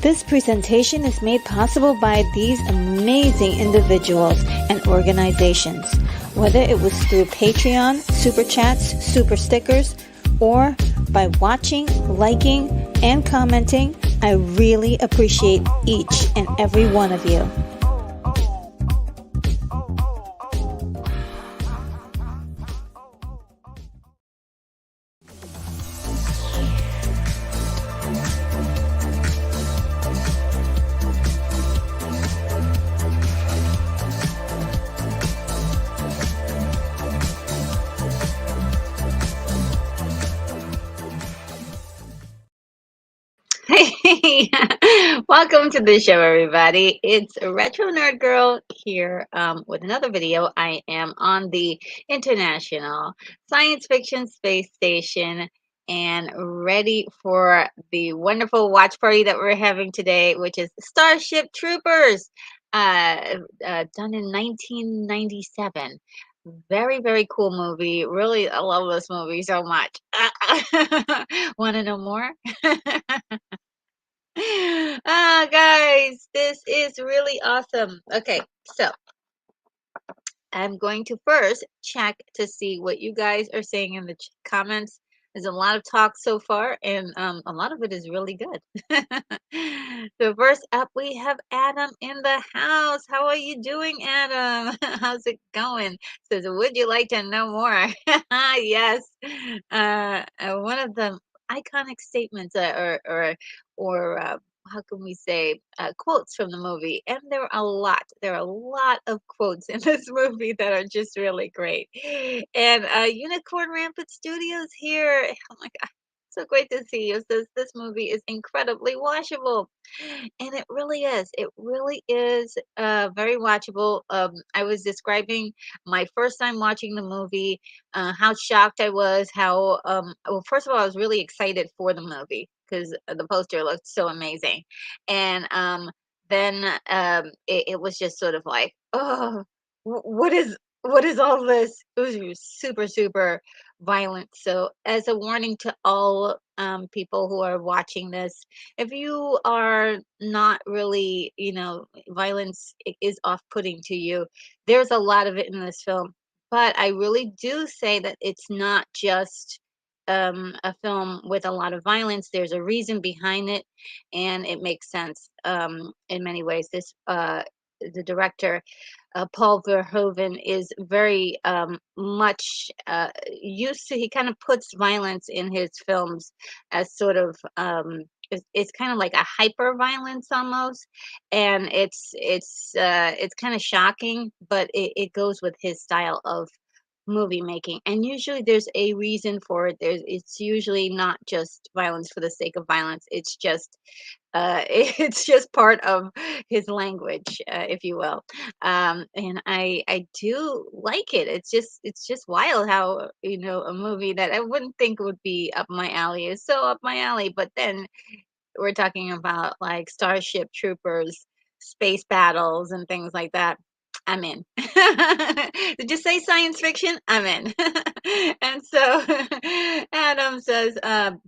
This presentation is made possible by these amazing individuals and organizations, whether it was through Patreon, Super Chats, Super Stickers, or by watching, liking, and commenting. I really appreciate each and every one of you. Hey, welcome to the show, everybody. It's Retro Nerd Girl here with another video. I am on the International Science Fiction Space Station and ready for the wonderful watch party that we're having today, which is Starship Troopers, done in 1997. Very, very cool movie. Really, I love this movie so much. Want to know more? Ah, guys, this is really awesome. Okay, so I'm going to first check to see what you guys are saying in the comments. There's a lot of talk so far, and a lot of it is really good. So first up, we have Adam in the house. How are you doing, Adam? How's it going? Says, would you like to know more? Yes. One of the iconic statements, or how can we say, quotes from the movie, and there are a lot. There are a lot of quotes in this movie that are just really great. And Unicorn Rampant Studios here. Oh my God, so great to see you. Says this movie is incredibly watchable, and it really is. It really is very watchable. I was describing my first time watching the movie, how shocked I was. How well, first of all, I was really excited for the movie because the poster looked so amazing, and then it was just sort of like, oh, what is all this? It was super super violent. So as a warning to all people who are watching this, if you are not really, violence is off-putting to you, there's a lot of it in this film. But I really do say that it's not just a film with a lot of violence. There's a reason behind it, and it makes sense in many ways. The director, Paul Verhoeven, is very much used to. He kind of puts violence in his films as sort of it's kind of like a hyper violence almost, and it's kind of shocking, but it goes with his style of movie making, and usually there's a reason for it. It's usually not just violence for the sake of violence. It's just it's just part of his language, if you will. And I do like it. It's just wild how, a movie that I wouldn't think would be up my alley is so up my alley. But then we're talking about like Starship Troopers, space battles, and things like that. I'm in. Did you say science fiction? I'm in. And so Adam says,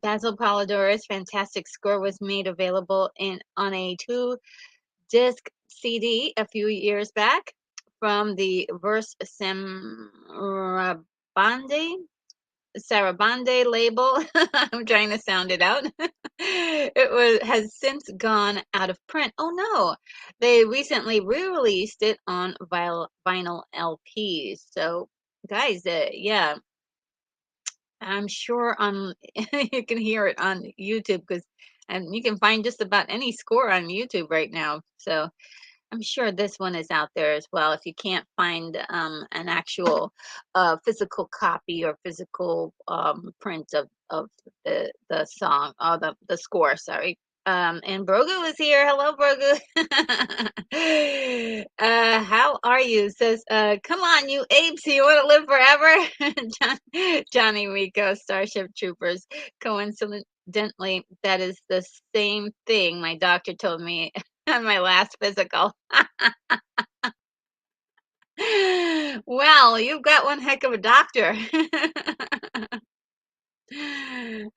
Basil Polidorus' fantastic score was made available in on a two-disc CD a few years back from the Verse Sarabande label. I'm trying to sound it out. It has since gone out of print. Oh no, they recently re-released it on vinyl LPs. So, guys, yeah, I'm sure on you can hear it on YouTube because, and you can find just about any score on YouTube right now. So I'm sure this one is out there as well. If you can't find an actual physical copy or physical print of the song, or the score, sorry. And Brogu is here. Hello, Brogu. How are you? Says, come on, you apes. You want to live forever? Johnny Rico, Starship Troopers. Coincidentally, that is the same thing my doctor told me on my last physical. Well, you've got one heck of a doctor.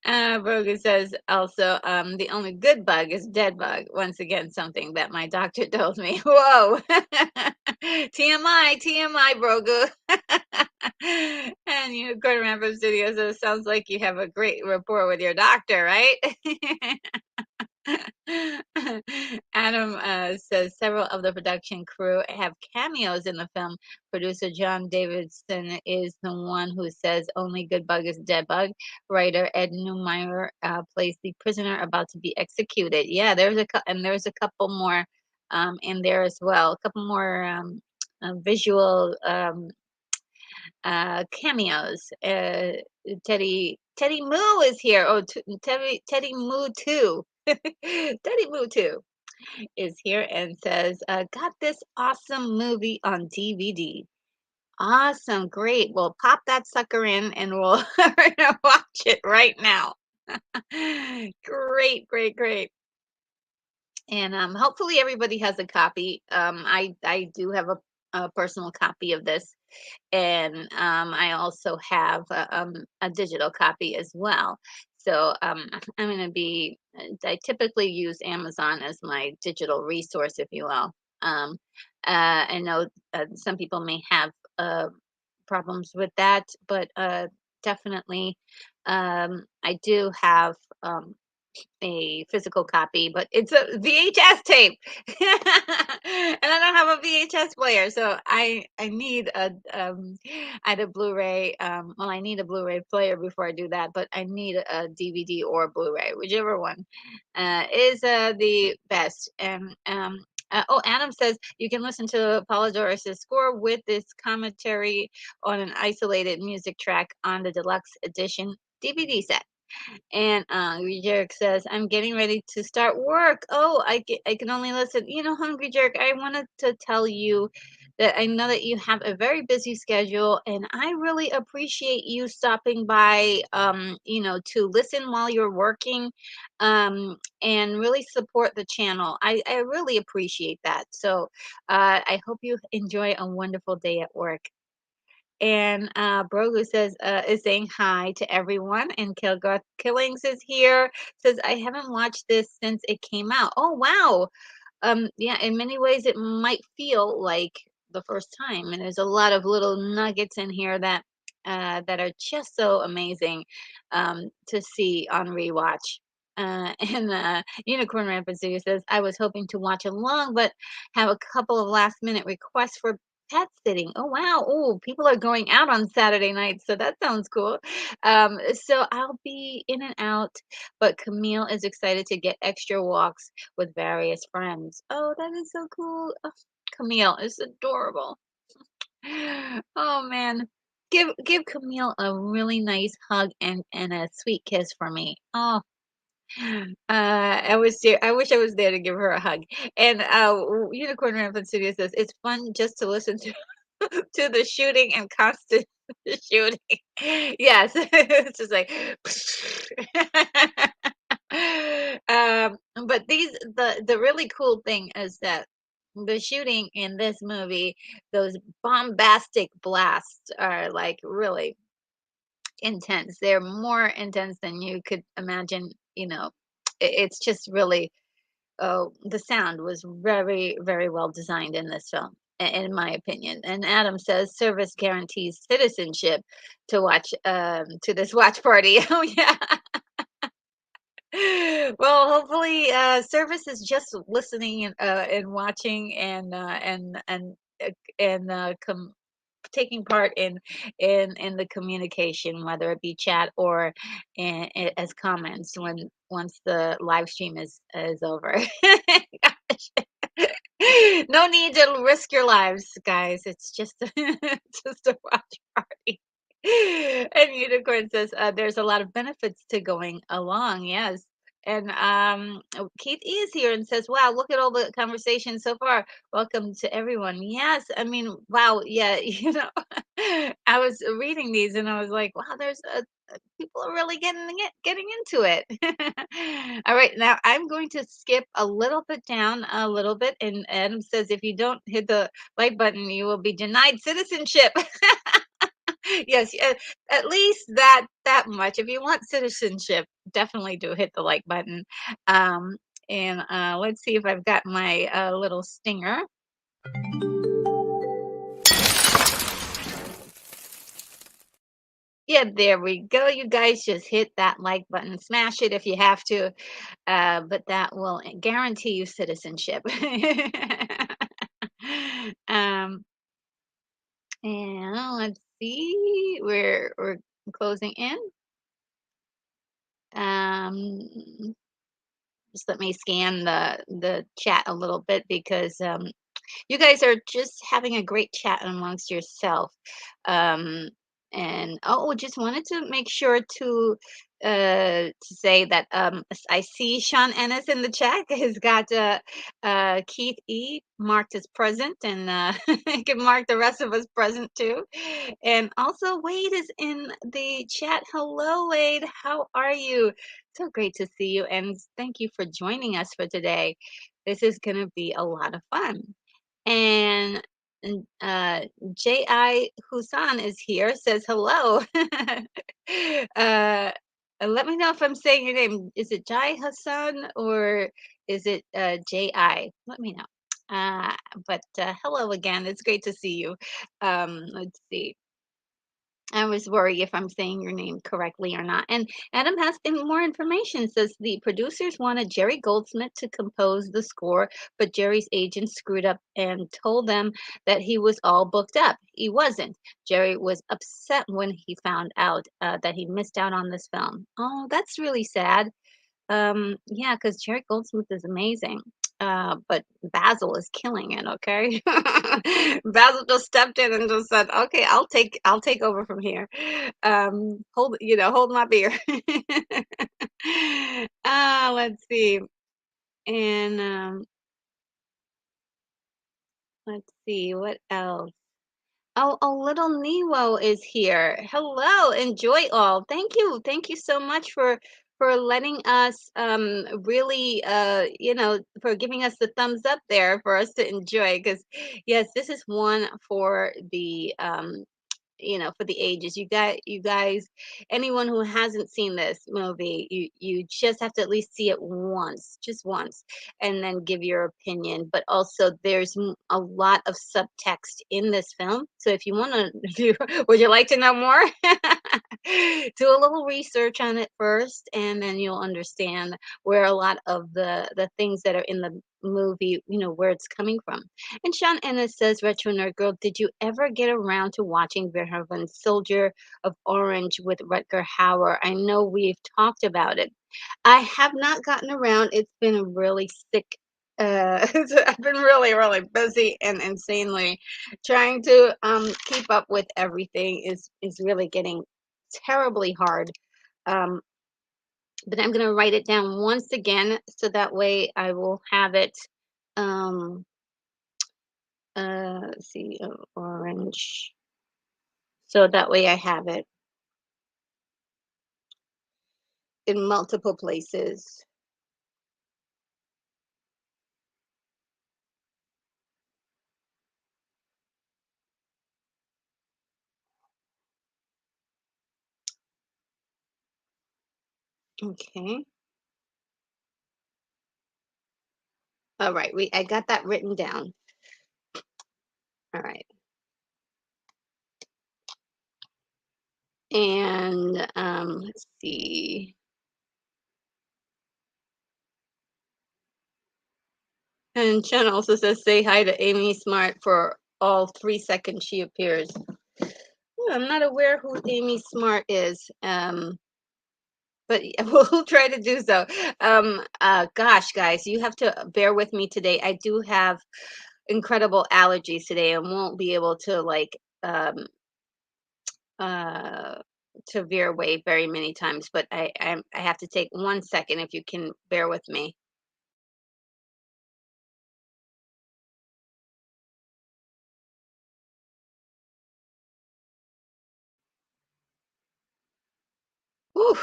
Brogan says also, the only good bug is dead bug. Once again, something that my doctor told me. Whoa. TMI, TMI, Brogu. And you go to Rambo Studios, so it sounds like you have a great rapport with your doctor, right? Adam says several of the production crew have cameos in the film. Producer John Davidson is the one who says only good bug is dead bug. Writer Ed Neumeyer plays the prisoner about to be executed. Yeah, and there's a couple more in there as well. A couple more visual cameos. Teddy Moo is here. Oh, Teddy Moo too. Teddy Moo too is here and says, "Got this awesome movie on DVD. Awesome, great. Well, pop that sucker in, and we're gonna watch it right now. Great, great, great." And hopefully everybody has a copy. I do have a personal copy of this, and I also have a digital copy as well. So I'm going to be. I typically use Amazon as my digital resource, if you will. Um, I know some people may have problems with that, but definitely. I do have a physical copy, but it's a VHS tape, and I don't have a VHS player, so I need a either Blu-ray. Well, I need a Blu-ray player before I do that, but I need a DVD or Blu-ray, whichever one is the best. And oh, Adam says you can listen to Polydorus's score with this commentary on an isolated music track on the deluxe edition DVD set. And Jerk says, I'm getting ready to start work. Oh, I can only listen. Hungry Jerk, I wanted to tell you that I know that you have a very busy schedule, and I really appreciate you stopping by, to listen while you're working, and really support the channel. I really appreciate that. So I hope you enjoy a wonderful day at work. And Brogu says is saying hi to everyone, and Kilgoth Killings is here. Says I haven't watched this since it came out. Oh wow! Yeah, in many ways it might feel like the first time, and there's a lot of little nuggets in here that are just so amazing to see on rewatch. And Unicorn Rampant Studio says, I was hoping to watch along, but have a couple of last minute requests for pet sitting. Oh, wow. Oh, people are going out on Saturday night, so that sounds cool. So I'll be in and out, but Camille is excited to get extra walks with various friends. Oh, that is so cool. Oh, Camille is adorable. Oh man. Give Camille a really nice hug and a sweet kiss for me. Oh, I wish I was there to give her a hug. And Unicorn Rampant Studio says it's fun just to listen to to the shooting and constant shooting. Yes, it's just like. But the really cool thing is that the shooting in this movie, those bombastic blasts are like really intense. They're more intense than you could imagine. It's just really, oh, the sound was very, very well designed in this film, in my opinion. And Adam says service guarantees citizenship to this watch party. Oh yeah. Well, hopefully, service is just listening and watching and taking part in the communication, whether it be chat or as comments when once the live stream is over. Gosh. No need to risk your lives, guys. It's just just a watch party. And Unicorn says there's a lot of benefits to going along. Yes. And Keith E is here and says, "Wow, look at all the conversation so far. Welcome to everyone." Yes, I mean, wow, yeah, I was reading these and I was like, "Wow, there's people are really getting into it." All right, now I'm going to skip a little bit down a little bit, and Adam says, "If you don't hit the like button, you will be denied citizenship." Yes, at least that much. If you want citizenship, definitely do hit the like button. Um, and let's see if I've got my little stinger. Yeah, there we go. You guys just hit that like button. Smash it if you have to, but that will guarantee you citizenship. um, and let's see, we're closing in. Um, just let me scan the chat a little bit because you guys are just having a great chat amongst yourself. Um, and oh, just wanted to make sure to say that I see Sean Ennis in the chat has got Keith E marked as present, and I can mark the rest of us present too. And also Wade is in the chat. Hello, Wade. How are you? So great to see you, and thank you for joining us for today. This is going to be a lot of fun. And J.I. Husan is here, says hello. uh, let me know if I'm saying your name. Is it Jai Hassan or is it J.I.? Let me know. Uh, but hello again. It's great to see you. Let's see. I was worried if I'm saying your name correctly or not. And Adam has more information. Says the producers wanted Jerry Goldsmith to compose the score, but Jerry's agent screwed up and told them that he was all booked up. He wasn't. Jerry was upset when he found out that he missed out on this film. Oh, that's really sad. Yeah, because Jerry Goldsmith is amazing. But Basil is killing it, okay? Basil just stepped in and just said, "Okay, I'll take over from here. Hold my beer." Let's see. And let's see what else. Oh, little Nemo is here. Hello, enjoy all. Thank you so much for letting us really for giving us the thumbs up there for us to enjoy. Because yes, this is one for the for the ages. You guys, anyone who hasn't seen this movie, you just have to at least see it once, just once, and then give your opinion. But also, there's a lot of subtext in this film. So if you want to, if you would you like to know more? Do a little research on it first, and then you'll understand where a lot of the things that are in the movie, where it's coming from. And Sean Ennis says, Retro Nerd Girl, did you ever get around to watching Verhoeven's Soldier of Orange with Rutger Hauer? I know we've talked about it. I have not gotten around. It's been a really sick. I've been really, really busy and insanely trying to keep up with everything is really getting terribly hard. Um, but I'm gonna write it down once again so that way I will have it. Um, let's see, orange. So that way I have it in multiple places. Okay. All right. I got that written down. All right. And let's see. And Chen also says, say hi to Amy Smart for all 3 seconds she appears. I'm not aware who Amy Smart is. But we'll try to do so. Gosh, guys, you have to bear with me today. I do have incredible allergies today and won't be able to uh to veer away very many times, but I have to take 1 second if you can bear with me. Whew.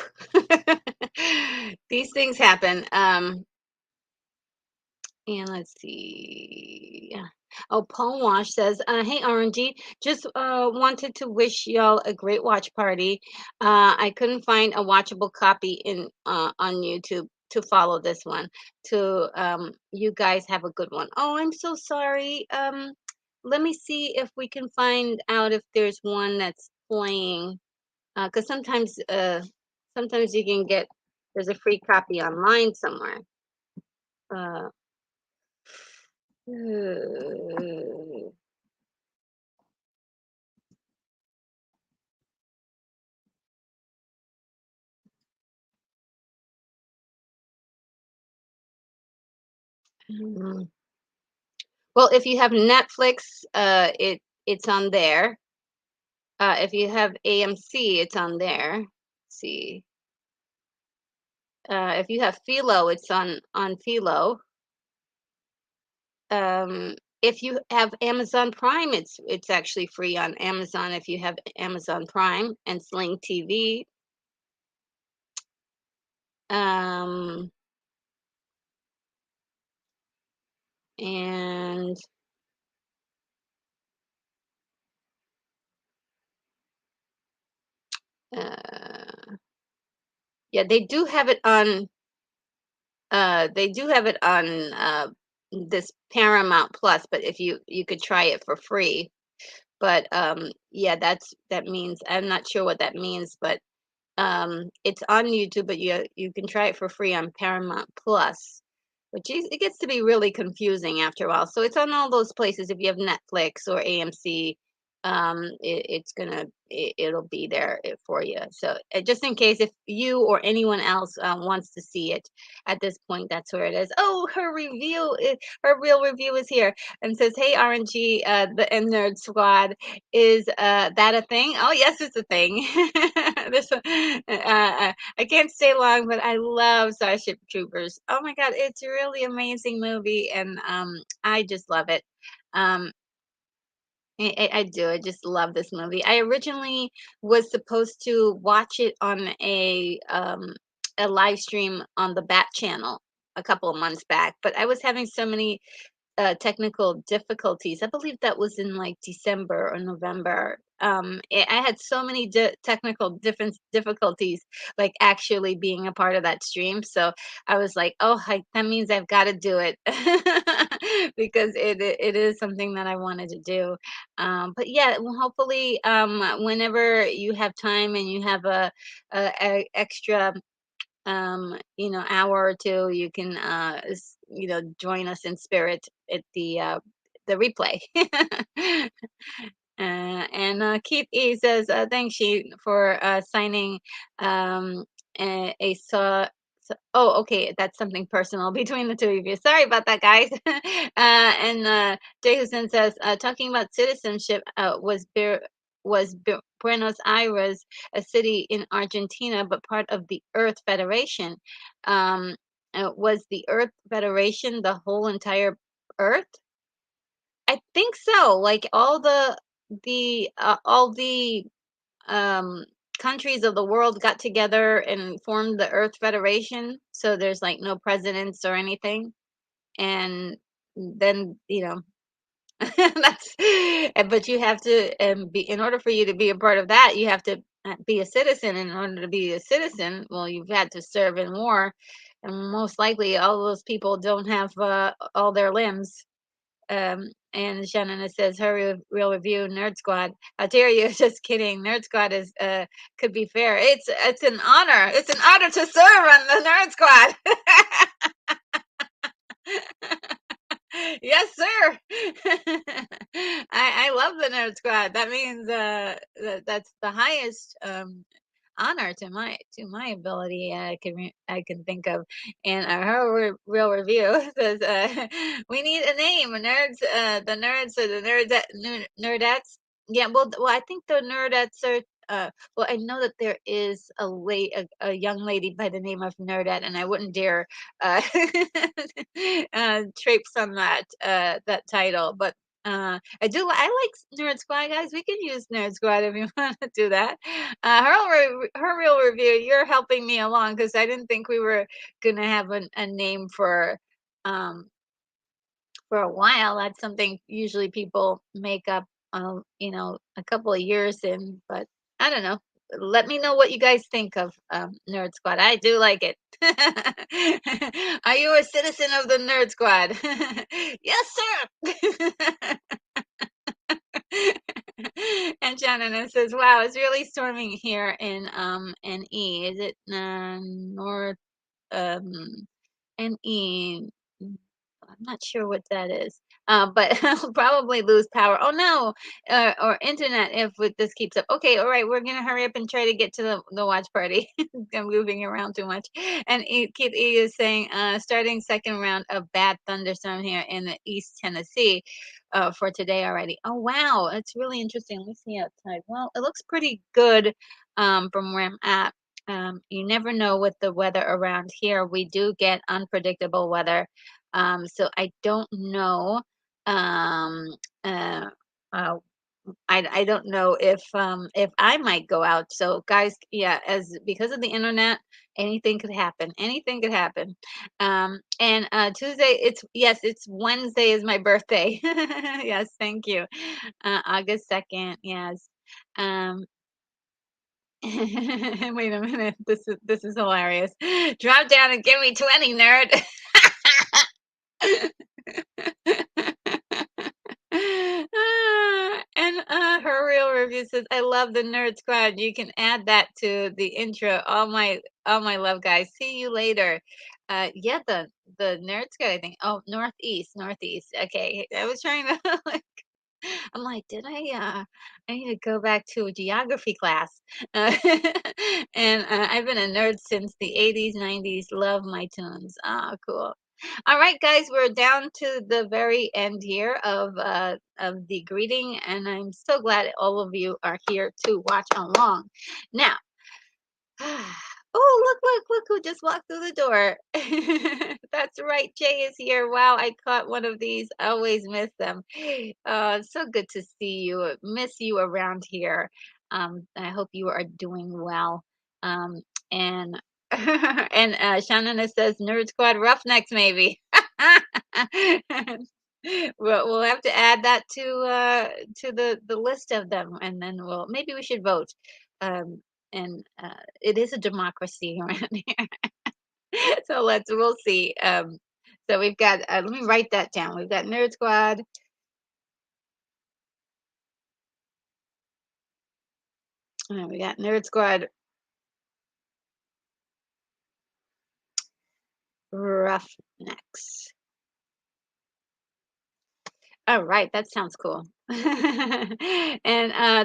These things happen. And let's see. Oh, Paul Wash says, "Hey, RNG, just wanted to wish y'all a great watch party. I couldn't find a watchable copy in on YouTube to follow this one. To you guys have a good one. Oh, I'm so sorry. Let me see if we can find out if there's one that's playing. Because sometimes you can get there's a free copy online somewhere. Uh, Mm. Well, if you have Netflix, it's on there. If you have AMC, it's on there. See, if you have Philo, it's on Philo. If you have Amazon Prime, it's actually free on Amazon if you have Amazon Prime and Sling TV. Um, and yeah, they do have it on this Paramount Plus, but if you could try it for free. but yeah, that means I'm not sure what that means, but it's on YouTube, but you can try it for free on Paramount Plus, which is it gets to be really confusing after a while. So it's on all those places. If you have Netflix or AMC, it'll be there for you. So just in case if you or anyone else wants to see it at this point, that's where it is. Oh, her real review is here and says, "Hey RNG, the N Nerd Squad, is that a thing?" Oh yes, it's a thing. this I can't stay long, but I love Starship Troopers. Oh my God, it's a really amazing movie, and I just love it. Um, I do. I just love this movie. I originally was supposed to watch it on a live stream on the Bat Channel a couple of months back, but I was having so many technical difficulties. I believe that was in like December or November. I had so many technical different difficulties, like actually being a part of that stream. So I was like, oh, that means I've got to do it because it is something that I wanted to do. But yeah, well, hopefully, whenever you have time and you have a extra hour or two, you can join us in spirit at the replay. And Keith E says, thanks, she, for signing oh, okay, that's something personal between the two of you. Sorry about that, guys. And Jay Hussein says, talking about citizenship, Buenos Aires a city in Argentina, but part of the Earth Federation. Was the Earth Federation the whole entire Earth? I think so. Like all the um, countries of the world got together and formed the Earth Federation. So there's like no presidents or anything, and then that's. But you have to be in order for you to be a part of that. You have to be a citizen. In order to be a citizen, well, you've had to serve in war, and most likely all those people don't have all their limbs. And Shannon says, her real review, Nerd Squad. How dare you? Just kidding. Nerd Squad is could be fair. It's an honor. It's an honor to serve on the Nerd Squad. Yes, sir. I love the Nerd Squad. That means that's the highest honor to my ability I can think of. And her real review says, we need a name, nerds. The nerds or the nerdettes. Yeah, well, I think the nerdettes are. Well, I know that there is a young lady by the name of Nerdette, and I wouldn't dare uh, traipse on that title, but I like Nerd Squad, guys. We can use Nerd Squad if you want to do that. Her real review. You're helping me along because I didn't think we were gonna have a name um for a while. That's something usually people make up, a couple of years in. But I don't know. Let me know what you guys think of Nerd Squad. I do like it. Are you a citizen of the Nerd Squad? Yes, sir. And Shannon says, "Wow, it's really storming here in NE. Is it North um NE? I'm not sure what that is. But I'll probably lose power. Oh no, or internet if this keeps up. Okay, all right, we're gonna hurry up and try to get to the watch party. I'm moving around too much. And Keith E is saying, starting second round of bad thunderstorm here in the East Tennessee, for today already. Oh wow, it's really interesting. Let me see outside. Well, it looks pretty good, from where I'm at. You never know with the weather around here. We do get unpredictable weather. So I don't know. Um, uh, uh, I don't know if I might go out. So guys, yeah, as because of the internet, anything could happen. Anything could happen. And Tuesday, it's Wednesday is my birthday. Yes, thank you. August 2nd. Yes. Um, wait a minute. This is hilarious. Drop down and give me 20, nerd. And Her real review says, "I love the Nerd Squad. You can add that to the intro. All my love, guys. See you later." Yeah, the Nerd Squad. I think. Oh, Northeast. Okay, I was trying to. I'm like, did I need to go back to a geography class. Uh, and I've been a nerd since the 80s, 90s. Love my tunes. Ah, cool. All right, guys, we're down to the very end here of the greeting, and I'm so glad all of you are here to watch along. Now, oh, look who just walked through the door. That's right, Jay is here. Wow, I caught one of these. I always miss them. So good to see you. Miss you around here. I hope you are doing well. Um, and and Shannon says Nerd Squad Roughnecks maybe. We'll have to add that to the list of them, and then we'll maybe we should vote. Um, and it is a democracy around here. So we'll see. So we've got let me write that down. We've got Nerd Squad. We got Nerd Squad Roughnecks. All right, that sounds cool. And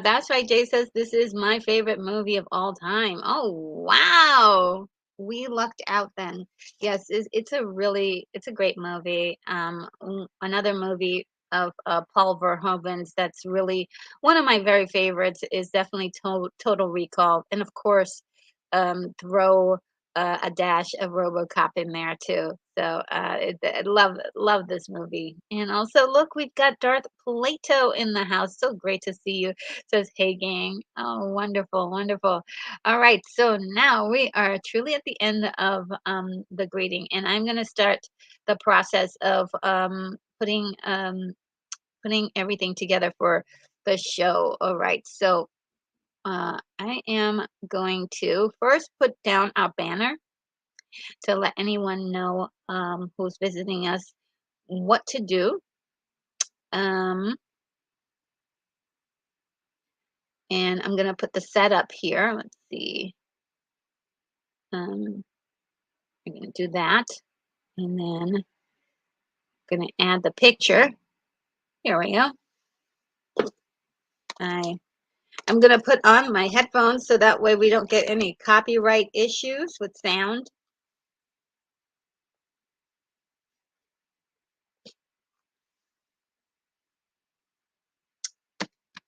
that's right. Jay says this is my favorite movie of all time. Oh wow, we lucked out then. Yes, it's a great movie. Another movie of Paul Verhoeven's that's really one of my very favorites is definitely Total Recall, and of course, throw a dash of RoboCop in there too. So I love this movie. And also, look, we've got Darth Plato in the house. So great to see you. Says, hey gang. Oh, wonderful, wonderful. All right, so now we are truly at the end of the greeting, and I'm gonna start the process of putting everything together for the show. All right, so I am going to first put down our banner to let anyone know who's visiting us what to do. Um, and I'm going to put the setup here. Let's see. I'm going to do that. And then I'm going to add the picture. Here we go. I'm going to put on my headphones so that way we don't get any copyright issues with sound.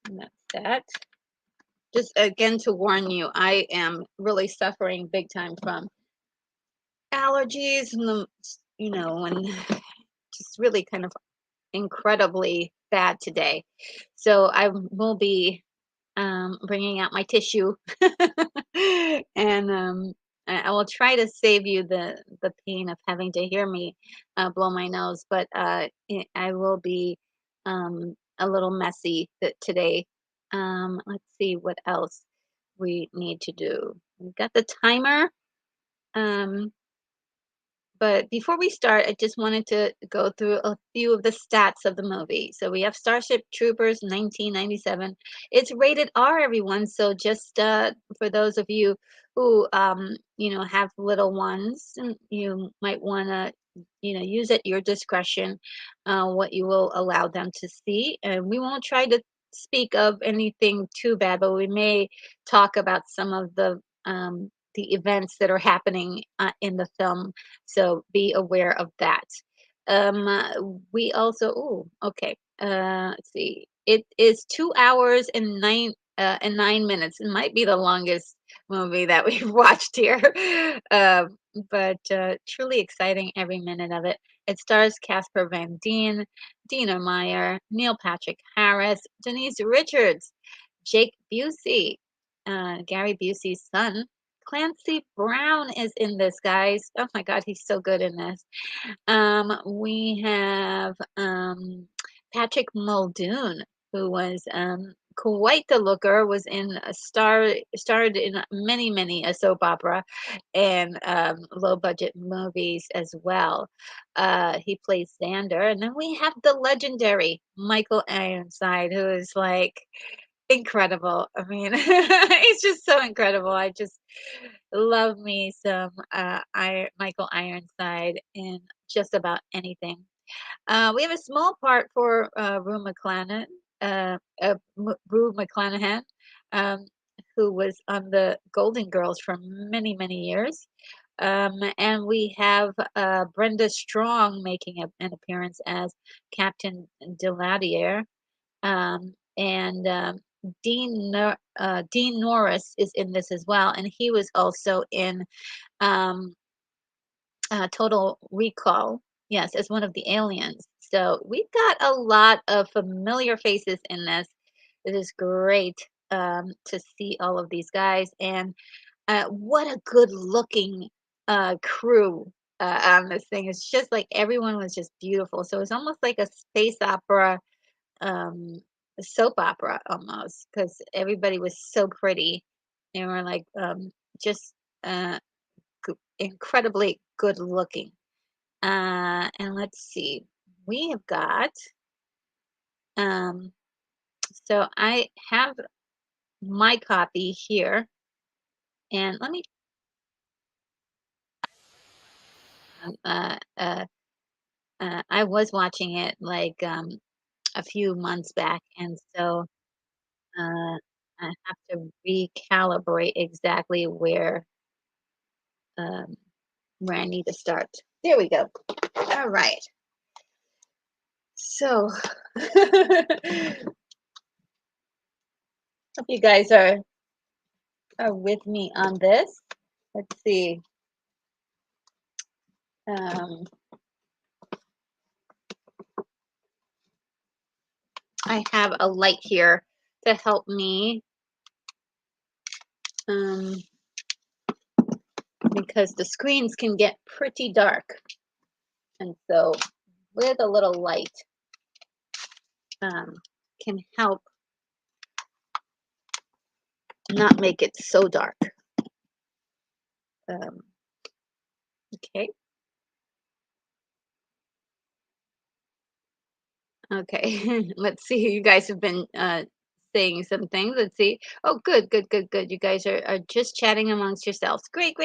And that's that. Just again to warn you, I am really suffering big time from allergies and and just really kind of incredibly bad today. So I will be bringing out my tissue, and I will try to save you the pain of having to hear me blow my nose. But I will be a little messy today. Let's see what else we need to do. We've got the timer. Um, but before we start, I just wanted to go through a few of the stats of the movie. So we have Starship Troopers 1997. It's rated R, everyone. So just for those of you who have little ones, and you might want to use at your discretion what you will allow them to see. And we won't try to speak of anything too bad, but we may talk about some of the events that are happening in the film, so be aware of that. We also, oh, okay. Let's see. It is 2 hours and 9 minutes. It might be the longest movie that we've watched here, uh, but truly exciting every minute of it. It stars Casper Van Dien, Dina Meyer, Neil Patrick Harris, Denise Richards, Jake Busey, Gary Busey's son. Clancy Brown is in this, guys. Oh my God, he's so good in this. We have Patrick Muldoon, who was quite the looker, was in a starred in many a soap opera and low budget movies as well. He plays Xander, and then we have the legendary Michael Ironside, who is like incredible. I mean, he's just so incredible. I just love me some Michael Ironside in just about anything. We have a small part for Rue McClanahan, um, who was on the Golden Girls for many years. And we have Brenda Strong making an appearance as Captain Deladier. And Dean Norris is in this as well, and he was also in um, Total Recall, yes, as one of the aliens. So we've got a lot of familiar faces in this. It is great to see all of these guys, and what a good looking crew on this thing. It's just like everyone was just beautiful. So it's almost like a space opera, um, soap opera almost, because everybody was so pretty. They were like just uh, incredibly good looking. And let's see, we have got, um, so I have my copy here, and let me, um, uh, uh, I was watching it like a few months back, and so uh, I have to recalibrate exactly um, where I need to start. There we go. All right. So, hope you guys are with me on this. Let's see. Um, I have a light here to help me um, because the screens can get pretty dark. And so with a little light um, can help not make it so dark. Um, okay. Okay. Let's see. You guys have been saying some things. Let's see. Oh, good. You guys are just chatting amongst yourselves. Great.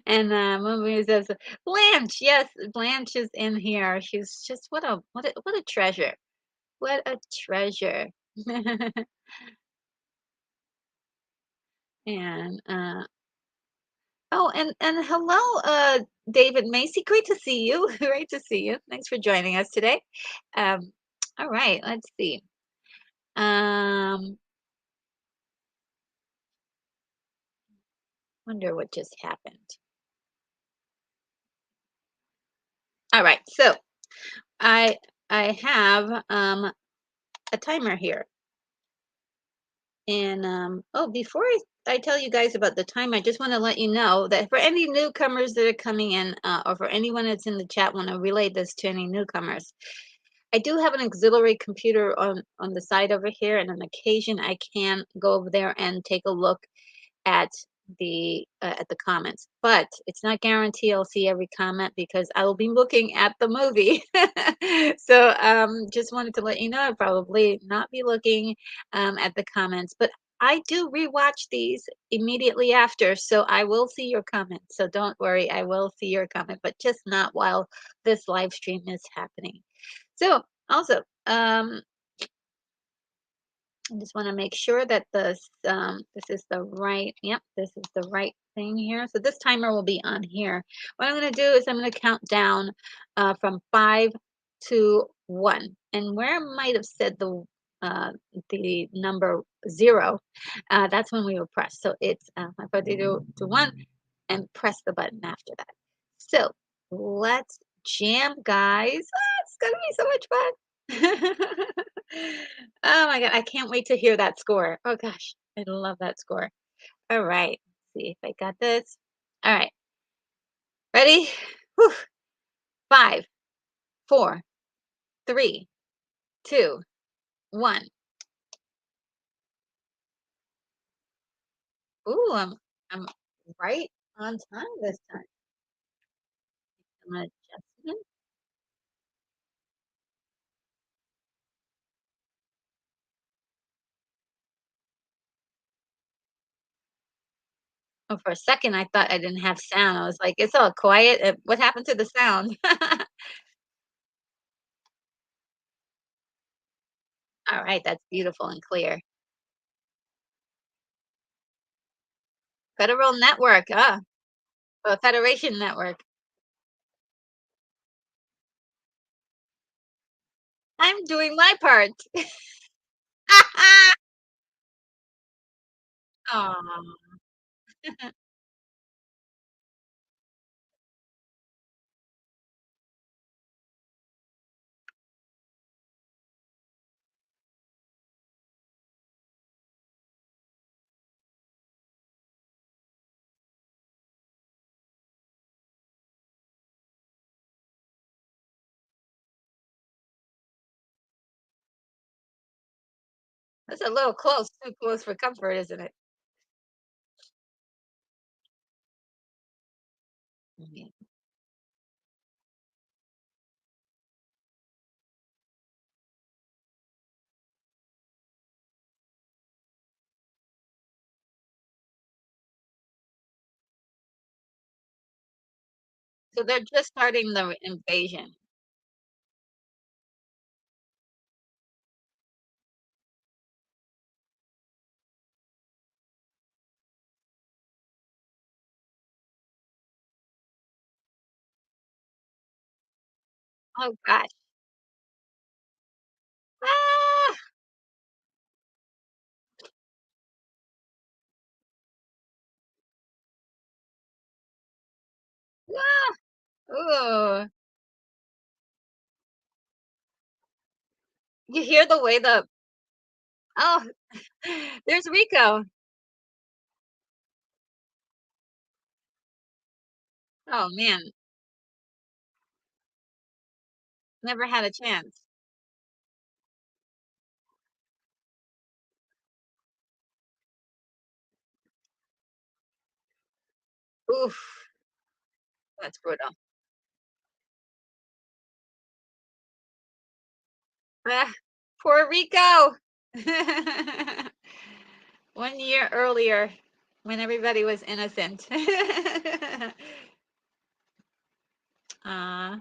And Movie says, Blanche. Yes, Blanche is in here. She's just what a treasure. What a treasure. And oh, and hello, David Macy. Great to see you. Great to see you. Thanks for joining us today. Um, all right, let's see. Um, wonder what just happened. All right, so I I have a timer here, and oh, before I tell you guys about the time, I just want to let you know that for any newcomers that are coming in, or for anyone that's in the chat, want to relay this to any newcomers. I do have an auxiliary computer on the side over here, and on occasion I can go over there and take a look at at the comments. But it's not guaranteed I'll see every comment because I will be looking at the movie. So just wanted to let you know I'll probably not be looking at the comments, but I do rewatch these immediately after, so I will see your comments. So don't worry, I will see your comment, but just not while this live stream is happening. So also, I just want to make sure that this is the right, yep, this is the right thing here. So this timer will be on here. What I'm going to do is I'm going to count down from 5 to 1. And where I might have said the number 0, that's when we will press. So it's 5 to 1 and press the button after that. So let's jam, guys. Ah, it's going to be so much fun. Oh my god, I can't wait to hear that score. Oh gosh, I love that score. All right, see if I got this. All right, ready? Whew. 5, 4, 3, 2, 1. Ooh, I'm right on time this time. An adjustment. Oh, for a second, I thought I didn't have sound. I was like, "It's all quiet. What happened to the sound?" All right, that's beautiful and clear. Federal network. Federation network. I'm doing my part. Aw. That's a little close, too close for comfort, isn't it? Mhm. So they're just starting the invasion. Oh gosh. Ah! Ah! Ooh. You hear the way the oh, there's Rico. Oh, man, never had a chance. Oof, that's brutal. Ah, poor Rico. 1 year earlier when everybody was innocent. Aw.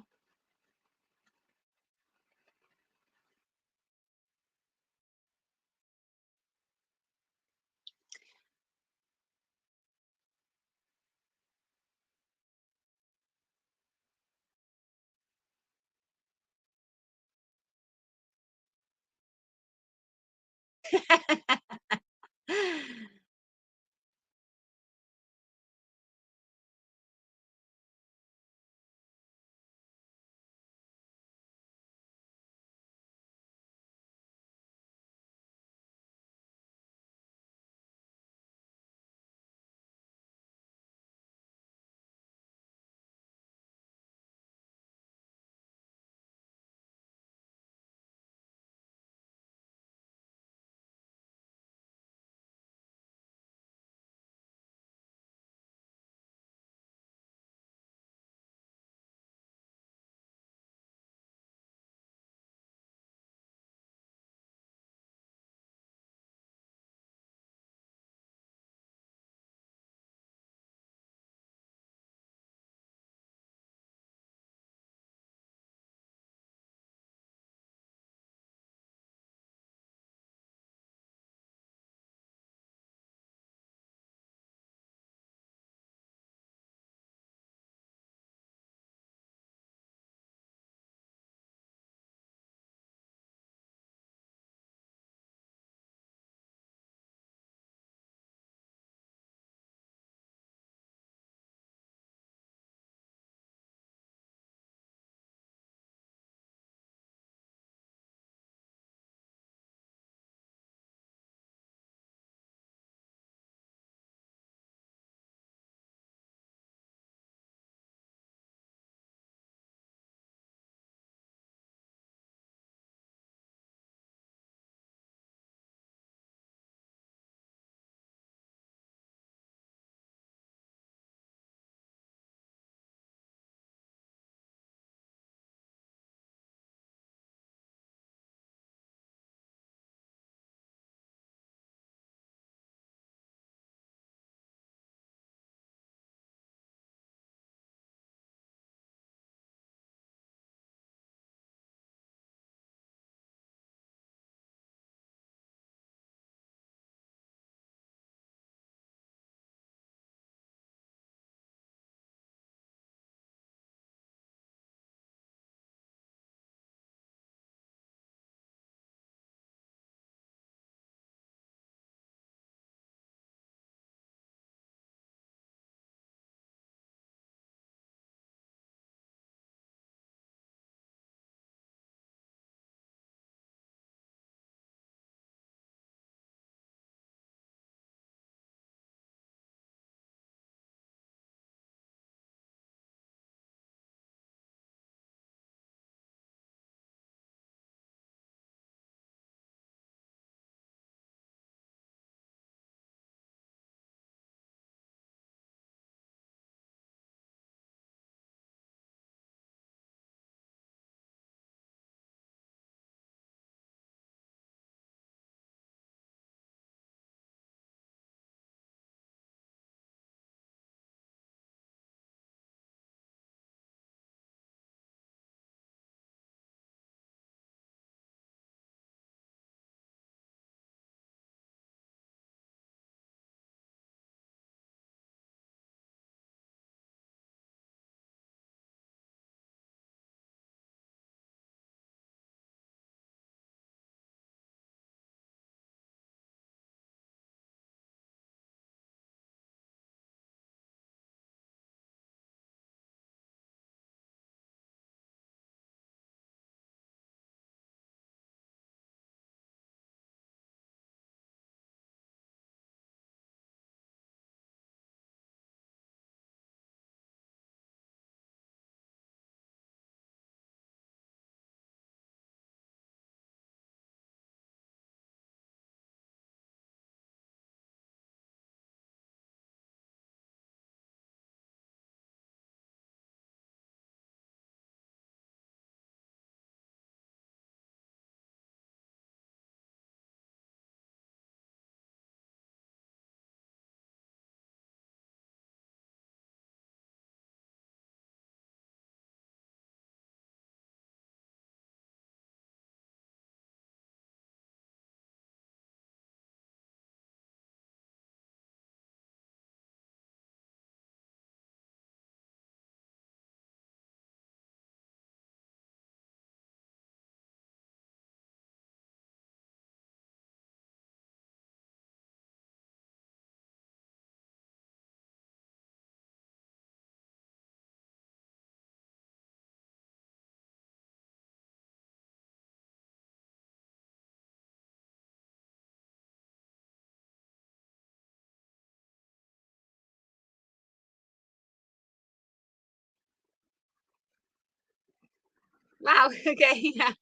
Wow. Okay. Yeah.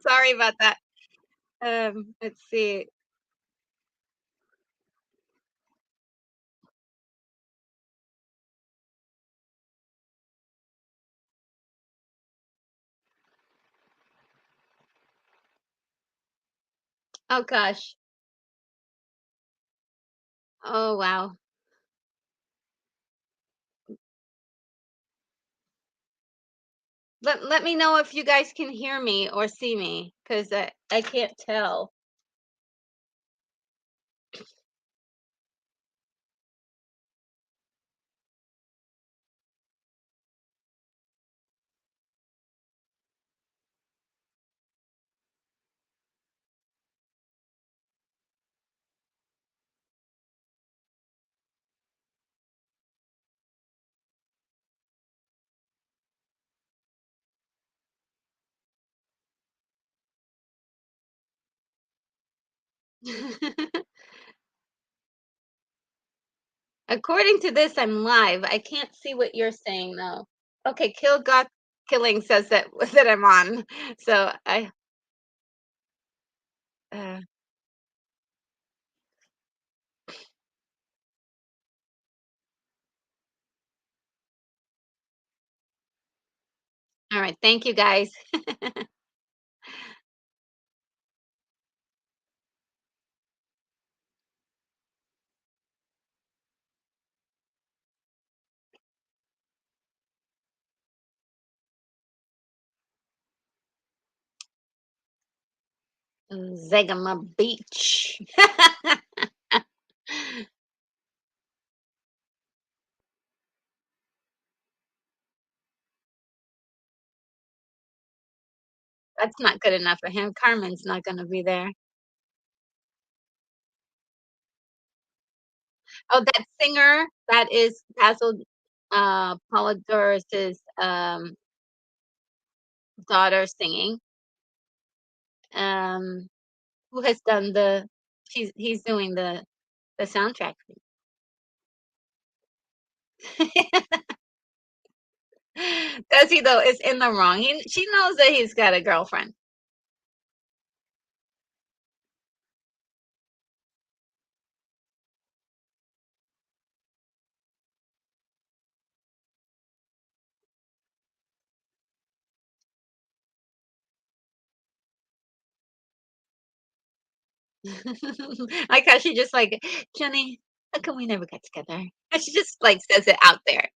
Sorry about that. Let's see. Oh gosh. Oh wow. Let me know if you guys can hear me or see me, because I can't tell. According to this, I'm live. I can't see what you're saying though. Okay, Kill Got Killing says that that I'm on. So I uh, all right, thank you guys. Zegama Beach. That's not good enough for him. Carmen's not gonna be there. Oh, that singer, that is Basil, Polydorus's, daughter singing, who has done he's doing the soundtrack. Does he though? Is in the wrong. She knows that he's got a girlfriend. Like how she just like, Jenny, how come we never got together? And she just like says it out there.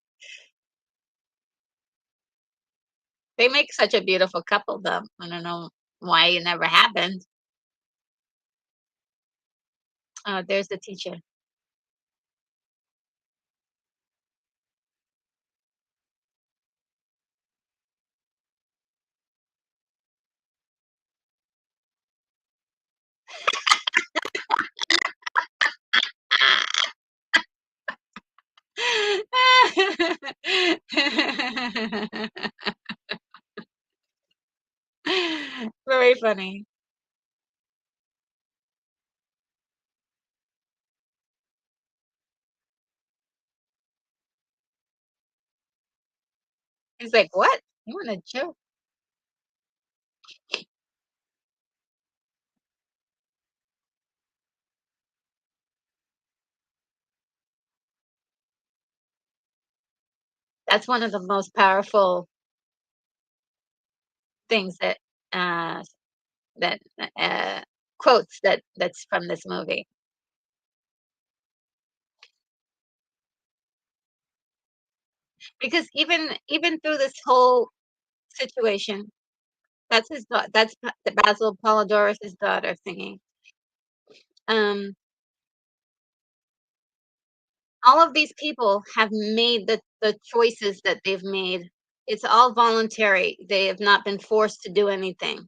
They make such a beautiful couple though. I don't know why it never happened. There's the teacher. Very funny. He's like, "What? You want to joke?" That's one of the most powerful things uh, that quotes that's from this movie. Because even through this whole situation, that's the Basil Polydorus's daughter singing. Um, all of these people have made the choices that they've made. It's all voluntary. They have not been forced to do anything.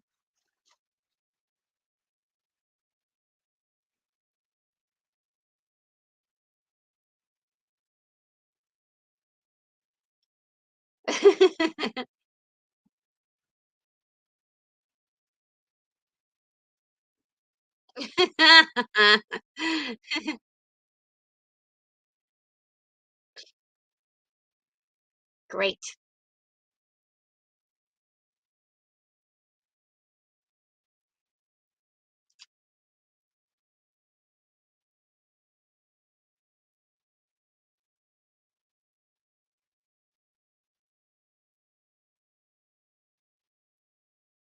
Great.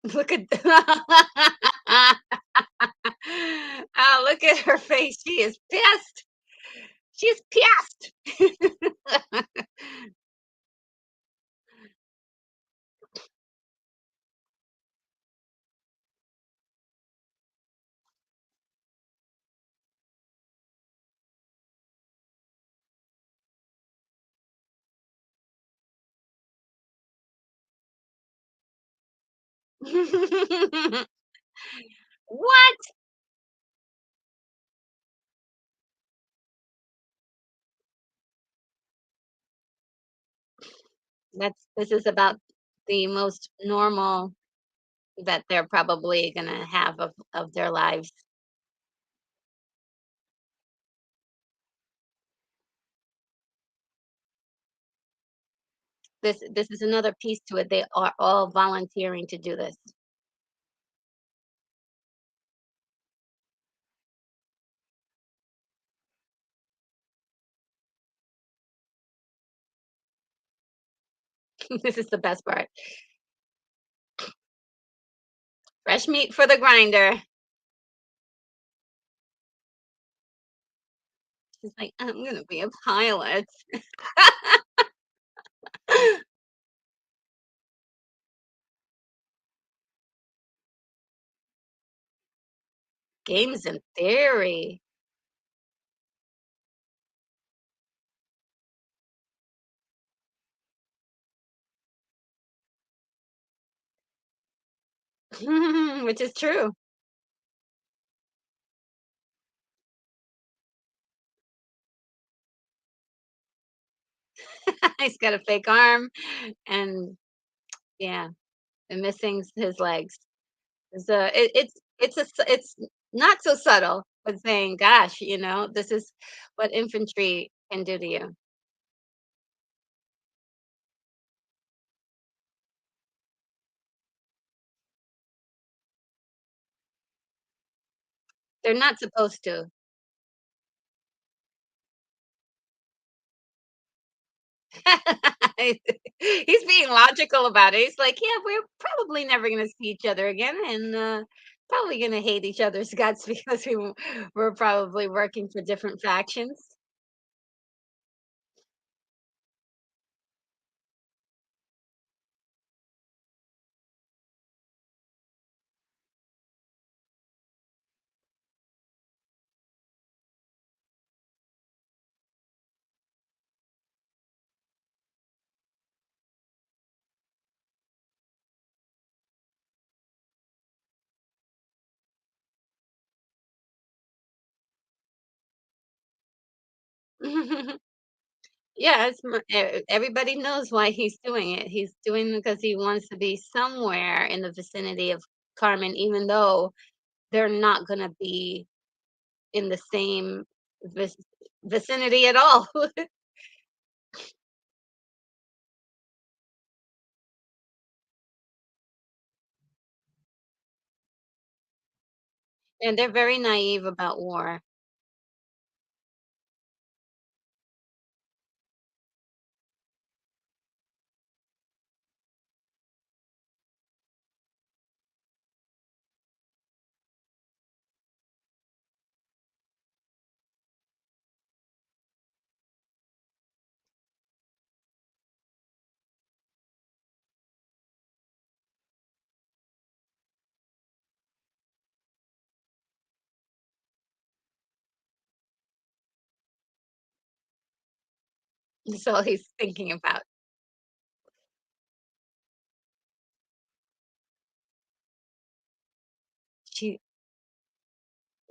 Look at oh, look at her face. She is pissed. She's pissed. What? This is about the most normal that they're probably gonna have of their lives. This is another piece to it. They are all volunteering to do this. This is the best part. Fresh meat for the grinder. She's like, I'm gonna be a pilot. Games in theory. Which is true. He's got a fake arm and yeah, and missing his legs. So it's not so subtle, but saying, gosh, this is what infantry can do to you. They're not supposed to. He's being logical about it. He's like, yeah, we're probably never going to see each other again, and probably going to hate each other's guts because we're probably working for different factions. Yeah, everybody knows why he's doing it. He's doing it because he wants to be somewhere in the vicinity of Carmen, even though they're not going to be in the same vic- vicinity at all. And they're very naive about war. So he's thinking about. She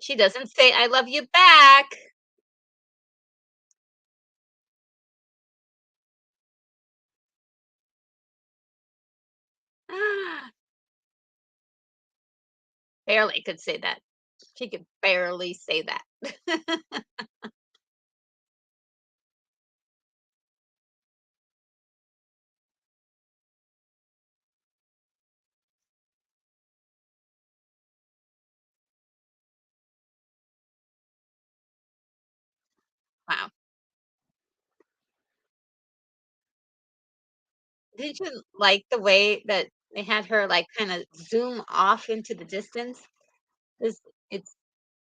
she doesn't say I love you back. Barely could say that. She could barely say that. Wow. Did you like the way that They had her, like, kinda zoom off into the distance. It's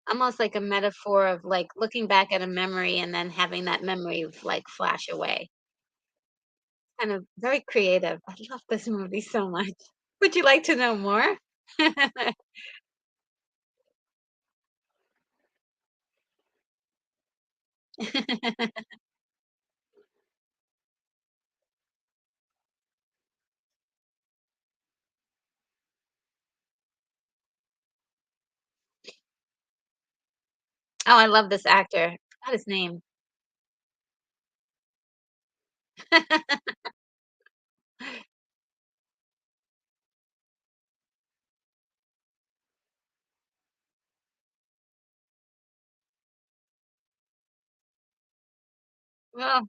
almost like a metaphor of, like, looking back at a memory and then having that memory, like, flash away. Kind of very creative. I love this movie so much. Would you like to know more? Oh, I love this actor. Forgot his name. Well,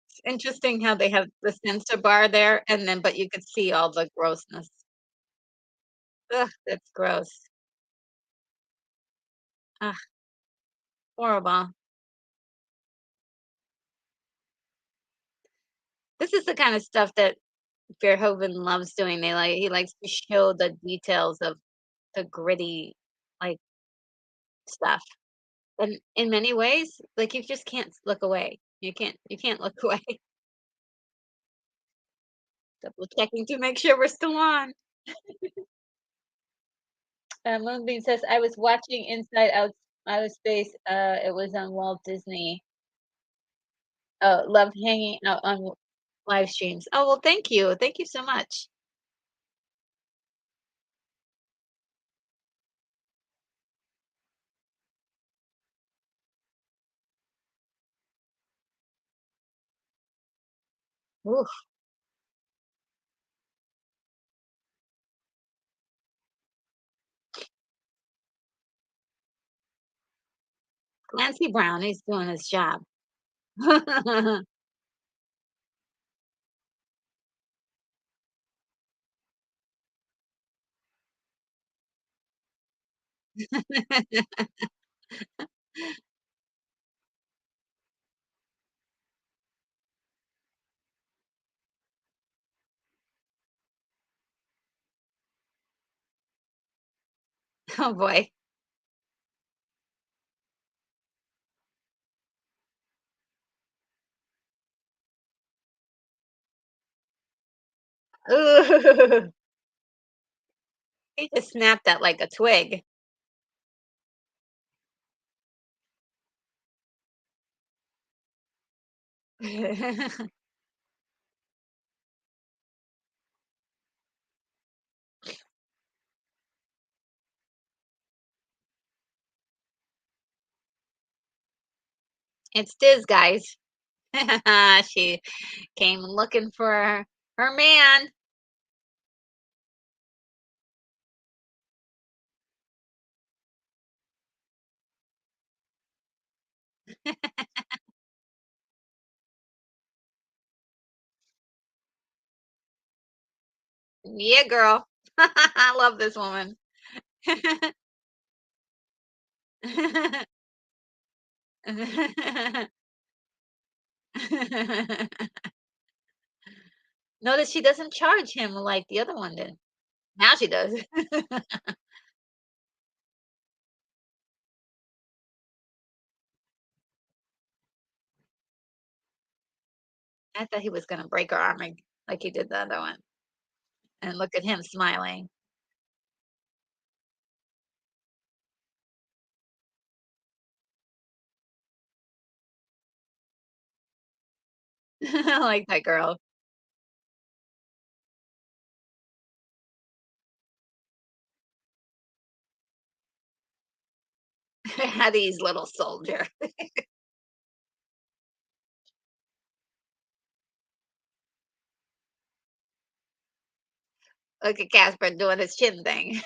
it's interesting how they have the censor bar there, and then but you could see all the grossness. Ugh, that's gross. Ugh, horrible. This is the kind of stuff that Verhoeven loves doing. He likes to show the details of the gritty, like, stuff. And in many ways, like, you just can't look away. You can't look away. Double checking to make sure we're still on. Moonbeam says, "I was watching Inside Out Outer Space, it was on Walt Disney. Loved hanging out on live streams." Oh, well, thank you. Thank you so much. Oof. Clancy Brown, he's doing his job. Oh, boy. Ooh. He just snapped that like a twig. It's Diz, guys. She came looking for her man. Yeah, girl. I love this woman. Notice she doesn't charge him like the other one did. Now she does. I thought he was gonna break her arm like he did the other one. And look at him smiling. I like that girl. Hattie's little soldier. Look at Casper doing his chin thing.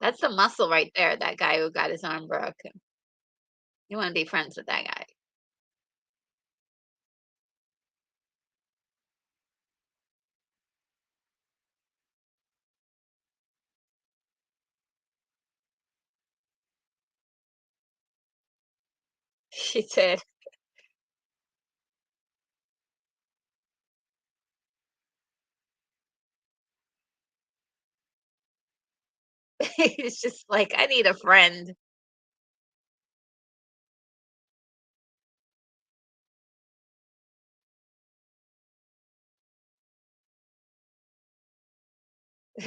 That's the muscle right there, that guy who got his arm broken. You wanna be friends with that guy. She said he's just like, "I need a friend."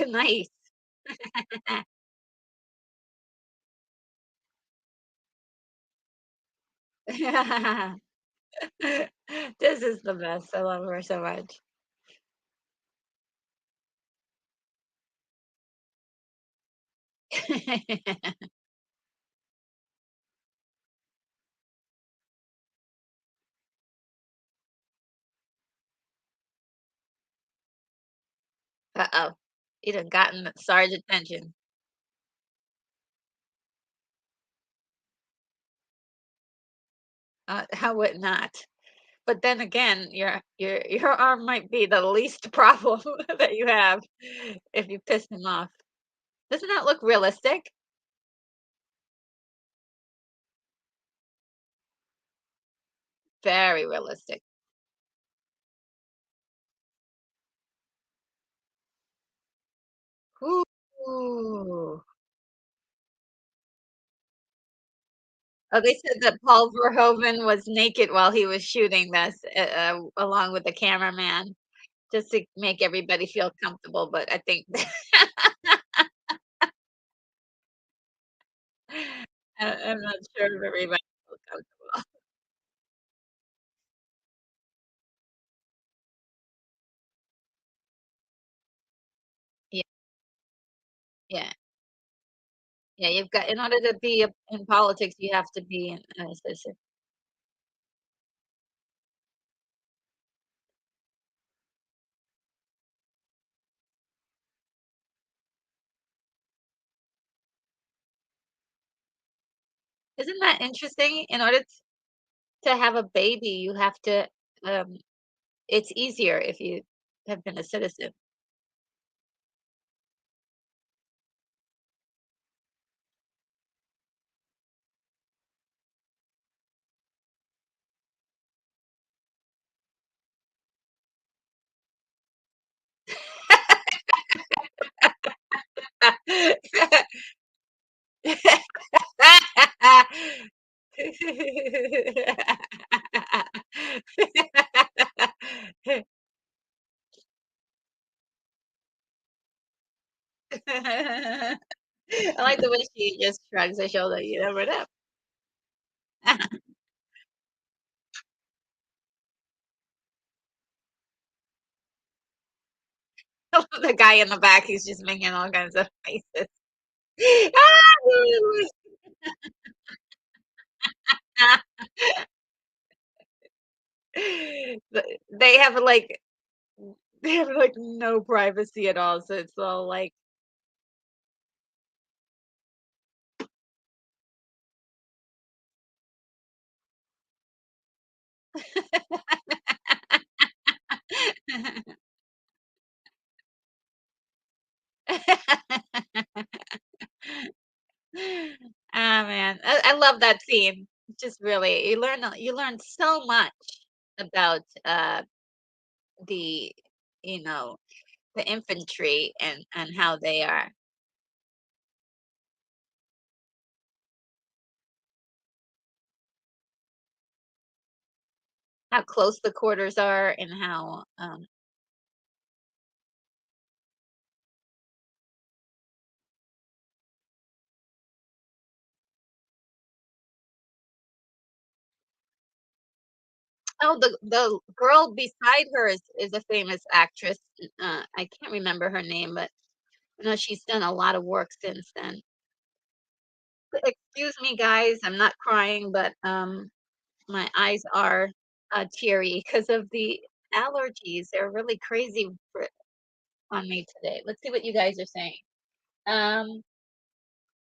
Nice. This is the best. I love her so much. Uh-oh. You done gotten the Sarge attention. How would not? But then again, your arm might be the least problem that you have if you piss him off. Doesn't that look realistic? Very realistic. Ooh. Oh, they said that Paul Verhoeven was naked while he was shooting this, along with the cameraman, just to make everybody feel comfortable, but I think I'm not sure if everybody felt comfortable. Yeah, yeah, yeah, you've got in order to be in politics, you have to be in a citizen. Isn't that interesting? In order to have a baby, you have to, um it's easier if you have been a citizen. I like the way she just shrugs her shoulder, you never know. The guy in the back, he's just making all kinds of faces. They have, like they have, like, no privacy at all, so it's all like Ah, man, I love that scene. Just really you learn so much about, the you know, the infantry and how they are, how close the quarters are and how, oh, the girl beside her is a famous actress, I can't remember her name, but I know she's done a lot of work since then. Excuse me, guys, I'm not crying, but, my eyes are, teary because of the allergies. They're really crazy for on me today. Let's see what you guys are saying. Um,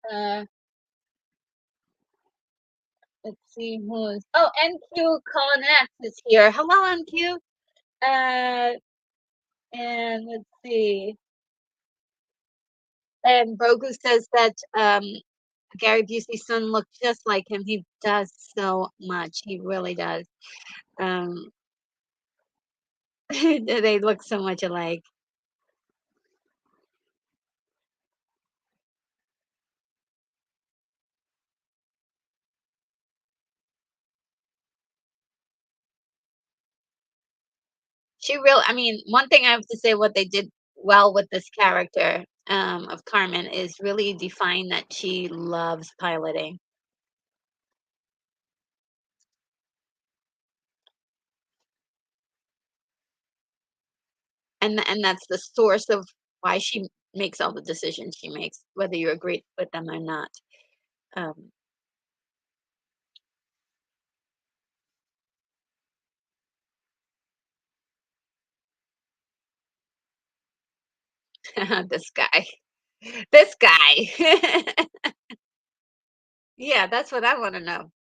Uh, let's see who's. Oh, NQ Colin X is here. Hello, NQ. Uh, and let's see. And Brogu says that Gary Busey's son looks just like him. He does so much. He really does. Um, they look so much alike. I mean, one thing I have to say what they did well with this character of Carmen is really define that she loves piloting. And that's the source of why she makes all the decisions she makes, whether you agree with them or not. Um, this guy, this guy. Yeah, that's what I want to know.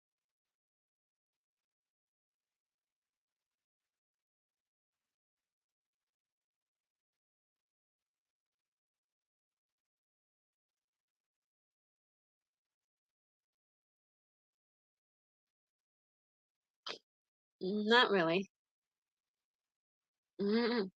Not really. Mm-mm.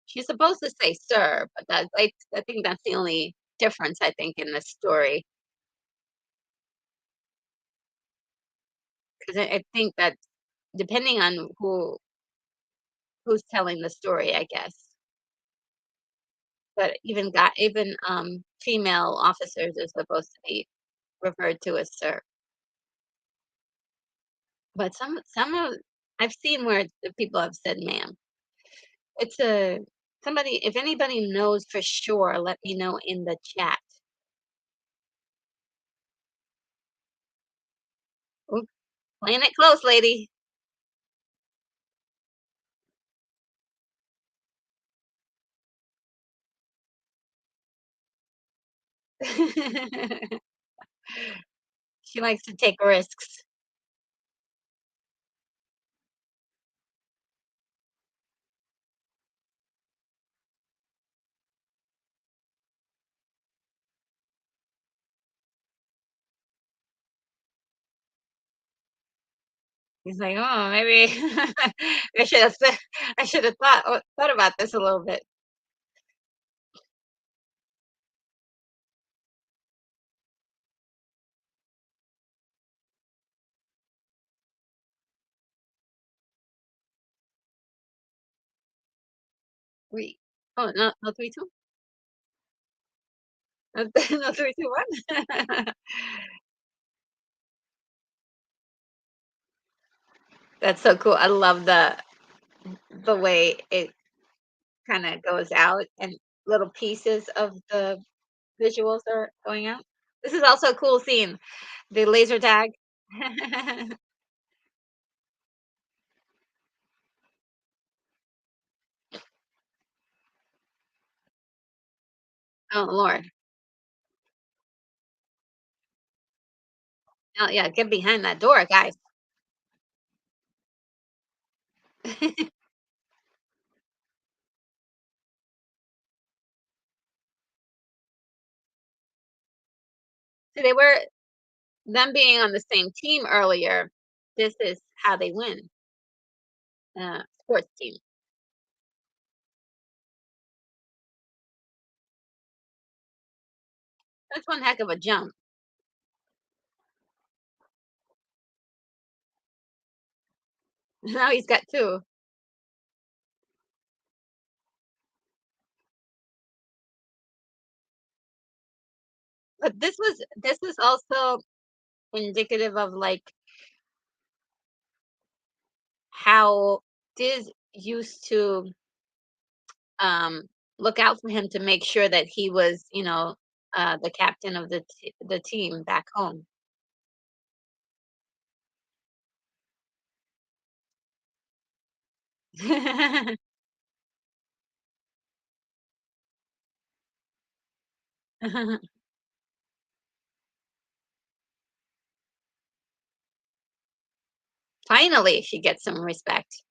She's supposed to say "sir," but I think that's the only difference I think in this story, 'cause I think that depending on who's telling the story, I guess. But female officers are supposed to be referred to as "sir." But some of I've seen where the people have said "ma'am." It's a somebody if anybody knows for sure, let me know in the chat. Oop, playing it close, lady. She likes to take risks. He's like, "Oh, maybe I should have said I should have thought about this a little bit." We Oh, no 3, 2? No 3, 2, 1? That's so cool. I love the way it kinda goes out and little pieces of the visuals are going out. This is also a cool scene, the laser tag. Oh, lord. Oh, yeah, get behind that door, guys. See, they were them being on the same team earlier, this is how they win, sports team. That's one heck of a jump. Now he's got 2. But this was also indicative of, like, how did used to um, look out for him to make sure that he was, the captain of the team back home. Finally, she gets some respect.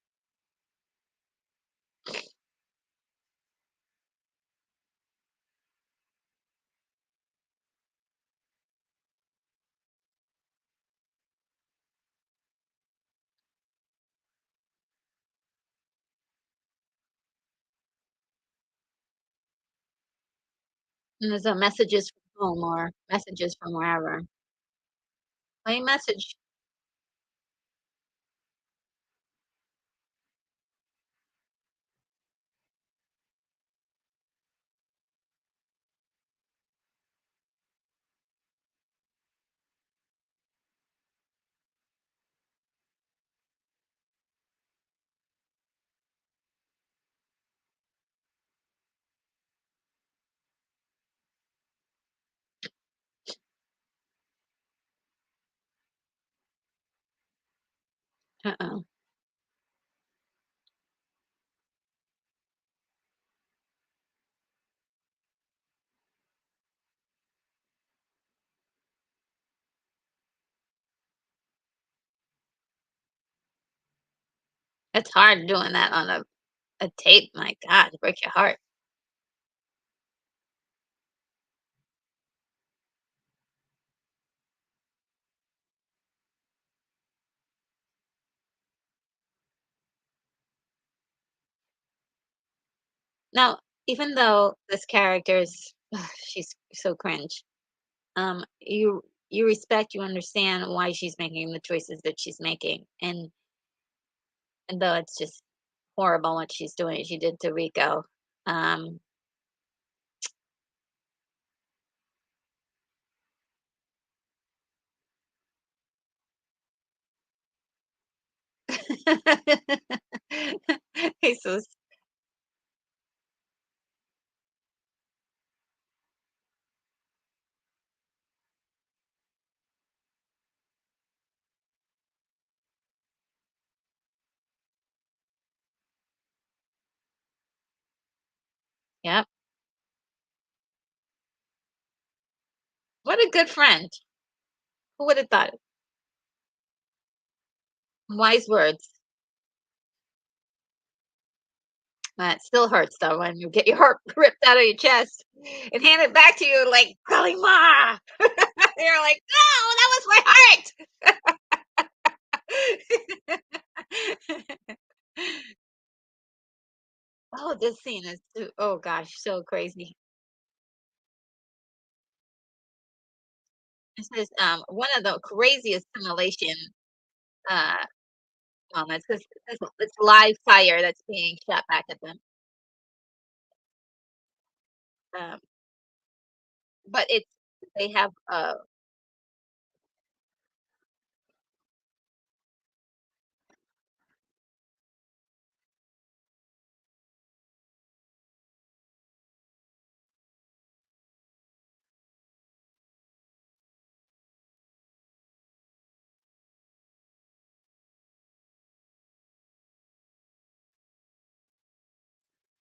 And there's a messages from home or messages from wherever. Plain message. Uh-oh. It's hard doing that on a tape. My God, it breaks your heart. Now, even though this character is, she's so cringe. You respect, you understand why she's making the choices that she's making, and though it's just horrible what she's doing, she did to Rico. Um, he's so yep. What a good friend. Who would have thought it? Wise words. That still hurts though when you get your heart ripped out of your chest and hand it back to you like, Kalima. You're like, no, that was my heart. Oh, this scene is too, oh gosh, so crazy. This is one of the craziest simulation uh moments because it's live fire that's being shot back at them. Um, but it's they have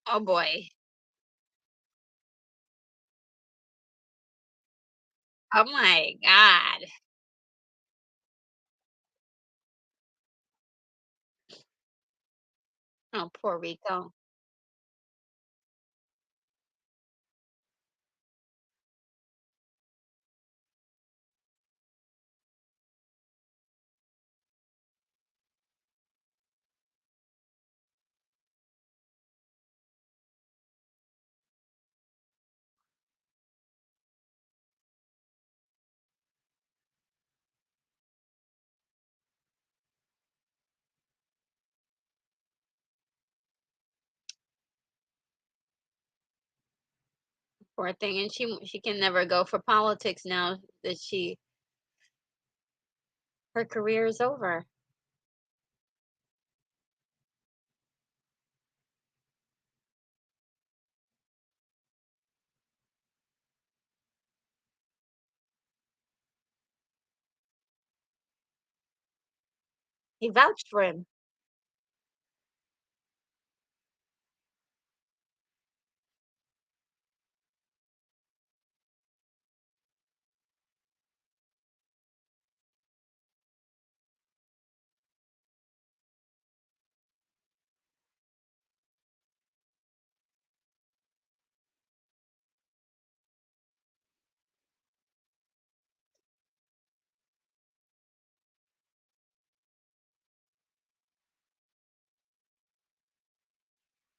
oh boy. Oh my God. Oh, poor Rico. Poor thing. And she can never go for politics now that she her career is over. He vouched for him.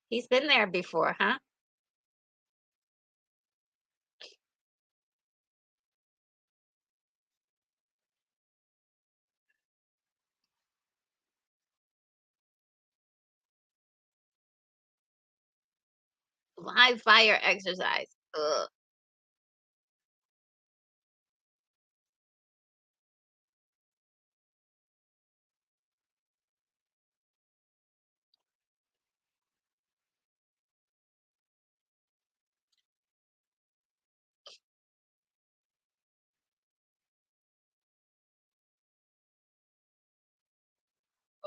He's been there before, huh? Live fire exercise. Ugh.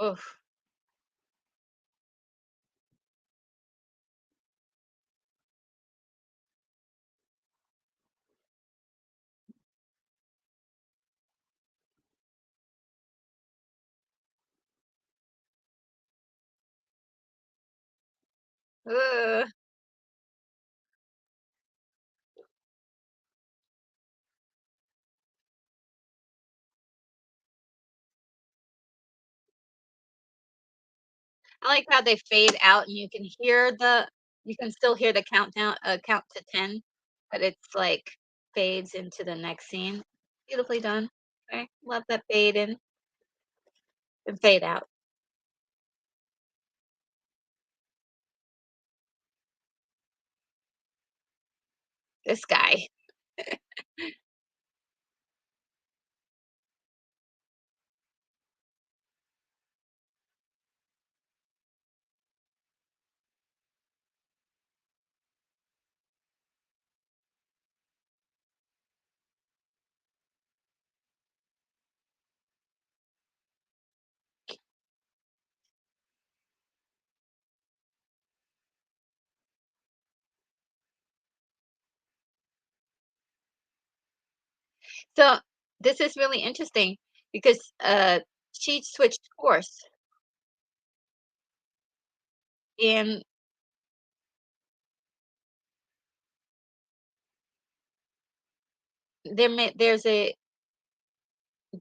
Oof. Ugh. I like how they fade out and you can still hear the countdown, count to 10, but it's like fades into the next scene. Beautifully done. Okay. Love that fade in and fade out. This guy. So this is really interesting because she switched course and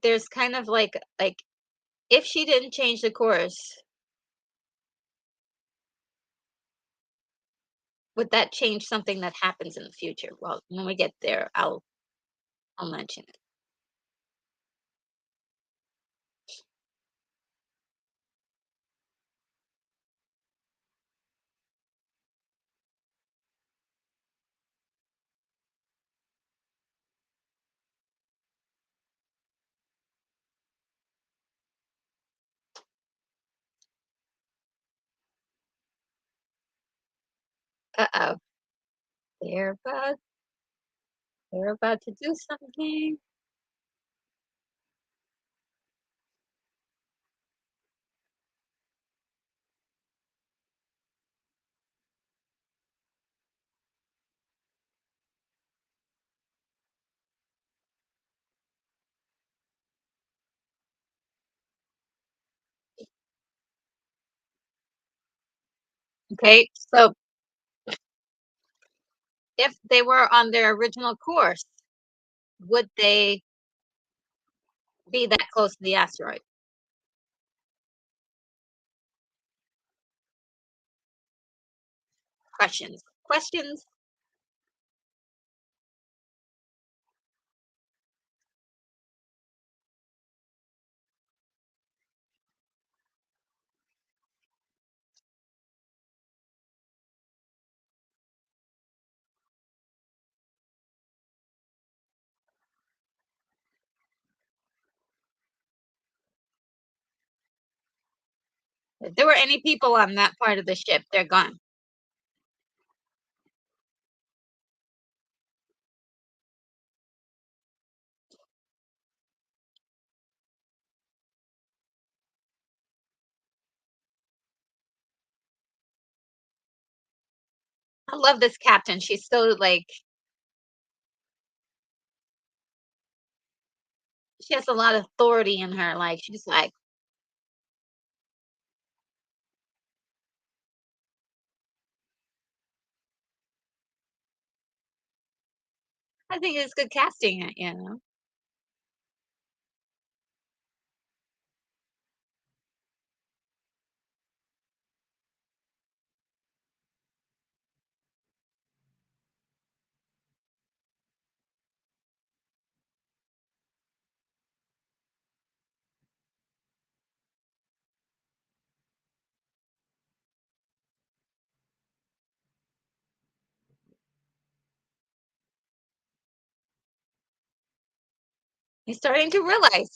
there's kind of like if she didn't change the course, would that change something that happens in the future? Well, when we get there, I'll mention it. Uh-oh. They're about they're about to do something. Okay. So if they were on their original course, would they be that close to the asteroid? Questions. Questions. If there were any people on that part of the ship, they're gone. I love this captain. She's so like she has a lot of authority in her. Like she's like, I think it's good casting. You know, he's starting to realize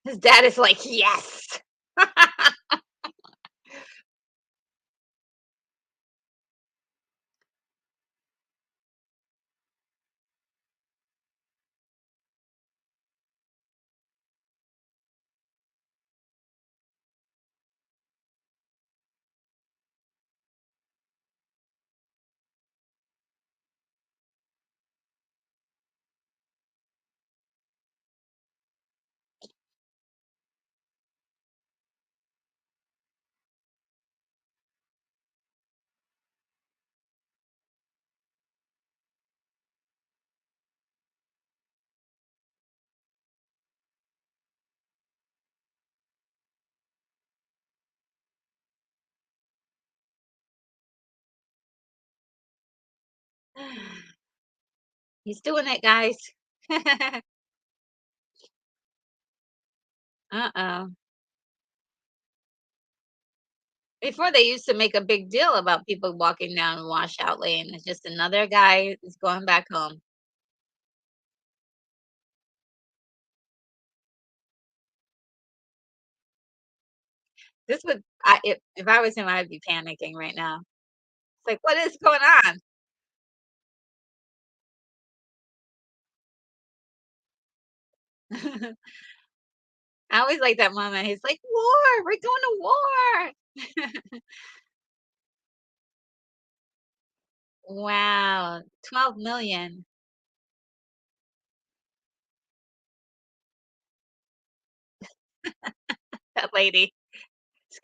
his dad is like, yes. He's doing it, guys. Uh-oh. Before they used to make a big deal about people walking down washout lane. It's just another guy is going back home. This would I if I was him, I'd be panicking right now. It's like, "What is going on?" I always like that moment. He's like, "War! We're going to war!" Wow, 12,000,000. That lady.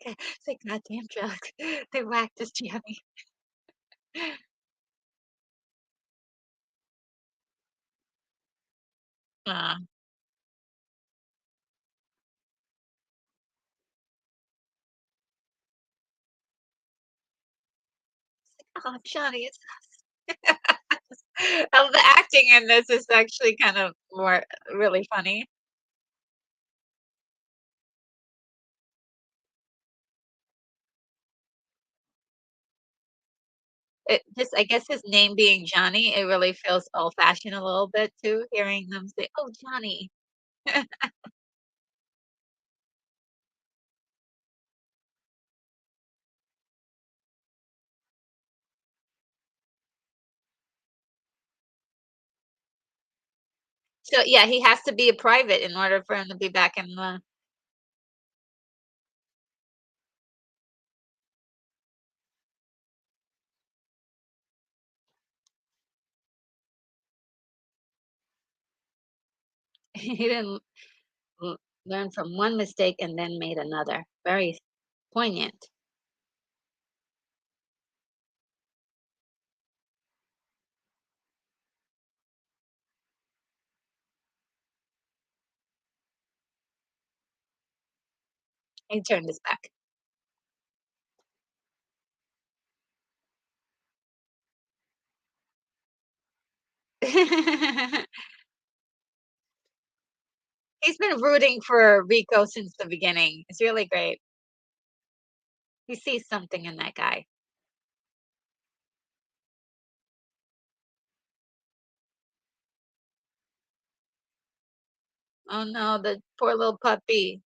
It's like, "Goddamn drugs. They whacked this Gianni." Aw. "Oh, Johnny, it's" Oh, the acting in this is actually kind of more really funny. It just I guess his name being Johnny, it really feels old-fashioned a little bit too, hearing them say, "Oh, Johnny." So, yeah, he has to be a private in order for him to be back in the he didn't l learn from one mistake and then made another. Very poignant. He turned his back. He's been rooting for Rico since the beginning. It's really great. He sees something in that guy. Oh no, the poor little puppy.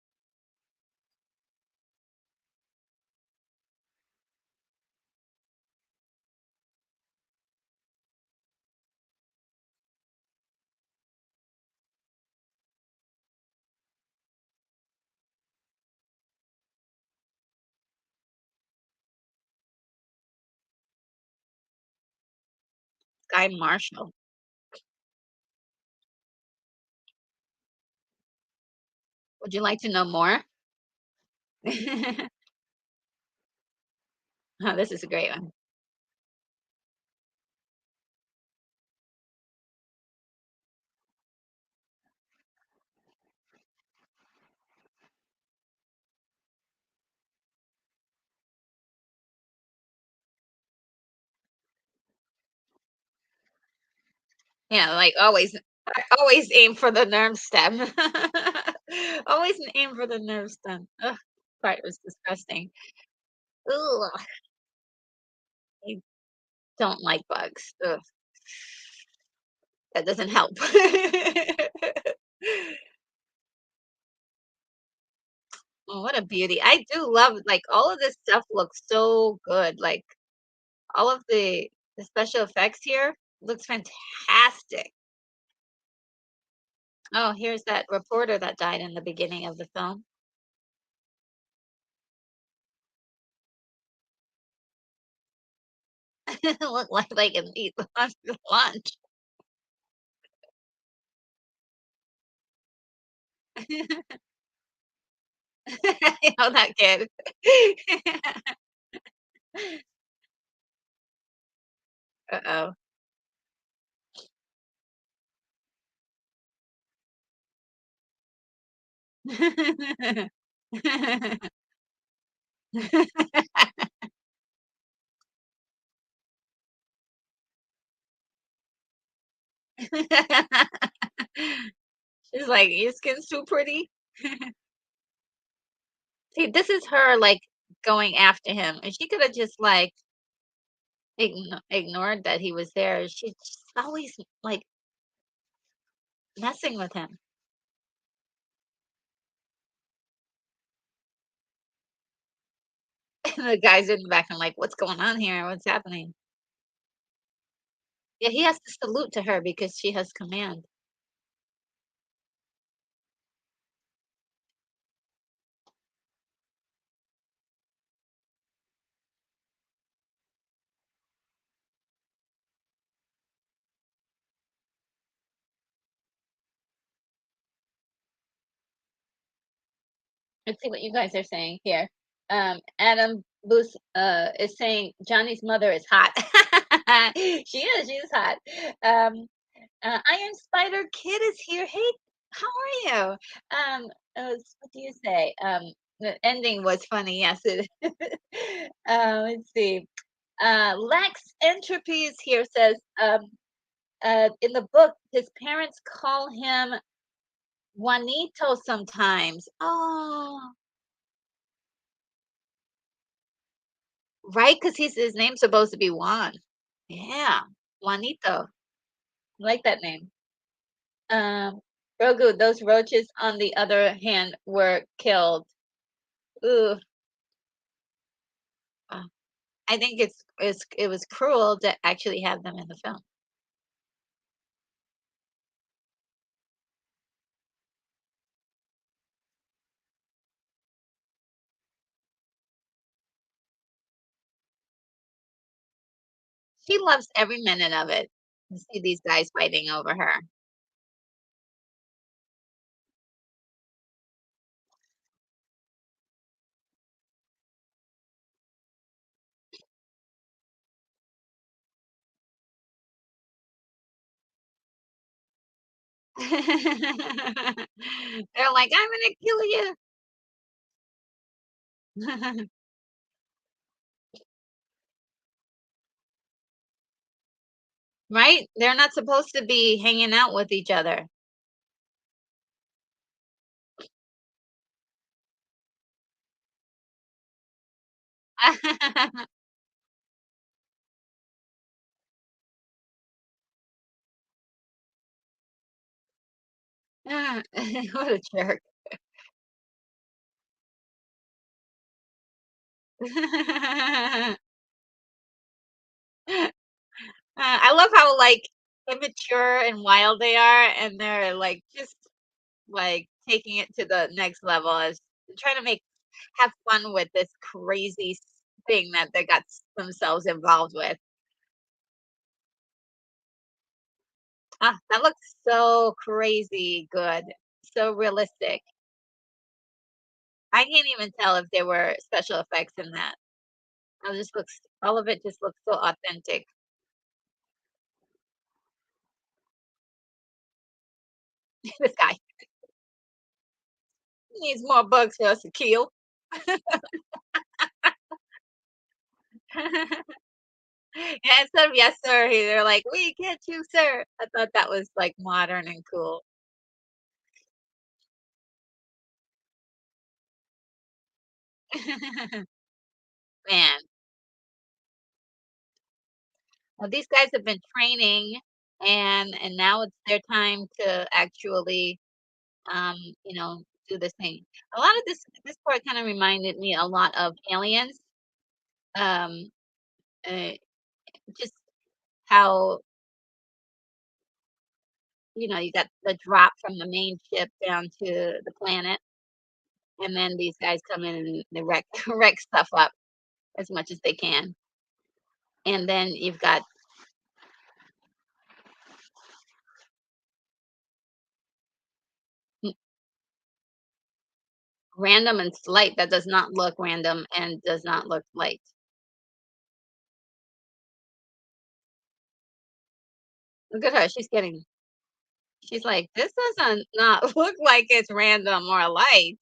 Guy Marshall. Would you like to know more? Oh, this is a great one. Yeah, like always, I always aim for the nerve stem. Always aim for the nerve stem. Ugh, part was disgusting. Ugh, I don't like bugs. Ugh, that doesn't help. Oh, what a beauty. I do love like all of this stuff looks so good. Like all of the special effects here looks fantastic. Oh, here's that reporter that died in the beginning of the film. Look like they can eat lunch. You know that kid. Uh-oh. She's like, "Your skin's too pretty." See, this is her, like, going after him, and she coulda just, like, ignored that he was there. She's just always, like, messing with him. And the guy's in the back and like, "What's going on here? What's happening?" Yeah, he has to salute to her because she has command. Let's see what you guys are saying here. Adam Booth is saying Johnny's mother is hot. She is. She's hot. Um, Iron Spider Kid is here. Hey, how are you? What do you say? The ending was funny. Yes. It, let's see. Lex Entropy is here. Says in the book, his parents call him Juanito sometimes. Oh, right, because his name's supposed to be Juan. Yeah, Juanito. I like that name. Um, Grogu, those roaches, on the other hand, were killed. Ooh, uh, I think it was cruel to actually have them in the film. She loves every minute of it. You see these guys fighting over her. They're like, "I'm gonna kill you." Right? They're not supposed to be hanging out with each other. What a jerk. I love how, like, immature and wild they are, and they're, like, just, like, taking it to the next level as trying to make have fun with this crazy thing that they got themselves involved with. Ah, that looks so crazy good, so realistic. I can't even tell if there were special effects in that. It just looks all of it just looks so authentic. This guy needs more bugs for us to kill. Yeah, instead of "Yes, sir," they're like, "We get you, sir." I thought that was, like, modern and cool. Man, well, these guys have been training, and now it's their time to actually, um, you know, do this thing. A lot of this part kinda reminded me a lot of Aliens, um, uh, just how, you got the drop from the main ship down to the planet, and then these guys come in and they wreck wreck stuff up as much as they can. And then you've got n random and slight that does not look random and does not look light. Look at her, she's like, "This doesn't not look like it's random or light."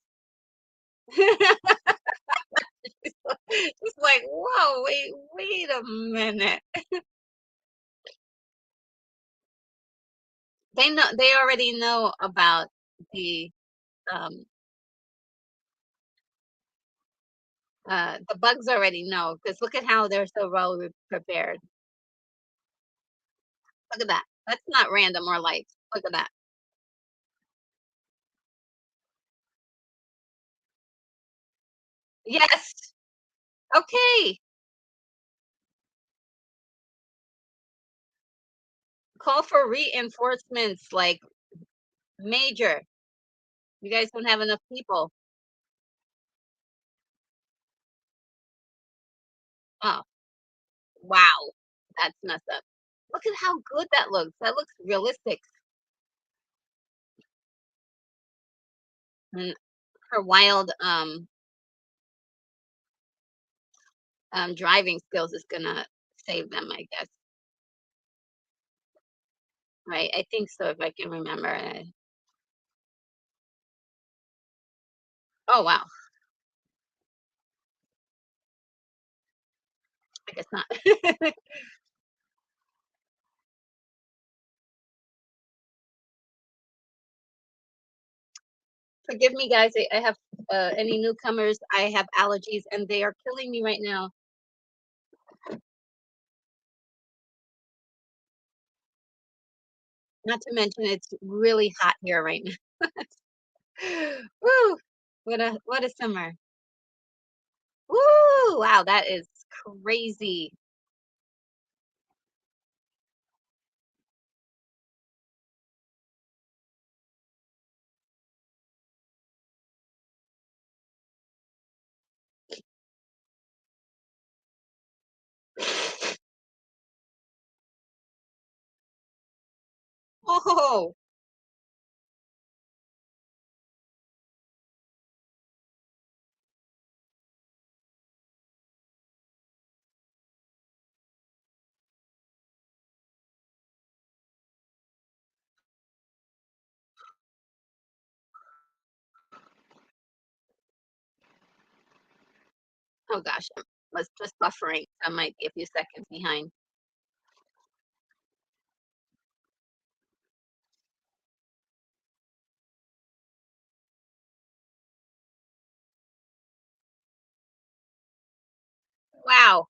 She's like, "Whoa, wait a minute." They already know about the, um, the bugs already know because look at how they're so well prepared. Look at that. That's not random or light. Look at that. Yes. Okay. Call for reinforcements, like, major. You guys don't have enough people. Oh, wow. That's messed up. Look at how good that looks. That looks realistic. And her wild, driving skills is gonna save them, I guess. Right? I think so if I can remember. Oh, wow. I guess not. Forgive me, guys. I have any newcomers. I have allergies and they are killing me right now. Not to mention it's really hot here right now. Woo! What a summer. Woo! Wow, that is crazy. Oh, oh gosh, was just buffering. So I might be a few seconds behind. Wow.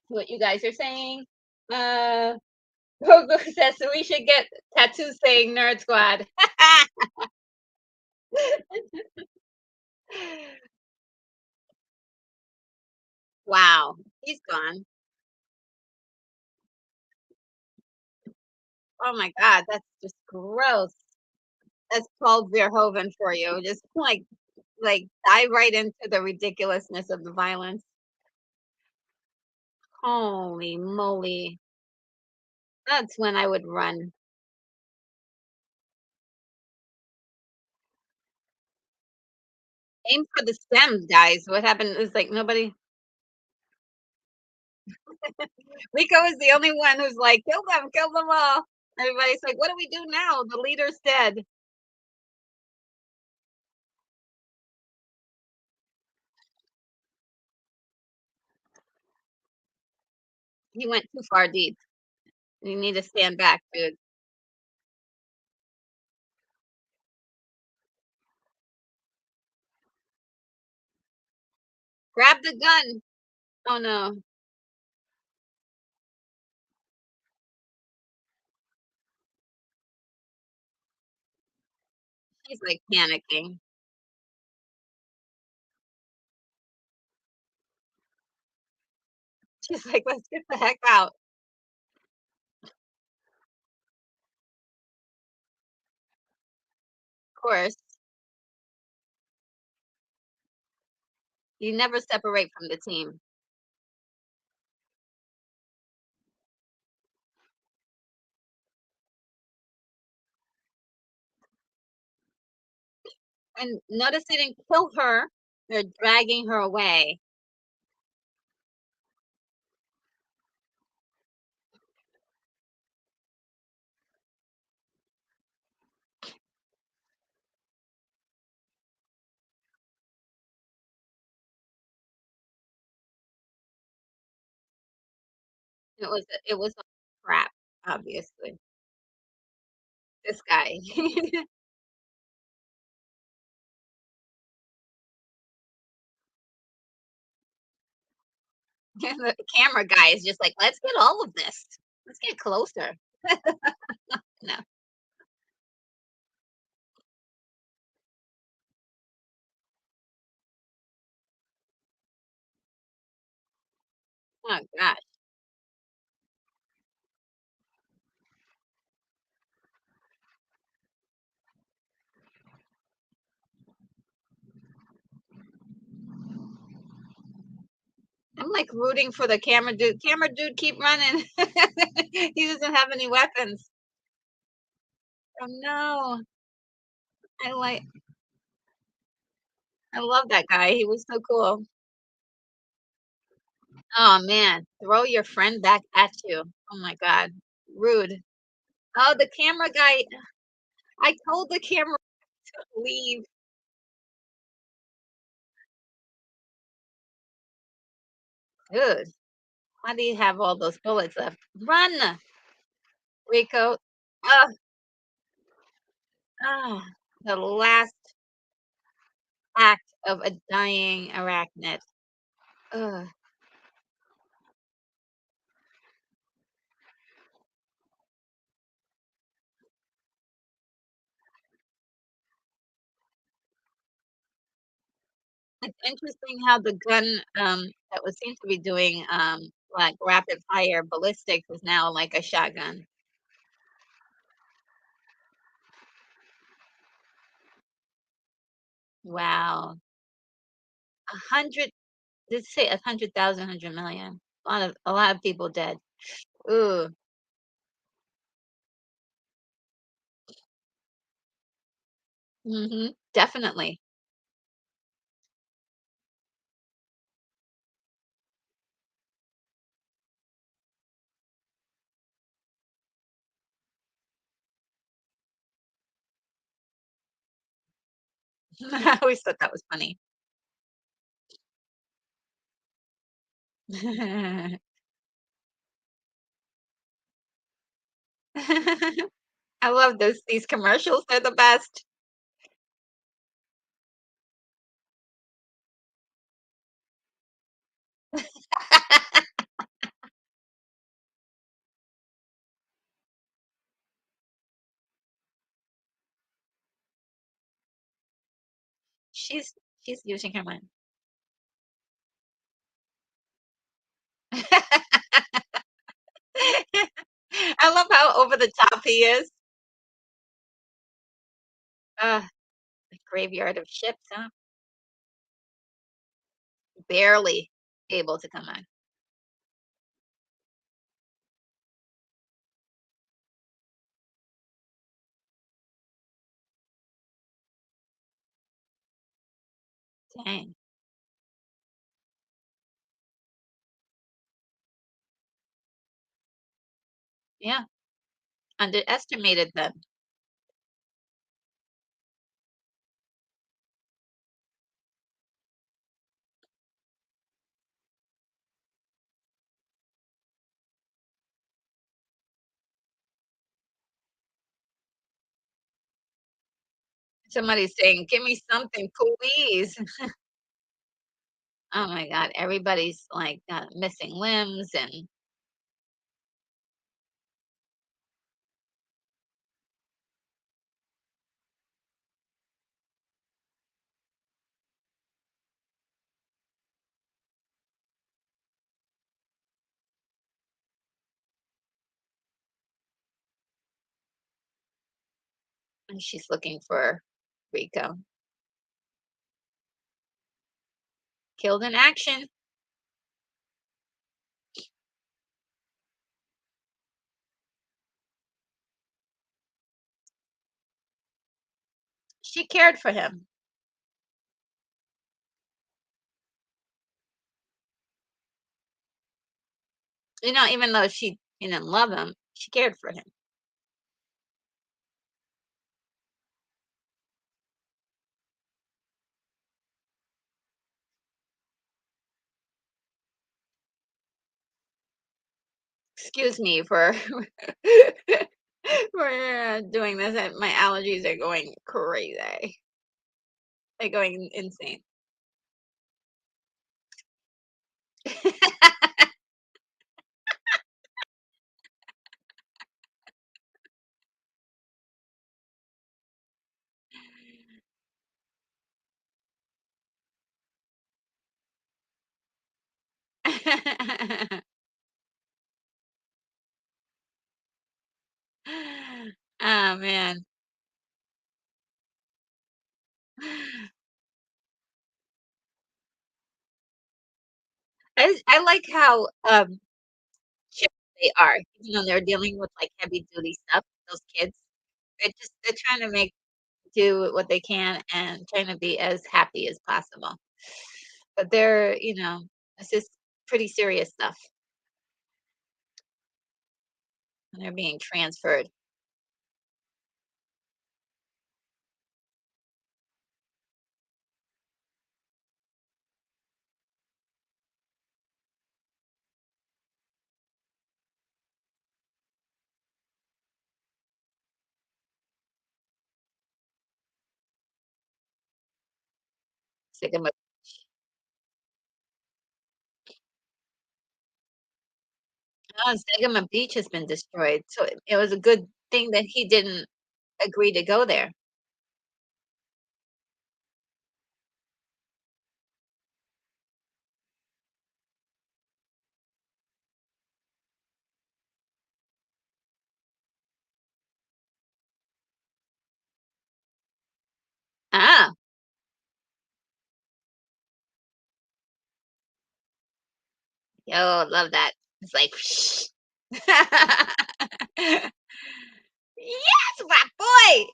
What you guys are saying? Uh, Gogo says so we should get tattoos saying Nerd Squad. Wow, he's gone. Oh my god, that's just gross. That's Paul Verhoeven for you. Just like dive right into the ridiculousness of the violence. Holy moly. That's when I would run. Aim for the stems, guys. What happened is like nobody Rico is the only one who's like, kill them all. Everybody's like, what do we do now? The leader's dead. He went too far deep. You need to stand back, dude. Grab the gun. Oh no. He's like panicking. She's like, let's get the heck out. Of course. You never separate from the team. And notice they didn't kill her. They're dragging her away. It was a crap, obviously. This guy. And the camera guy is just like, let's get all of this. Let's get closer. No. Oh gosh. I'm like rooting for the camera dude. Camera dude, keep running. He doesn't have any weapons. Oh no. I like I love that guy. He was so cool. Oh man. Throw your friend back at you. Oh my God. Rude. Oh, the camera guy. I told the camera to leave. Dude, why do you have all those bullets left? Run, Rico. Ah, ah, the last act of a dying arachnid. Ugh. It's interesting how the gun that was seemed to be doing like rapid fire ballistics is now like a shotgun. Wow. 100, did it say 100,000, 100,000,000? A lot of people dead. Ooh. Definitely. I always thought that was funny. I love these commercials, they're the best. She's she's using her mind. I love how over the top he is. The graveyard of ships, huh? Barely able to come on. Dang. Yeah, underestimated them. Somebody's saying, "Give me something, please." Oh my god, everybody's, like, missing limbs, and she's looking for Rico. Killed in action. She cared for him. Even though she didn't love him, she cared for him. Excuse me for for, doing this, my allergies are going crazy. They're going insane. Oh, man. I like how, chill they are, even though they're dealing with, like, heavy duty stuff, those kids. They're trying to make do what they can and trying to be as happy as possible. But this is pretty serious stuff, and they're being transferred. Sigma Saginaw Beach has been destroyed, so it was a good thing that he didn't agree to go there. Ah, yo, love that. It's like, yes, my boy.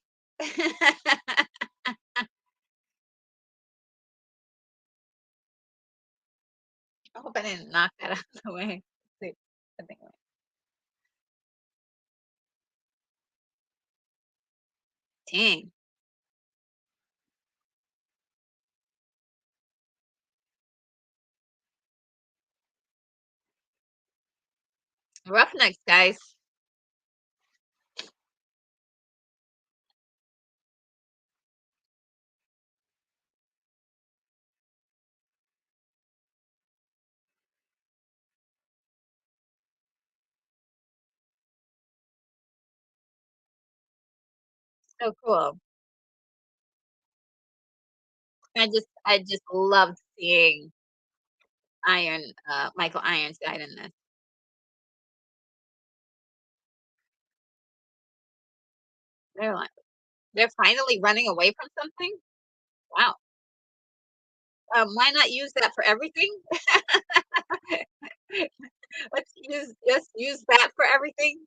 I hope I didn't knock that out of the way. See, I think dang, roughnecks, guys. So cool. I just loved seeing Michael Ironside in this. They're like they're finally running away from something? Wow. Why not use that for everything? Let's use that for everything.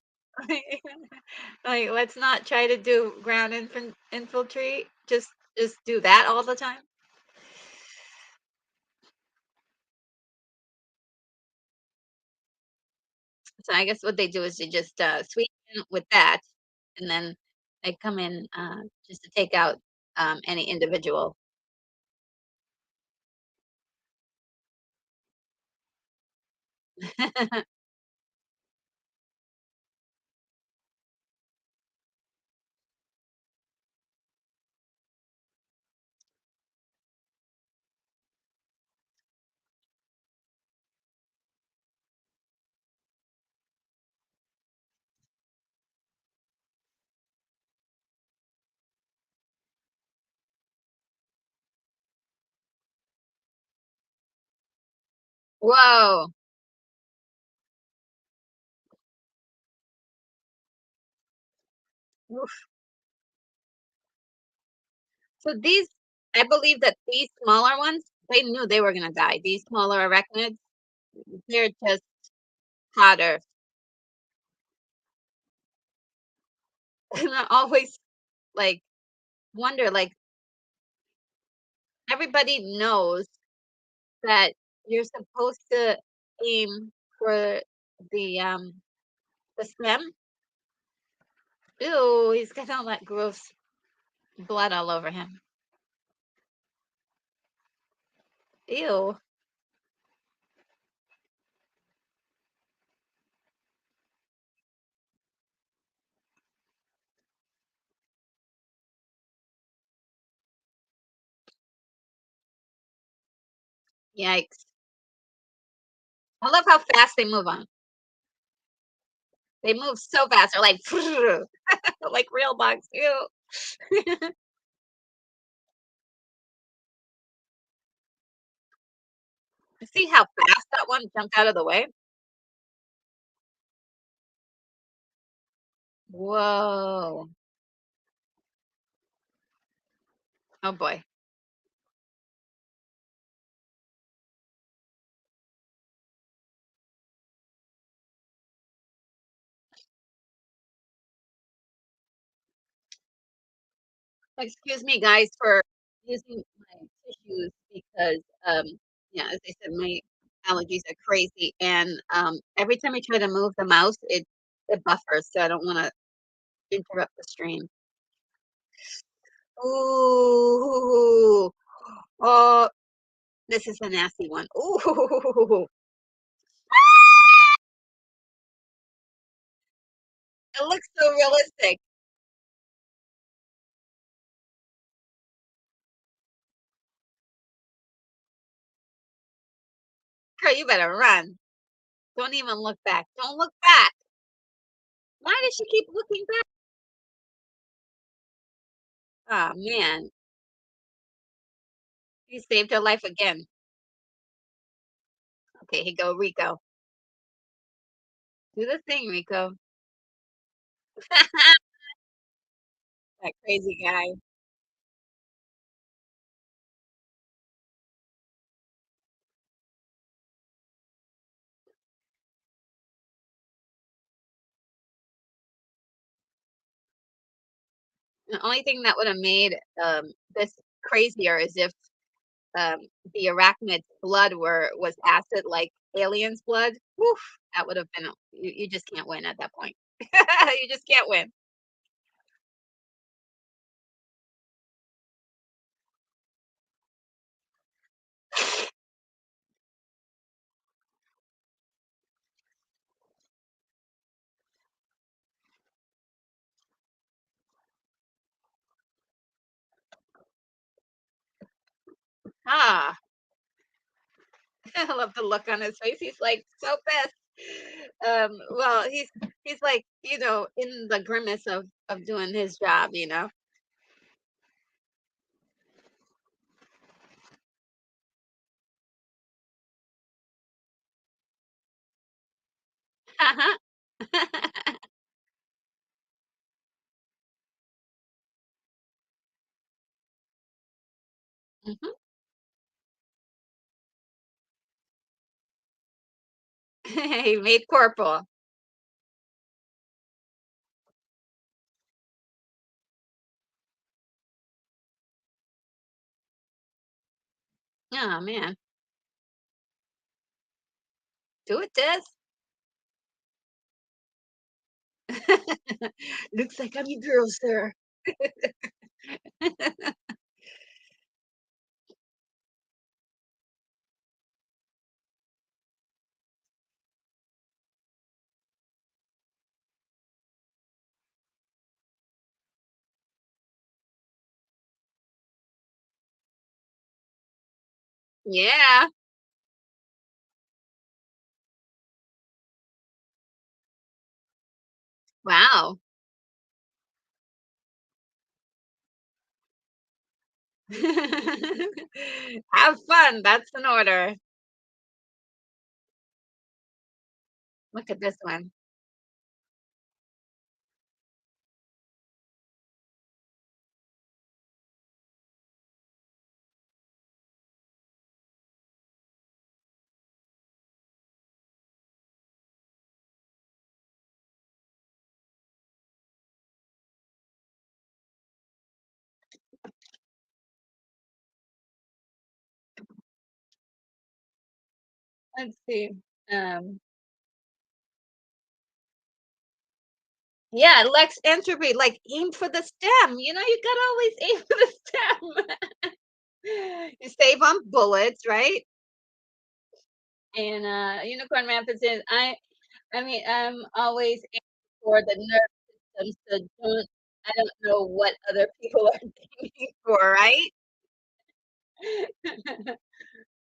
Like, let's not try to do ground infiltrate. Just do that all the time. So I guess what they do is they just sweep in with that, and then they come in just to take out any individual. Whoa. Oof. So these, I believe that these smaller ones, they knew they were gonna die. These smaller arachnids, they're just hotter. And I always like wonder, like everybody knows that you're supposed to aim for the stem. Ew, he's got all that gross blood all over him. Ew. Yikes. I love how fast they move on. They move so fast. They're like like real bugs. Ew. See how fast that one jumped out of the way? Whoa. Oh boy. Excuse me, guys, for using my tissues because, yeah, as I said, my allergies are crazy, and every time I try to move the mouse, it buffers, so I don't want to interrupt the stream. Ooh, oh, this is a nasty one. Ooh, it looks so realistic. Girl, you better run. Don't even look back. Don't look back. Why does she keep looking back? Oh man, you saved her life again. Okay, here go Rico. Do the thing, Rico. That crazy guy. The only thing that would have made this crazier is if um, the arachnid's blood was acid like aliens' blood. Woof, that would have been you just can't win at that point. You just can't win. Ah, I love the look on his face. He's like so pissed. Well, he's like in the grimace of doing his job. Uh-huh. Mhm. He made corporal. Oh, man. Do it, Des. Looks like I'm your girl, sir. Yeah. Wow. Have fun, that's an order. Look at this one. Let's see. Um, yeah, Lex Entropy, like, aim for the stem, you gotta always aim for the stem. You save on bullets, right? And, Unicorn Rapids is I mean, I'm always aiming for the nerve system, so I don't know what other people are aiming for, right?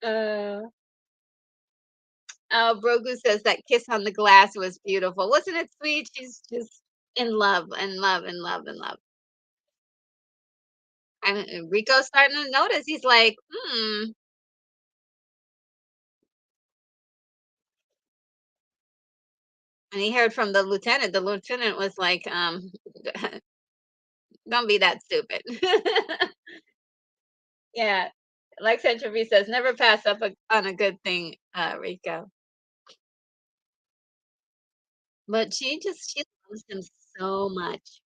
Uh, oh, Brogu says that kiss on the glass was beautiful. Wasn't it sweet? She's just in love, in love, in love, in love. And Rico's starting to notice. He's like, hmm. And he heard from the lieutenant. The lieutenant was like, don't be that stupid. Yeah. Like Century says, never pass up on a good thing, Rico. But she loves him so much.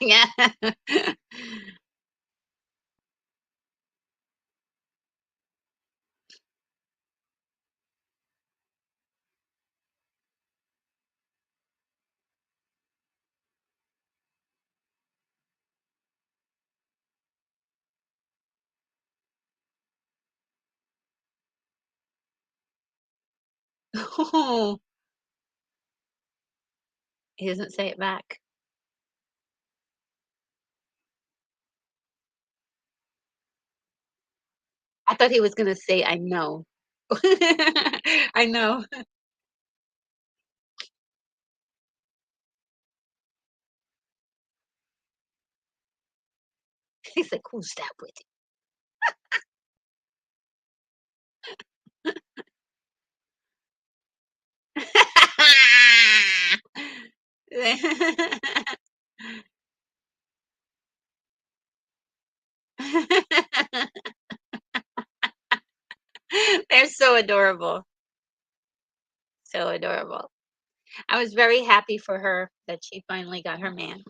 Yeah. Oh, he doesn't say it back. I thought he was gonna say, "I know." I know. He's like, "Who's that with you?" They're so adorable. So adorable. I was very happy for her that she finally got her man.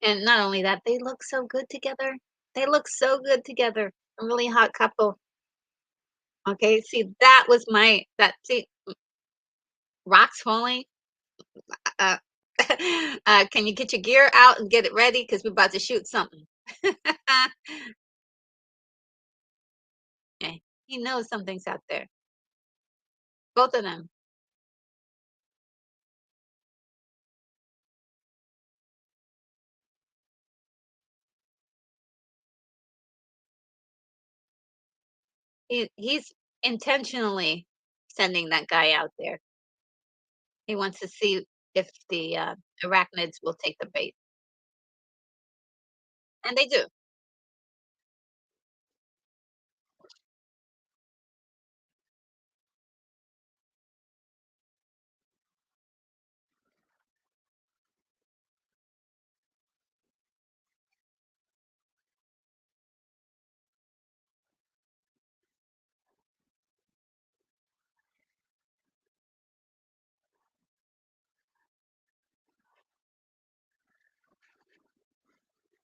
And not only that, they look so good together. They look so good together. A really hot couple. Okay, see, that was my that see, rocks falling. Uh, can you get your gear out and get it ready? Because we're about to shoot something. Okay, he knows something's out there. Both of them. He's intentionally sending that guy out there. He wants to see if the arachnids will take the bait, and they do.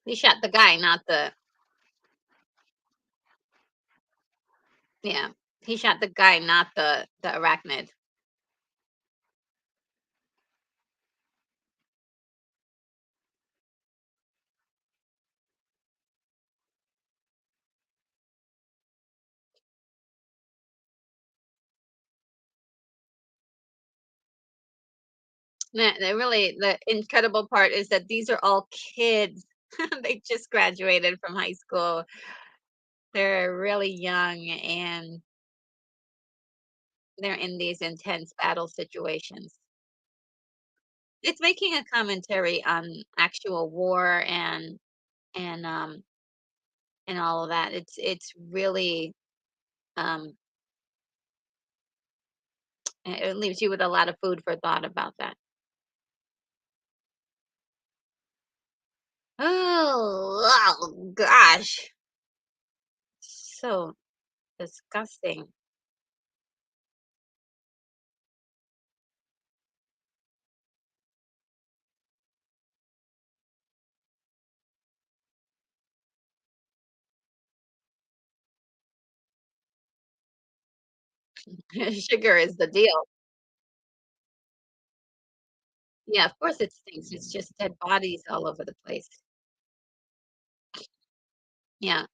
He shot the guy, not the yeah. He shot the guy, not the arachnid. The incredible part is that these are all kids. They just graduated from high school. They're really young and they're in these intense battle situations. It's making a commentary on actual war and and all of that. It's really um it leaves you with a lot of food for thought about that. Oh gosh. So disgusting. Sugar is the deal. Yeah, of course it stinks. It's just dead bodies all over the place. Yeah.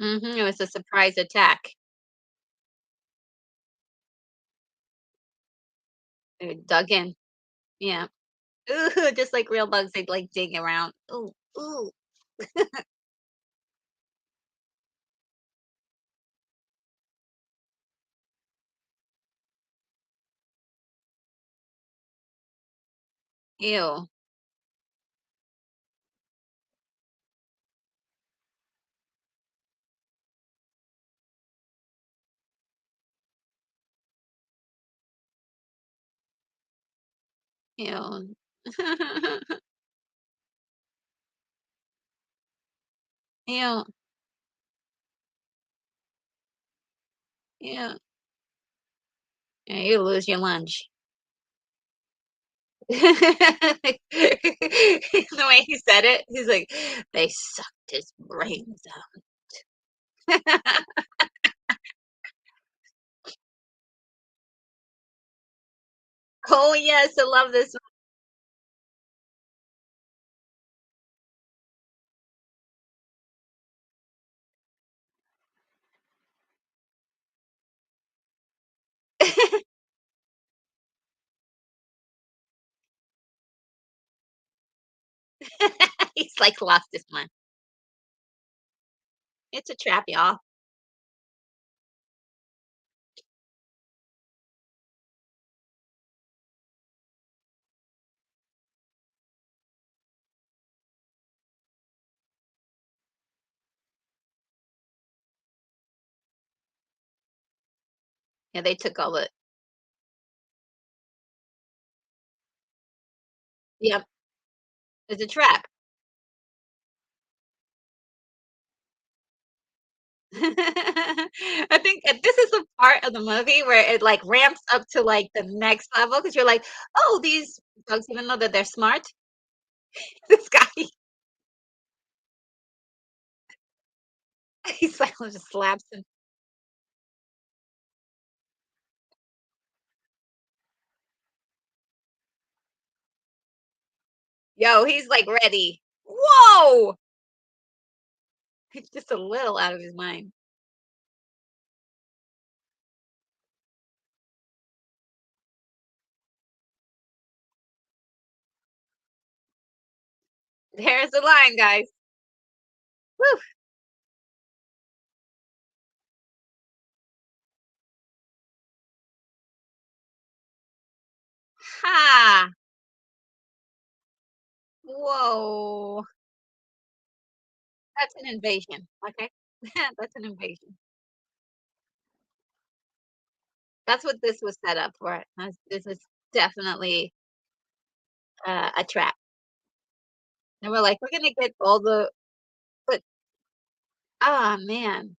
Mhm, it was a surprise attack. They dug in. Yeah. Ooh, just like real bugs, they'd, like, dig around. Ooh, ooh. Ew, ew. Ew, ew. Yeah, you lose your lunch. The way he said it, he's like, "They sucked his brains out." Oh, yes, I love this one. He's, like, lost his mind. It's a trap, y'all. Yeah, they took all the yep, it's a trap. I think that this is a part of the movie where it, like, ramps up to, like, the next level because 'cause you're like, "Oh, these dogs even know that they're smart." This guy, he's like just slaps him. Yo, he's, like, ready. Whoa! He's just a little out of his mind. There's the line, guys. Woo! Ha! Whoa! That's an invasion, okay? That's an invasion. That's what this was set up for. This is definitely, a trap. And we're like, "We're gonna get all the" but ah, man,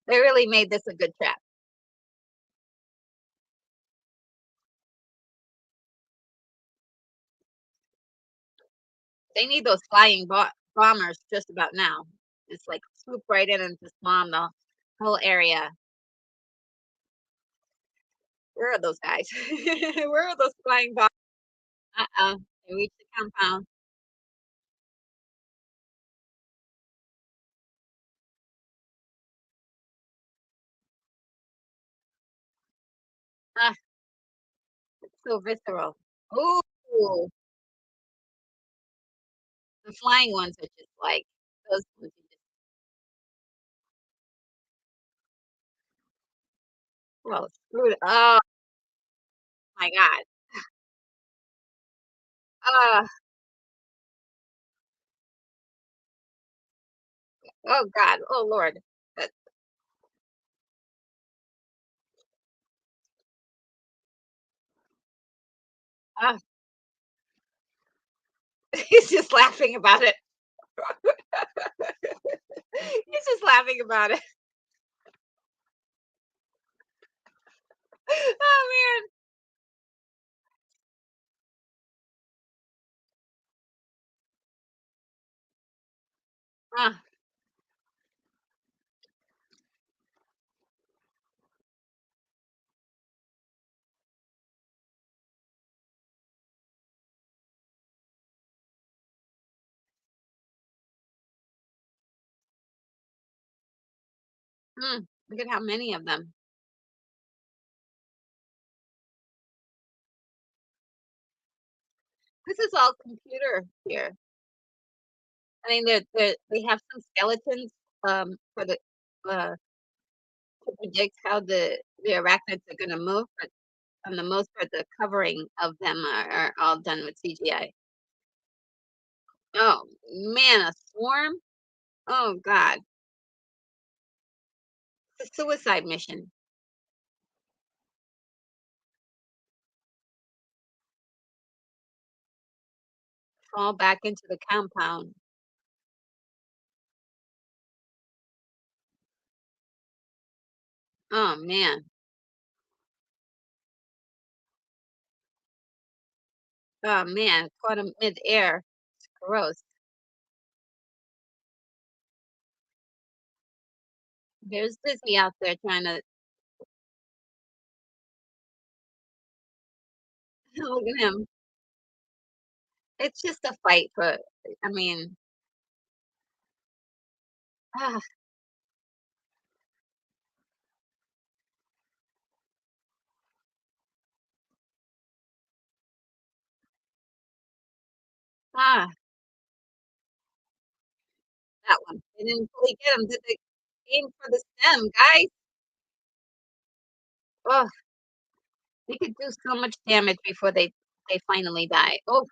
they really made this a good trap. They need those flying bombers just about now. Just, like, swoop right in and just bomb the whole area. Where are those guys? Where are those flying bombs? Uh-oh, they reached the compound. Ah, it's so visceral. Ooh, the flying ones are just like those ones are just, well, screwed. Oh my god. Ah, oh god. Oh lord. That ah, he's just laughing about it. He's just laughing about it. Oh man. Ah, look at how many of them. This is all computer here. I mean, they have some skeletons, for the to predict how the arachnids are gonna move, but on the most part, the covering of them are all done with CGI. Oh, man, a swarm? Oh god. It's a suicide mission. Fall back into the compound. Oh, man. Oh, man, caught him midair. It's gross. There's Disney out there trying to look at him. It's just a fight for I mean, ah, ah, that one. They didn't fully get him, did they? Aim for the stem, guys. Oh, they could do so much damage before they finally die. Oh,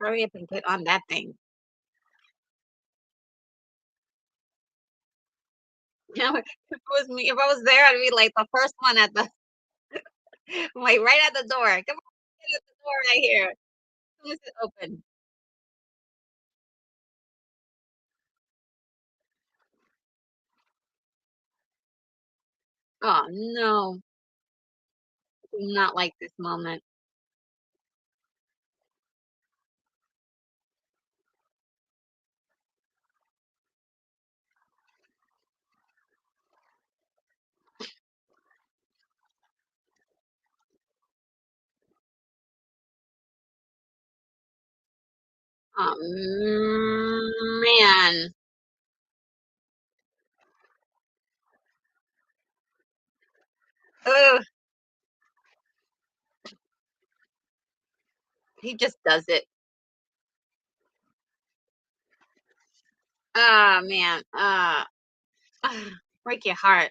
hurry up and get on that thing. You know, if it was me, if I was there, I'd be like the first one at the like right at the door. Come on. door right here. As soon as it opened. Oh, no. Do not like this moment. Oh, man. Ugh, he just does it. Ah, man. Break your heart.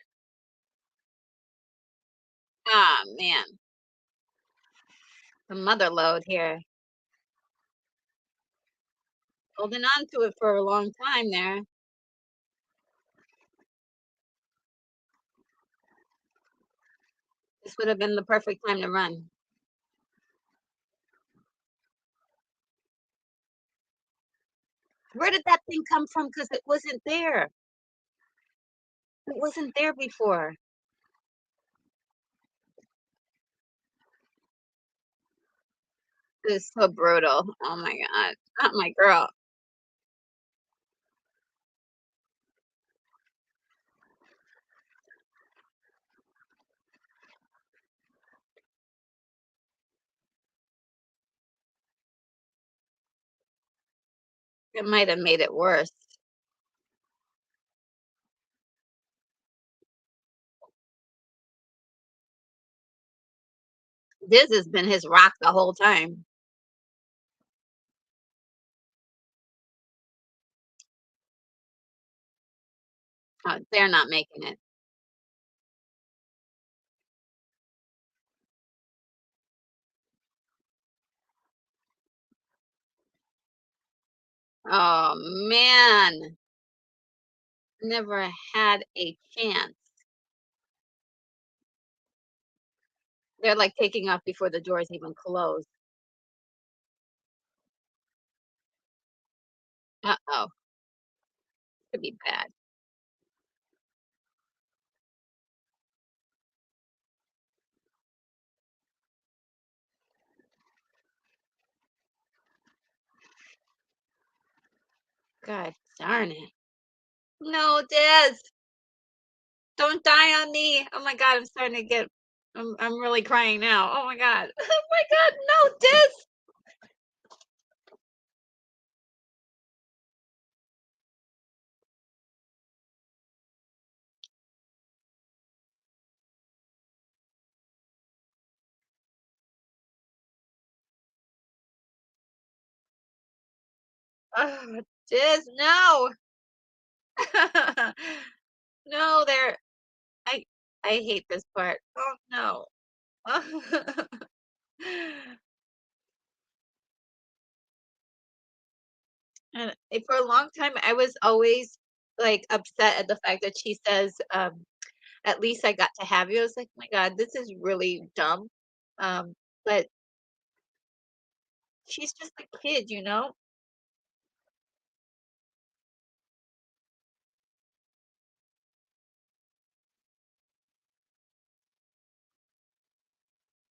Ah, man. The mother load here. Holding on to it for a long time there. This would have been the perfect time to run. Where did that thing come from? Because it wasn't there. It wasn't there before. It's so brutal. Oh my god. Not my girl. It might have made it worse. This has been his rock the whole time. They're not making it. Oh man. Never had a chance. They're like taking off before the doors even close. Uh-oh. Could be bad. God darn it. No, Des, don't die on me. Oh my God, I'm starting to get I'm really crying now. Oh my God. Oh my God, no, Des. Oh, Des, no. No, they're I I hate this part. Oh no. And for a long time, I was always like upset at the fact that she says, "At least I got to have you." I was like, "My God, this is really dumb." But she's just a kid, you know.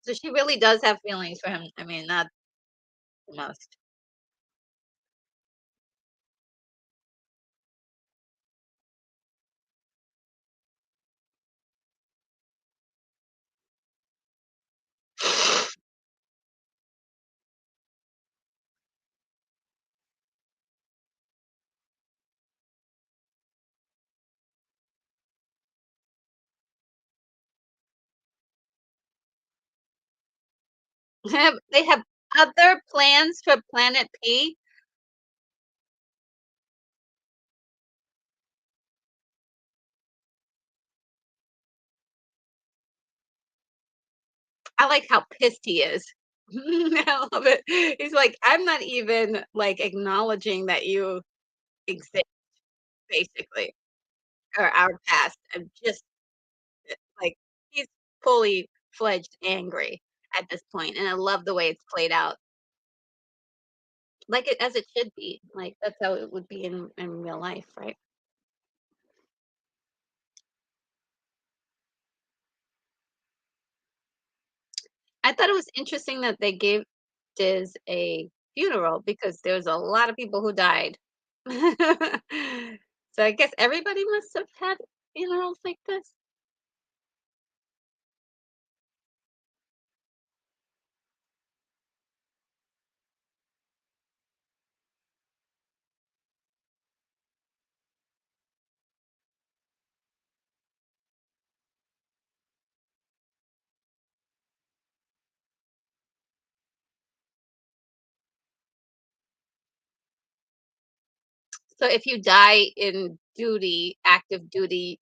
So she really does have feelings for him. I mean, not the most. They have other plans for Planet P. I like how pissed he is. I love it. He's like, "I'm not even, like, acknowledging that you exist, basically, or our past. I'm just" like, he's fully fledged angry. at this point, and I love the way it's played out, like it as it should be. Like that's how it would be in real life, right? I thought it was interesting that they gave Diz a funeral because there's a lot of people who died. So I guess everybody must have had funerals like this. So if you die in duty, active duty,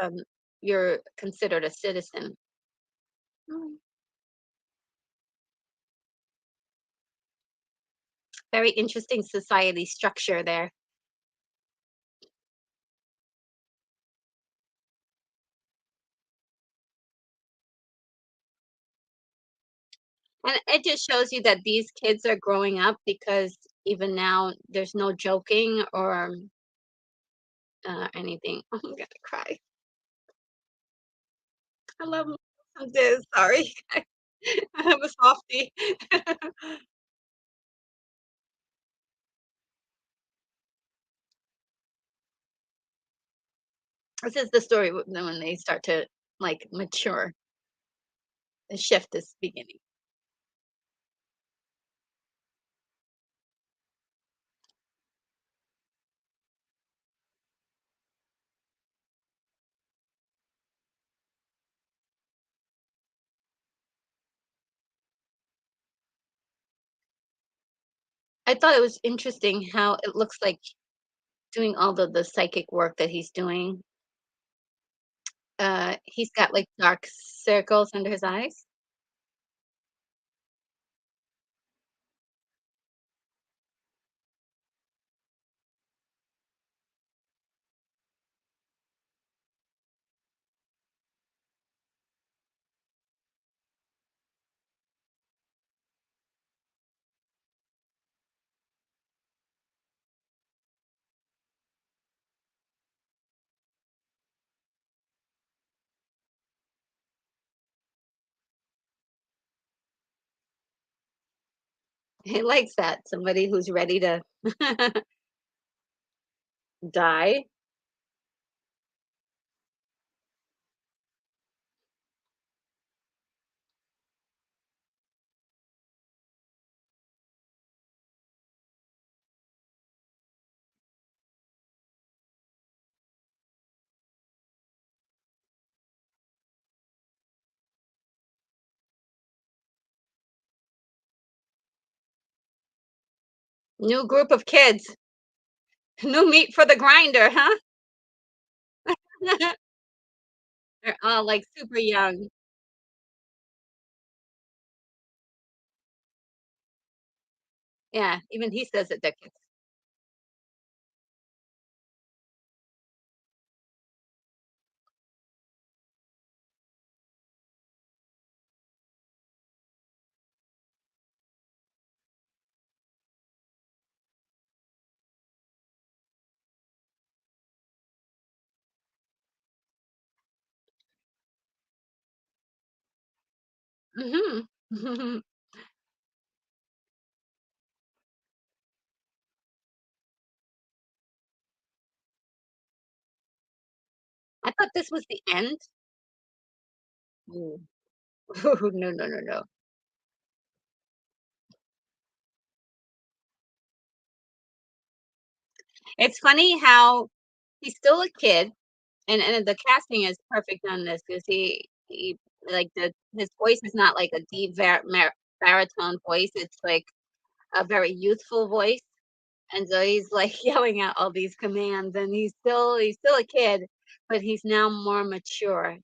um you're considered a citizen. Mm, very interesting society structure there. And it just shows you that these kids are growing up because even now there's no joking or anything. Oh, I'm gonna cry. I love me some Diz. Sorry, I have a softie. This is the story when they start to like mature. The shift is beginning. I thought it was interesting how it looks like doing all the psychic work that he's doing. He's got like dark circles under his eyes. He likes that. Somebody who's ready to die. New group of kids. New meat for the grinder, huh? They're all like super young. Yeah, even he says that they're kids. Mhm. I thought this was the end. Ooh. No, no, no, no. It's funny how he's still a kid, and the casting is perfect on this because he like the his voice is not like a deep baritone voice. It's like a very youthful voice, and so he's like yelling out all these commands, and he's still a kid, but he's now more mature.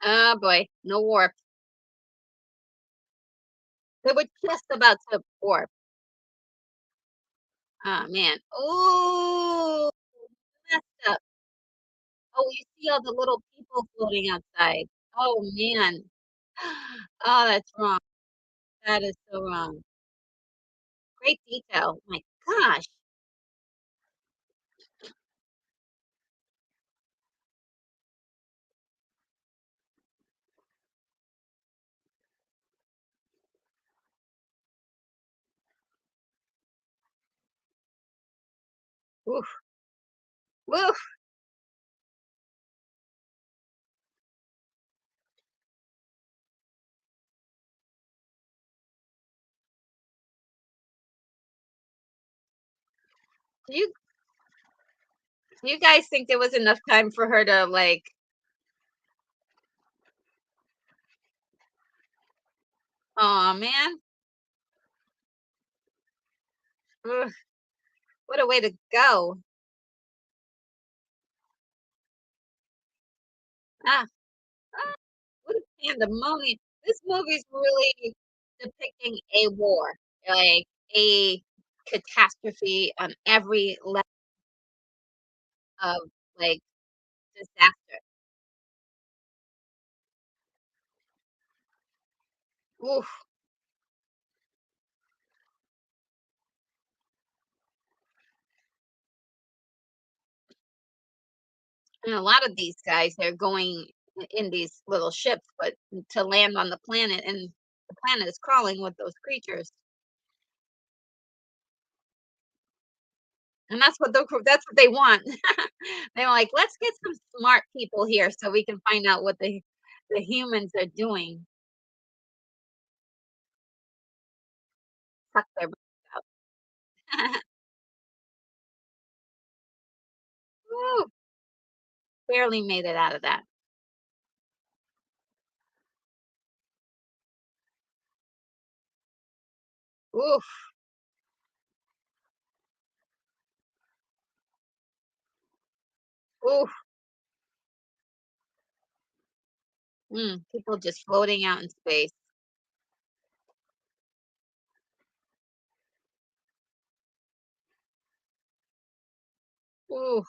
Oh boy, no warp. They were just about to warp. Oh man. Oh, messed up. Oh, you see all the little people floating outside. Oh man. Oh, that's wrong. That is so wrong. Great detail. My gosh. Oof. Woof. Do you guys think there was enough time for her to like, oh man. Ugh, what a way to go. Ah, ah, what a pandemonium. This movie's really depicting a war, like a catastrophe on every level of like disaster. Oof. And a lot of these guys, they're going in these little ships, but to land on the planet, and the planet is crawling with those creatures. And that's what they want. They're like, let's get some smart people here so we can find out what the humans are doing. Suck their brains out. Woo, barely made it out of that. Oof, oof. People just floating out in space. Oof,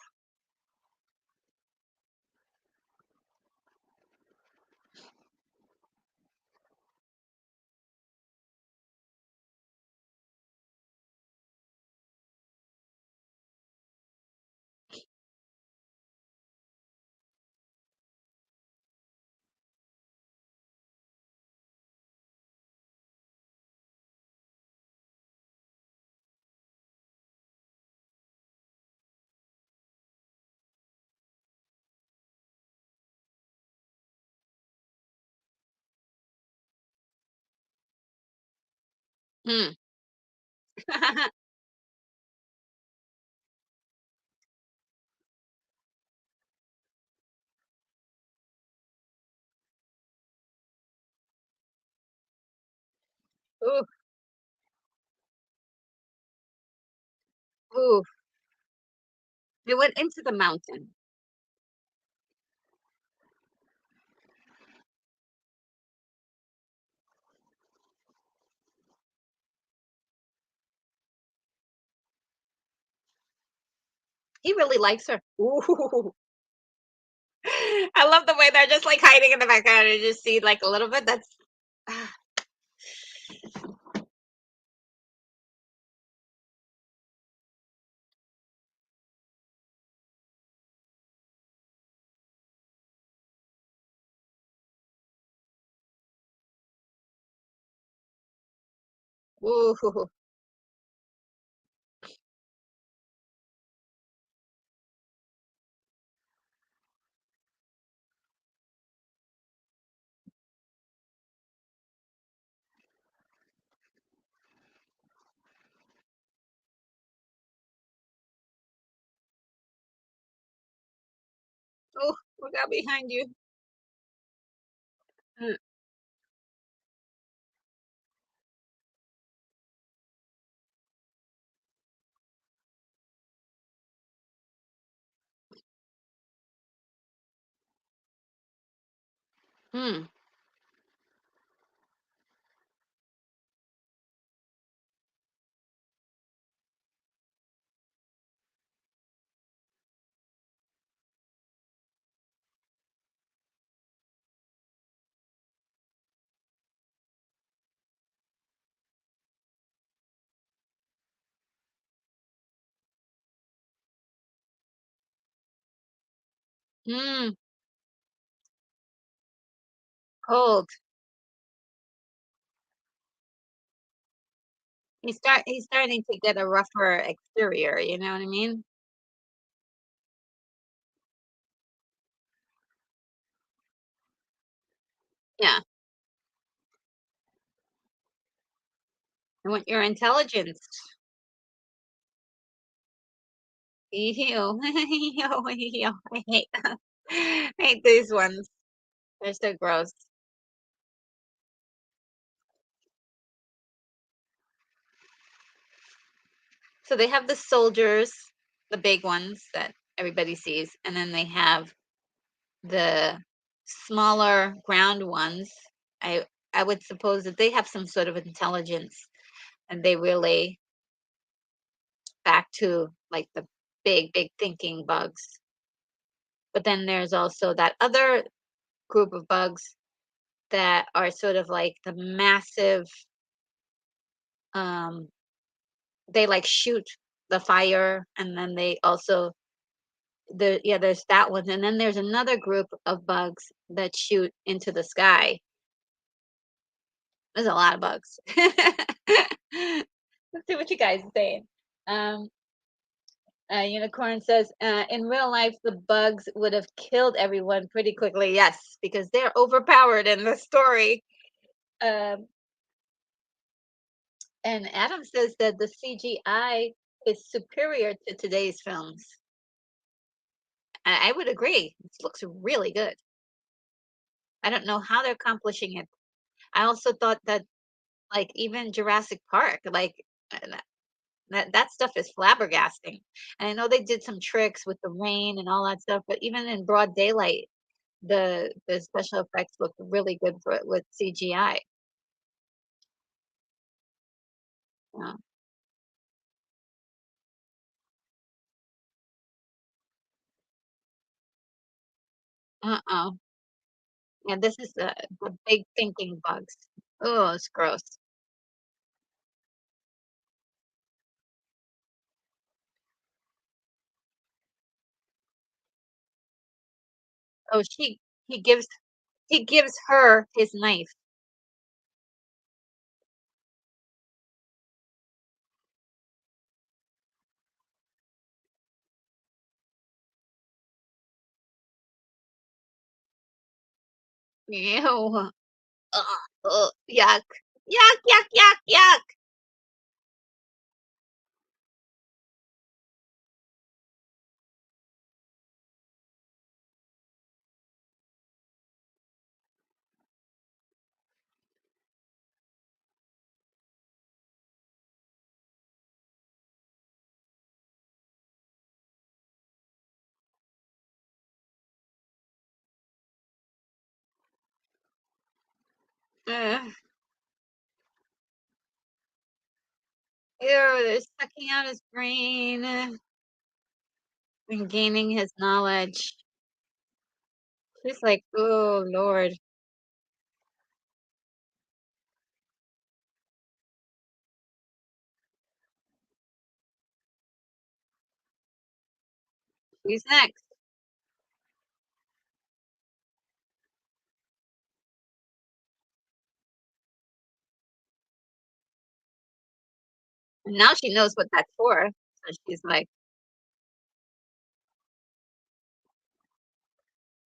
mm. Oof, oof. They went into the mountain. He really likes her. Ooh. I love the way they're just like hiding in the background and just see like a little bit. That's ah, ooh, ooh, look out behind you. Mm, Mm. Mm. Cold. He's starting to get a rougher exterior, you know what I mean? Yeah. I want your intelligence. Ew. Ew, ew. I hate I hate these ones. They're so gross. So they have the soldiers, the big ones that everybody sees, and then they have the smaller ground ones. I would suppose that they have some sort of intelligence and they relay back to like the big thinking bugs. But then there's also that other group of bugs that are sort of like the massive um they like shoot the fire, and then they also there's that one, and then there's another group of bugs that shoot into the sky. There's a lot of bugs. Let's see what you guys are saying. Um, Unicorn says, in real life, the bugs would have killed everyone pretty quickly. Yes, because they're overpowered in the story. Um, and Adam says that the CGI is superior to today's films. I would agree. It looks really good. I don't know how they're accomplishing it. I also thought that, like, even Jurassic Park, like, that stuff is flabbergasting. And I know they did some tricks with the rain and all that stuff, but even in broad daylight, the special effects look really good for with CGI. Yeah. Uh-uh. Yeah, this is the big thinking bugs. Oh, it's gross. Oh, he gives her his knife. Ew. Ugh, ugh, yuck. Yuck, yuck, yuck, yuck. Ugh. Ew, they're sucking out his brain and gaining his knowledge. She's like, "Oh, Lord." Who's next? And now she knows what that's for. So she's like,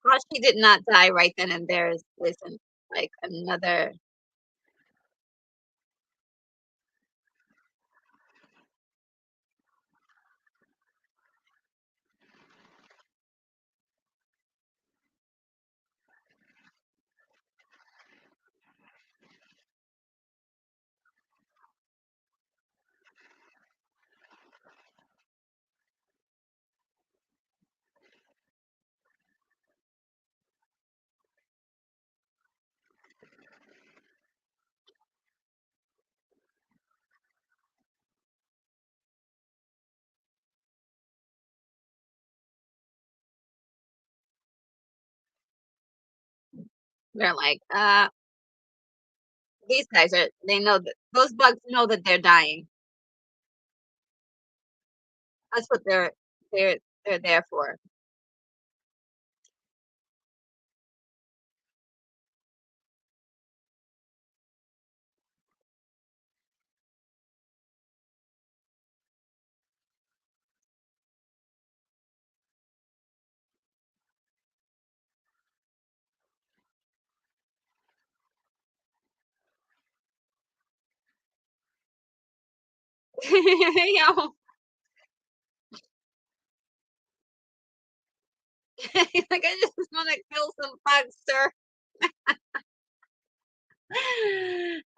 how she did not die right then and there isn't like another. They're like, these guys are they know that those bugs know that they're dying. That's what they're they're there for. You know, he's like, "I just wanna kill some bugs, sir."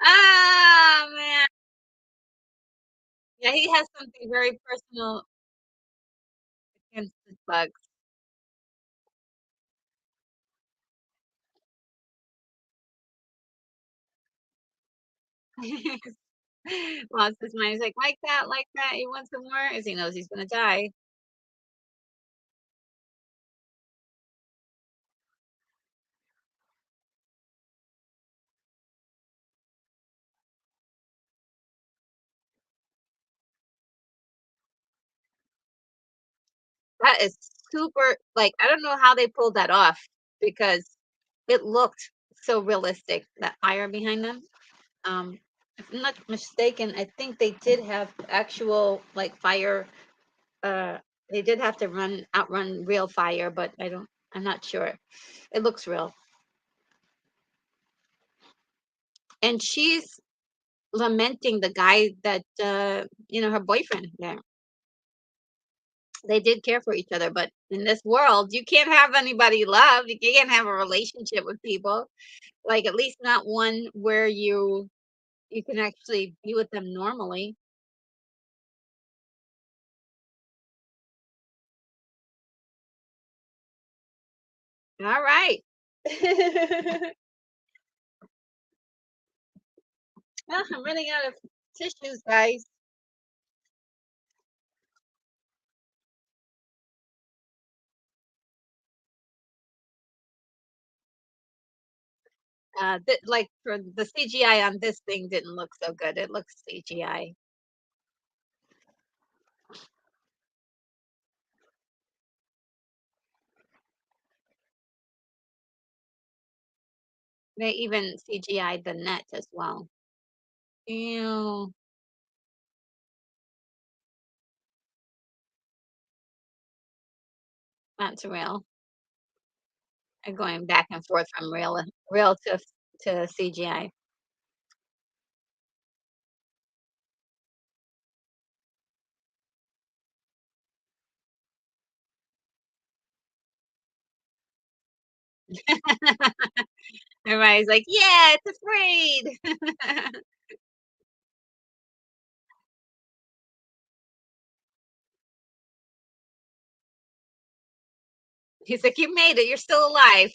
Ah, man. Yeah, he has something very personal against the bugs. Lost his mind. He's like that, you want some more?" As he knows he's gonna die. That is super like, I don't know how they pulled that off because it looked so realistic, that fire behind them. If I'm not mistaken, I think they did have actual, like, fire, uh, they did have to outrun real fire, but I'm not sure. It looks real. And she's lamenting the guy that, her boyfriend there. They did care for each other, but in this world, you can't have anybody you love. You can't have a relationship with people. Like, at least not one where you can actually be with them normally. All right. Well, I'm running out of tissues, guys. Like for the CGI on this thing didn't look so good. It looks CGI. They even CGI'd the net as well. Ew, that's real. And going back and forth from real to CGI. Everybody's like, "Yeah, it's afraid." He's like, "You made it. You're still alive."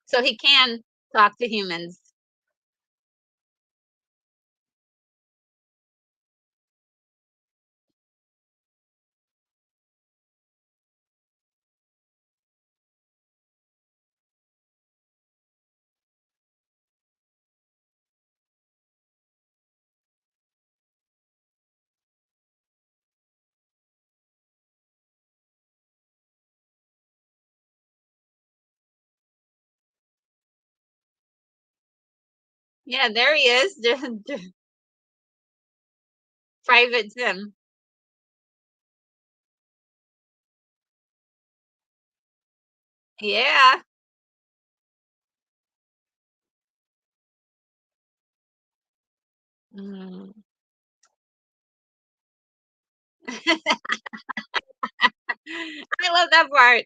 So he can talk to humans. Yeah, there he is. Private Sim. Yeah. Mm. I love that part.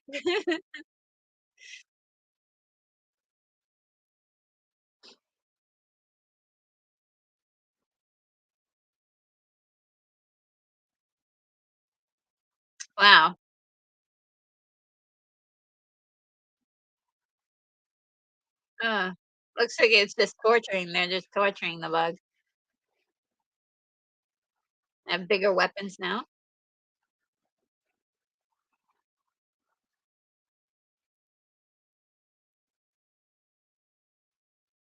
Wow. Uh, looks like it's just torturing. They're just torturing the bug. Have bigger weapons now.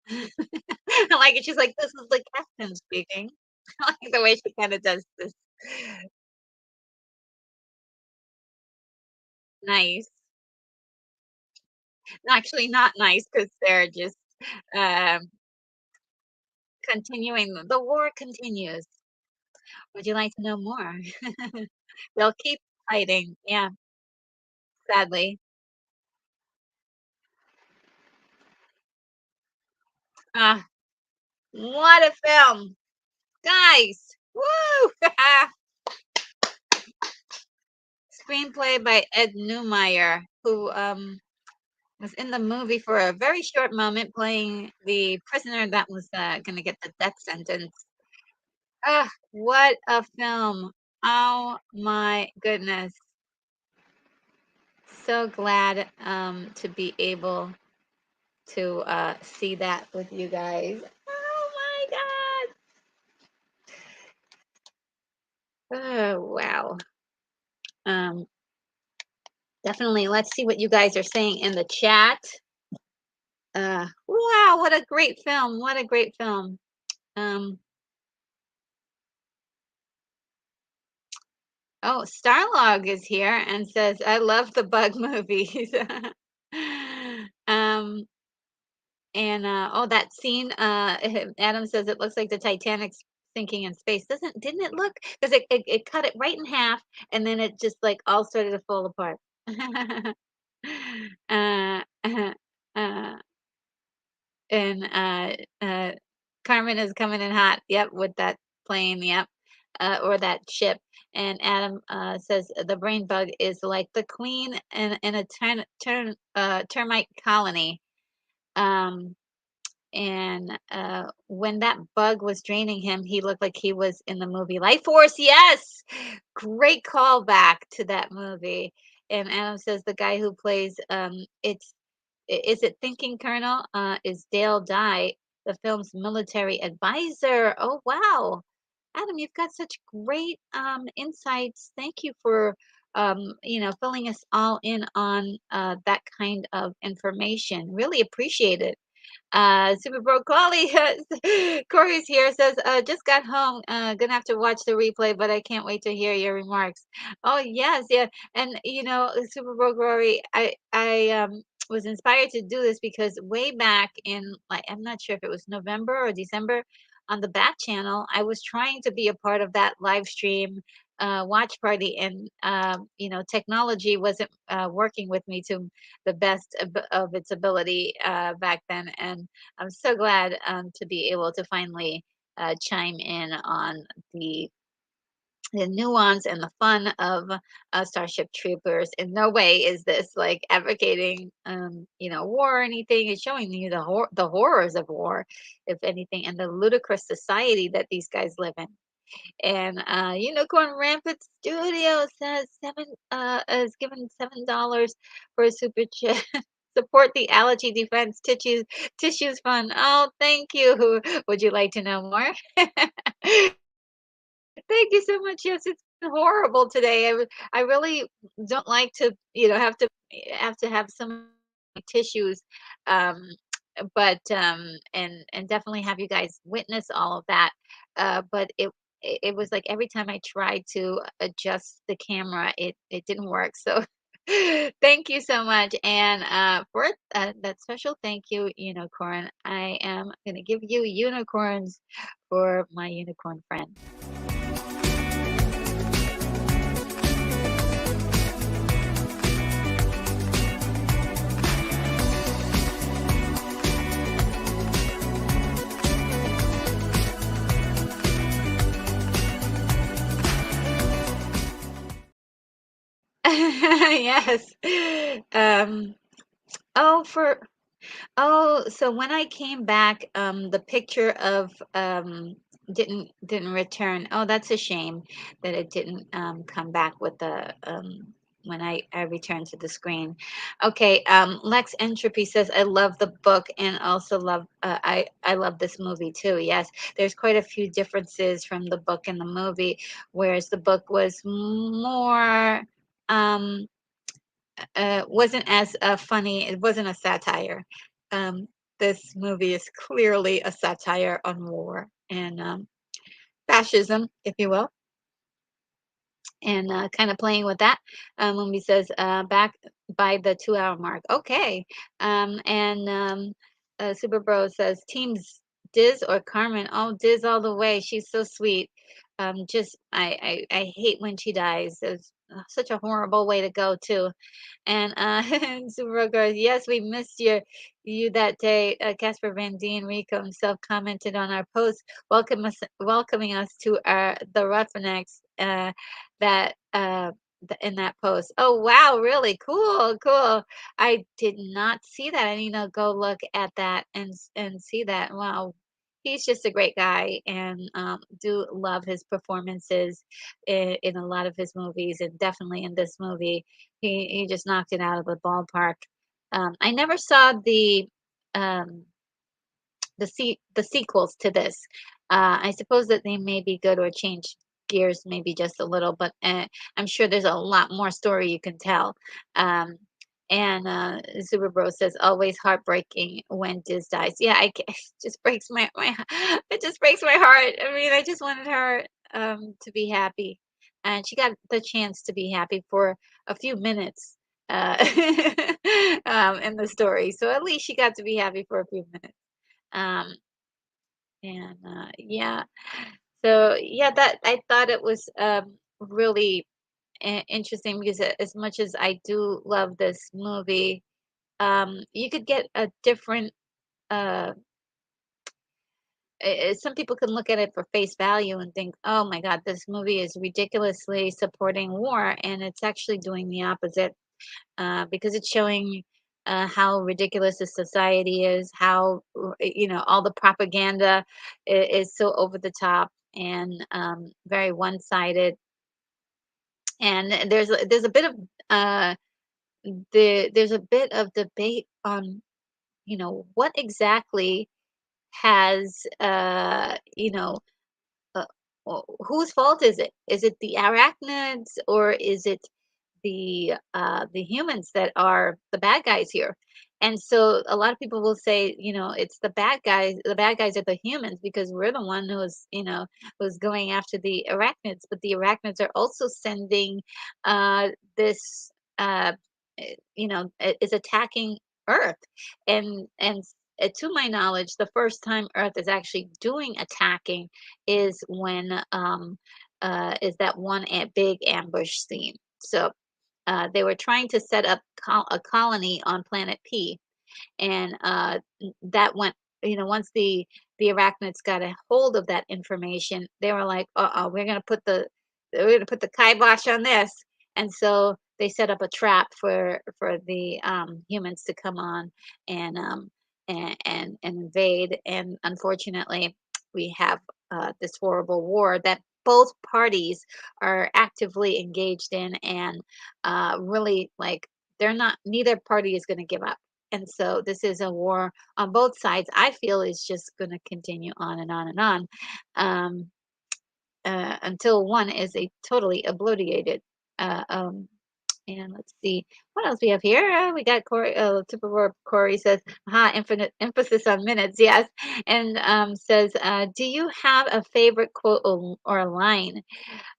I like it. She's like, "This is the captain speaking." I like the way she kinda does this. Nice. Actually, not nice because 'cause they're just, um, continuing the war continues. Would you like to know more? They'll keep fighting. Yeah, sadly. Ah, what a film. Guys, woo! Screenplay by Ed Neumeyer, who, was in the movie for a very short moment playing the prisoner that was, gonna get the death sentence. Ah, what a film. Oh my goodness. So glad, to be able to, see that with you guys. Oh my god. Oh, wow. Um, definitely let's see what you guys are saying in the chat. Wow, what a great film. What a great film. Um, oh, Starlog is here and says, "I love the bug movies." Um, and, oh, that scene, Adam says it looks like the Titanic's sinking in space. Didn't it look? 'Cause it cut it right in half, and then it just, like, all started to fall apart. Uh, uh, and, Carmen is coming in hot, yep, with that plane, yep, or that ship, and Adam, says the brain bug is like the queen in a termite colony, um, and, when that bug was draining him, he looked like he was in the movie Life Force, yes! Great callback to that movie, and Adam says the guy who plays, is it Thinking Colonel? Is Dale Dye, the film's military advisor. Oh, wow. Adam, you've got such great insights. Thank you for filling us all in on that kind of information. Really appreciate it. Super Bro Quali, Corey's here, says, just got home. Gonna have to watch the replay, but I can't wait to hear your remarks. Oh, yes, yeah. And, Super Bro Corey, I was inspired to do this because way back in, like, I'm not sure if it was November or December on the Bat channel, I was trying to be a part of that live stream watch party, and, technology wasn't working with me to the best of its ability back then. And I'm so glad to be able to finally chime in on the the nuance and the fun of Starship Troopers. In no way is this like advocating, war or anything. It's showing you the horrors of war, if anything, and the ludicrous society that these guys live in. And Unicorn Rampant Studio says seven is given $7 for a super chat. Support the allergy defense tissues fund. Oh, thank you. Would you like to know more? Thank you so much. Yes, it's been horrible today. I really don't like to, have to have some tissues, um, but and definitely have you guys witness all of that. But it was like every time I tried to adjust the camera, it didn't work. So thank you so much, and for that special thank you, Unicorn. I am gonna give you unicorns for my unicorn friend. Yes. Um, oh, so when I came back, the picture of didn't return. Oh, that's a shame that it didn't come back with the when I returned to the screen. Okay, Lex Entropy says I love the book and also love I love this movie too. Yes, there's quite a few differences from the book and the movie, whereas the book was more um wasn't as funny. It wasn't a satire. this movie is clearly a satire on war and fascism, if you will, and kind of playing with that when he says back by the 2 hour mark. Okay. And Super Bro says teams Diz or Carmen. Oh, Diz all the way. She's so sweet. Just I hate when she dies. It's such a horrible way to go too. And and Supergirl goes, "Yes, we missed you that day." Casper Van Dien Rico himself commented on our post, welcoming us to our the Roughnecks. That in that post. Oh wow, really cool, cool. I did not see that. I need to go look at that and see that. Wow. He's just a great guy, and do love his performances in a lot of his movies, and definitely in this movie he just knocked it out of the ballpark. I never saw um, the sequels to this. I suppose that they may be good or change gears maybe just a little, but I'm sure there's a lot more story you can tell. Um, and Super Bro says, always heartbreaking when Diz dies. Yeah, it just breaks it just breaks my heart. I mean, I just wanted her to be happy, and she got the chance to be happy for a few minutes uh, in the story. So at least she got to be happy for a few minutes. Um, and yeah, so yeah, that I thought it was really interesting because as much as I do love this movie, you could get a different. Uh, some people can look at it for face value and think, "Oh my God, this movie is ridiculously supporting war," and it's actually doing the opposite because it's showing how ridiculous the society is, how all the propaganda is so over the top and very one-sided. And there's a bit of uh, there's a bit of debate on what exactly has uh, whose fault is it? Is it the arachnids or is it the humans that are the bad guys here? And so a lot of people will say, it's the bad guys. The bad guys are the humans because we're the one who's going after the arachnids. But the arachnids are also sending this, is attacking Earth, and to my knowledge, the first time Earth is actually doing attacking is when is that one big ambush scene. So they were trying to set up a colony on planet P, and that went once the arachnids got a hold of that information, they were like, uh-oh, we're gonna put the kibosh on this. And so they set up a trap for the humans to come on and and invade, and unfortunately we have this horrible war that both parties are actively engaged in, and really, like, they're not neither party is going to give up. And so this is a war on both sides. I feel is just going to continue on and on and on until one is a totally obliterated. Uh, um, and let's see what else we have here. We got Corey. Super Corey says, "Ha, infinite emphasis on minutes." Yes, and says, "Do you have a favorite quote or a line?"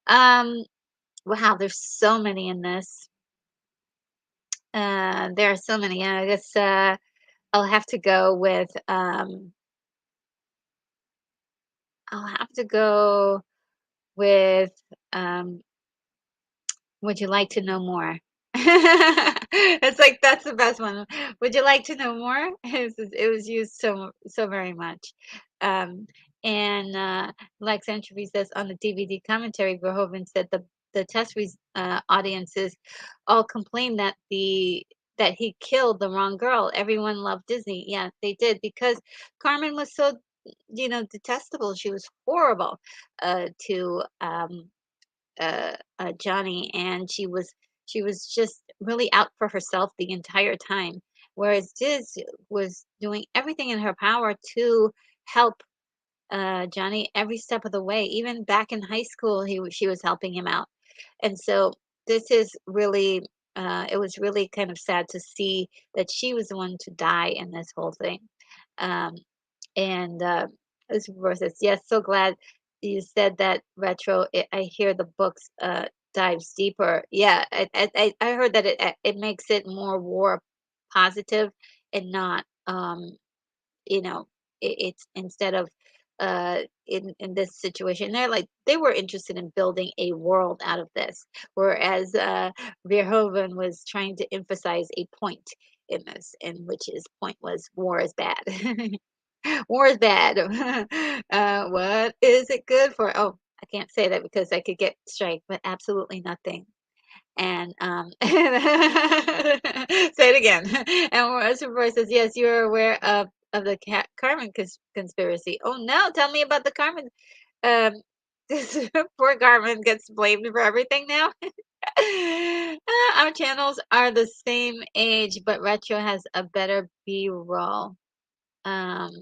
Um, wow, there's so many in this. There are so many. I guess I'll have to go with. I'll have to go with. Um, Would you like to know more? It's like that's the best one. Would you like to know more? It was used so very much. Um, and Lex Entropy says on the DVD commentary, Verhoeven said the audiences all complained that he killed the wrong girl. Everyone loved Disney. Yeah, they did because Carmen was so detestable. She was horrible to Johnny, and she was just really out for herself the entire time. Whereas Diz was doing everything in her power to help Johnny every step of the way. Even back in high school, she was helping him out. And so this is really, it was really kind of sad to see that she was the one to die in this whole thing. Um, and Super says, yes, so glad you said that, Retro. I hear the books dives deeper. Yeah, I heard that it makes it more war positive and not you know, it's instead of in this situation, they were interested in building a world out of this, whereas Verhoeven was trying to emphasize a point in this, in which his point was war is bad. War is bad. What is it good for? Oh, I can't say that because I could get strike, but absolutely nothing. And say it again. And Roy says, "Yes, you're aware of the Carmen conspiracy." Oh no, tell me about the Carmen. Um, this poor Carmen gets blamed for everything now. Our channels are the same age, but Retro has a better B-roll. Um,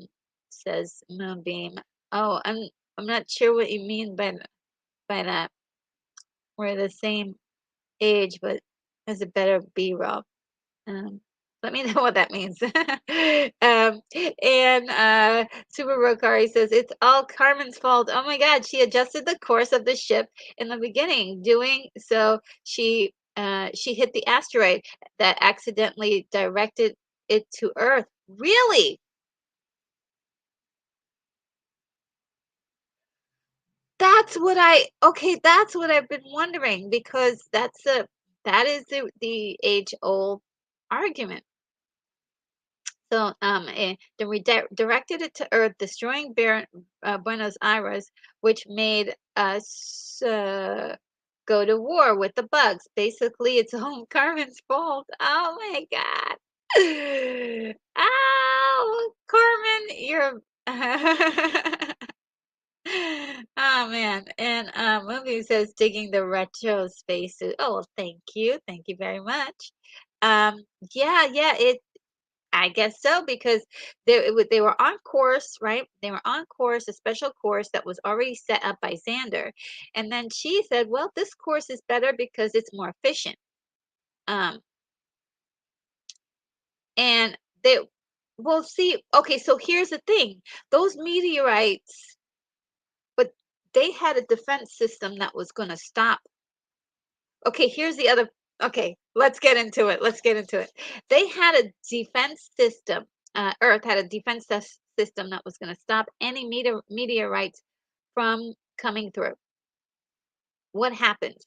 says Moonbeam. Oh, I'm not sure what you mean by that. We're the same age, but has a better B-roll. Um, Let me know what that means. And Super Rokari says it's all Carmen's fault. Oh my God, she adjusted the course of the ship in the beginning. Doing so, she hit the asteroid that accidentally directed it to Earth. Really? That's what I've been wondering because that is the age old argument. So, then we directed it to Earth, destroying Buenos Aires, which made us go to war with the bugs. Basically, it's all Carmen's fault. Oh my God. Oh, Carmen, you're. Oh man. And movie says digging the retro spaces. Oh, well, thank you very much. Um, yeah, yeah, I guess so because they were on course, right? They were on course, a special course that was already set up by Xander. And then she said, "Well, this course is better because it's more efficient." Um, and they, well, see, okay, so here's the thing: those meteorites, but they had a defense system that was going to stop. Okay, here's the other. Okay, let's get into it. Let's get into it. They had a defense system. Earth had a defense system that was going to stop any meteorites from coming through. What happens?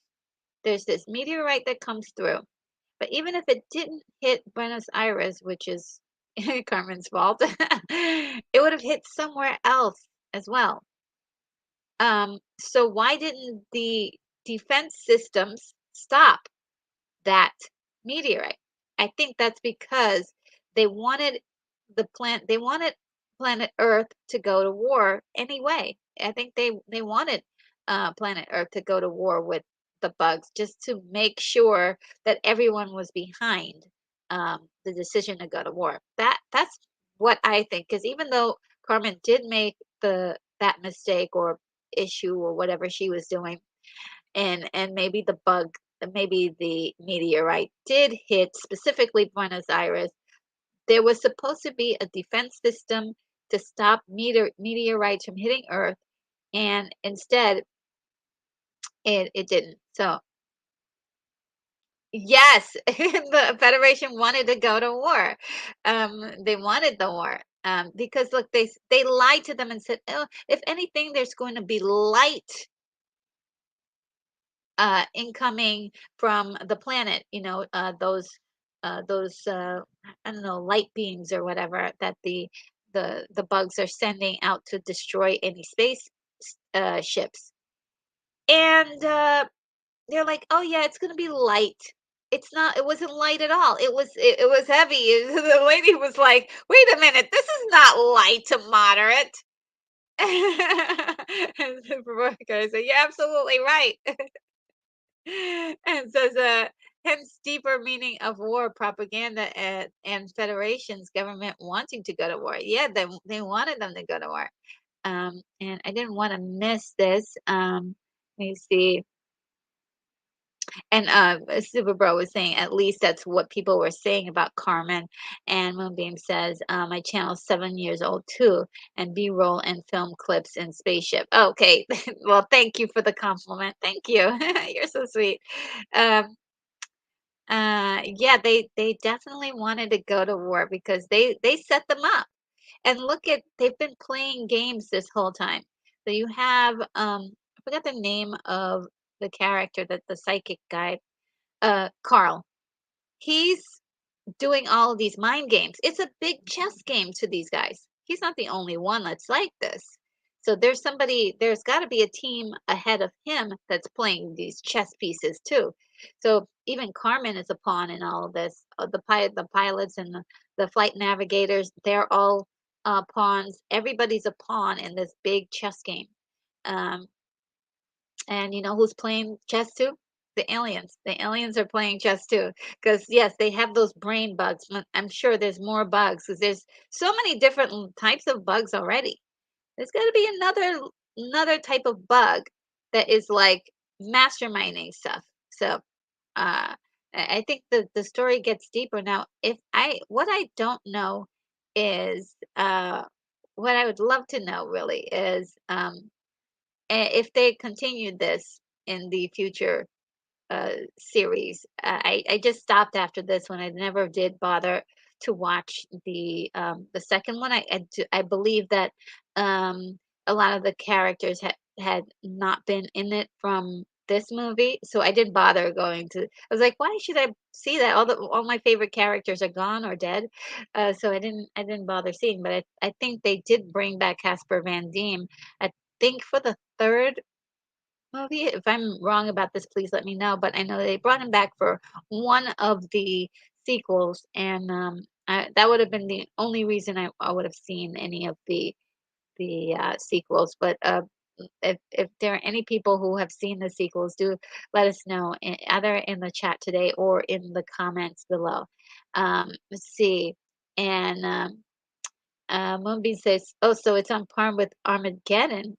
There's this meteorite that comes through, but even if it didn't hit Buenos Aires, which is Carmen's fault, it would have hit somewhere else as well. So why didn't the defense systems stop that meteorite? I think that's because they wanted they wanted planet Earth to go to war anyway. I think they wanted planet Earth to go to war with the bugs just to make sure that everyone was behind the decision to go to war. That's what I think. Because even though Carmen did make the that mistake or issue or whatever she was doing, and maybe the meteorite did hit specifically Buenos Aires. There was supposed to be a defense system to stop meteorites from hitting Earth, and instead it didn't. So yes, the Federation wanted to go to war. They wanted the war. Because look, they lied to them and said, "Oh, if anything, there's going to be light incoming from the planet, those I don't know, light beams or whatever that the bugs are sending out to destroy any space ships." And they're like, "Oh yeah, it's gonna be light." It's not. It wasn't light at all. It was heavy. The lady was like, "Wait a minute, this is not light to moderate." And the provoker said, "You're absolutely right." And says, hence deeper meaning of war propaganda and federations government wanting to go to war. Yeah, they wanted them to go to war. And I didn't want to miss this. Let me see. And Super Bro was saying at least that's what people were saying about Carmen. And Moonbeam says, my channel's 7 years old too, and B-roll and film clips in spaceship. Okay, well, thank you for the compliment. Thank you. You're so sweet. Um, yeah, they definitely wanted to go to war because they set them up. And look at they've been playing games this whole time. So you have I forgot the name of the character that the psychic guy, Carl. He's doing all of these mind games. It's a big chess game to these guys. He's not the only one that's like this. So there's got to be a team ahead of him that's playing these chess pieces too. So even Carmen is a pawn in all of this. The pilots and the flight navigators, they're all pawns. Everybody's a pawn in this big chess game. Um, and you know who's playing chess too? The aliens. The aliens are playing chess too. Because yes, they have those brain bugs. I'm sure there's more bugs because there's so many different types of bugs already. There's got to be another type of bug that is like masterminding stuff. So I think the story gets deeper now. If I what I don't know is what I would love to know really is if they continued this in the future series. I just stopped after this one. I never did bother to watch the second one. I believe that um, a lot of the characters had not been in it from this movie, so I didn't bother going to. I was like, why should I see that? All my favorite characters are gone or dead, so I didn't bother seeing. But I think they did bring back Casper Van Diem. I think for the third movie. If I'm wrong about this, please let me know. But I know they brought him back for one of the sequels, and that would have been the only reason I would have seen any of the sequels. But if there are any people who have seen the sequels, do let us know either in the chat today or in the comments below. Let's see. And Moonbeam says, "Oh, so it's on par with Armageddon."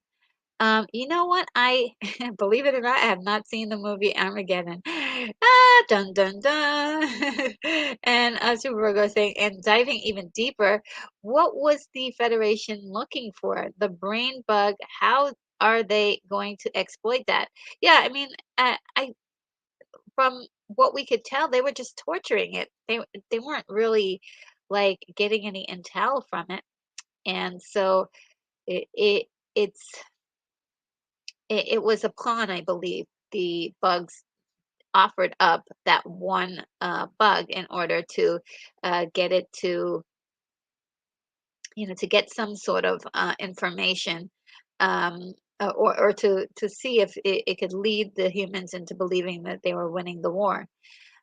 You know what? I believe it or not, I have not seen the movie Armageddon. Ah, dun dun dun. And Super Virgo saying, and diving even deeper, what was the Federation looking for? The brain bug. How are they going to exploit that? Yeah, I mean, I from what we could tell, they were just torturing it. They weren't really like getting any intel from it, and so it it's it was a pawn, I believe. The bugs offered up that one bug in order to get it to, to get some sort of information, um, or to see if it could lead the humans into believing that they were winning the war.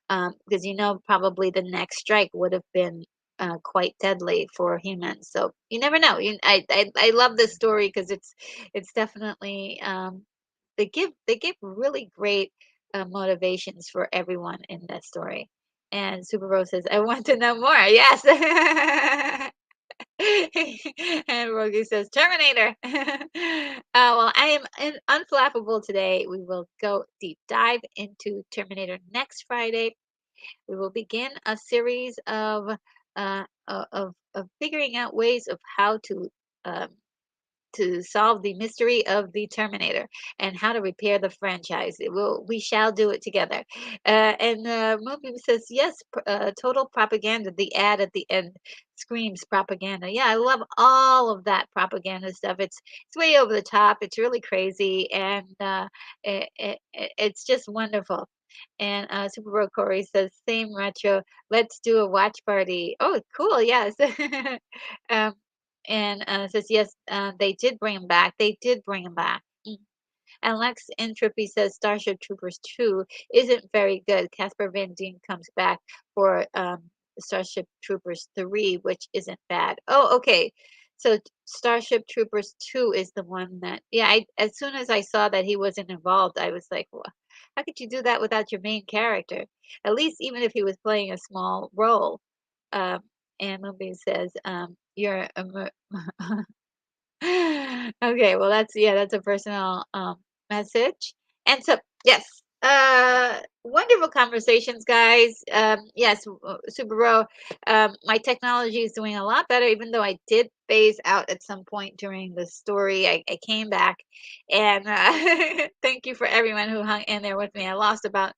Because probably the next strike would have been quite deadly for humans. So you never know. I love this story because it's definitely they give really great motivations for everyone in that story. And Super Rose says, "I want to know more." Yes. And Rogi says, Terminator. Well, I am unflappable today. We will go deep dive into Terminator next Friday. We will begin a series of figuring out ways of how um, to solve the mystery of the Terminator and how to repair the franchise. We shall do it together. And Moonbeam says, yes, total propaganda. The ad at the end screams propaganda. Yeah, I love all of that propaganda stuff. It's way over the top. It's really crazy, and it's just wonderful. And Super Bowl Corey says, same retro. Let's do a watch party. Oh, cool. Yes. um, and says, yes, they did bring him back. They did bring him back. And Lex Entropy says Starship Troopers 2 isn't very good. Casper Van Dien comes back for Starship Troopers 3, which isn't bad. Oh, okay. So Starship Troopers 2 is the one that, yeah, as soon as I saw that he wasn't involved, I was like, well, how could you do that without your main character? At least even if he was playing a small role. Um, and Moonbeam says, you're a okay, well that's a personal message. And so yes, Wonderful conversations, guys. Yes, Super Bro. My technology is doing a lot better, even though I did phase out at some point during the story. I came back, and thank you for everyone who hung in there with me. I lost about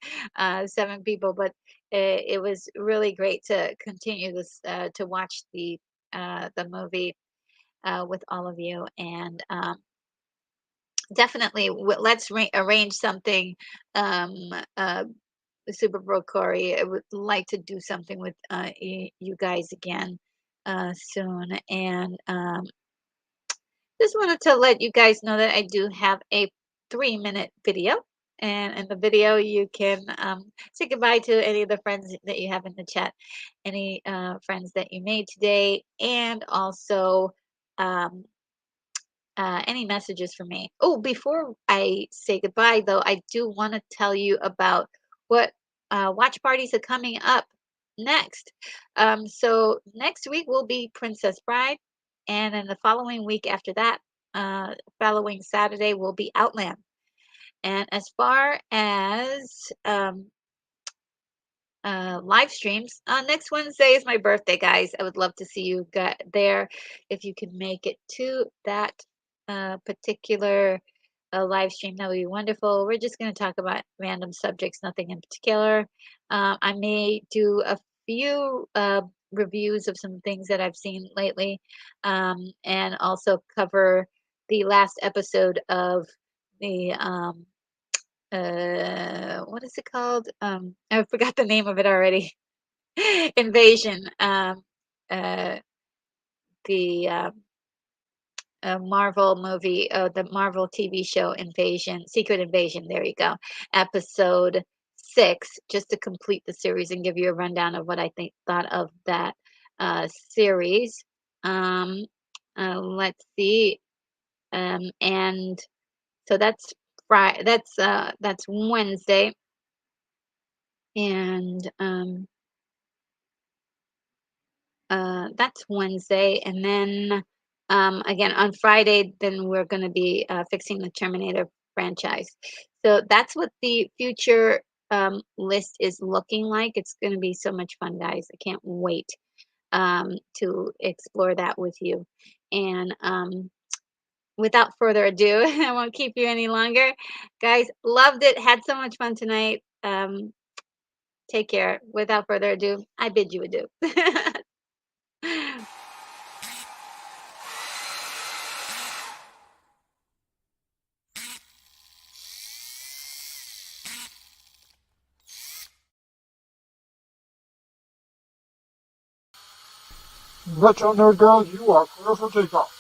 7 people, but it was really great to continue this to watch the movie with all of you, and definitely let's arrange something. Um, uh, Super Bowl Corey. I would like to do something with you guys again soon. And just wanted to let you guys know that I do have a 3-minute video. And in the video, you can say goodbye to any of the friends that you have in the chat, any friends that you made today, and also um, any messages for me. Oh, before I say goodbye, though, I do want to tell you about what watch parties are coming up next. So next week will be Princess Bride, and then the following week after that, following Saturday will be Outland. And as far as live streams. Next Wednesday is my birthday, guys. I would love to see you there if you can make it to that particular live stream. That would be wonderful. We're just going to talk about random subjects, nothing in particular. I may do a few reviews of some things that I've seen lately, and also cover the last episode of the what is it called? I forgot the name of it already. Invasion. Uh, the Marvel movie, the Marvel TV show Invasion, Secret Invasion. There you go. Episode 6, just to complete the series and give you a rundown of what I thought of that series. Um, let's see. And so that's Friday. That's Wednesday, and that's Wednesday. And then again on Friday, then we're going to be fixing the Terminator franchise. So that's what the future list is looking like. It's going to be so much fun, guys. I can't wait to explore that with you. And without further ado, I won't keep you any longer. Guys, loved it. Had so much fun tonight. Take care. Without further ado, I bid you adieu. Retro Nerd Girl, you are clear for takeoff.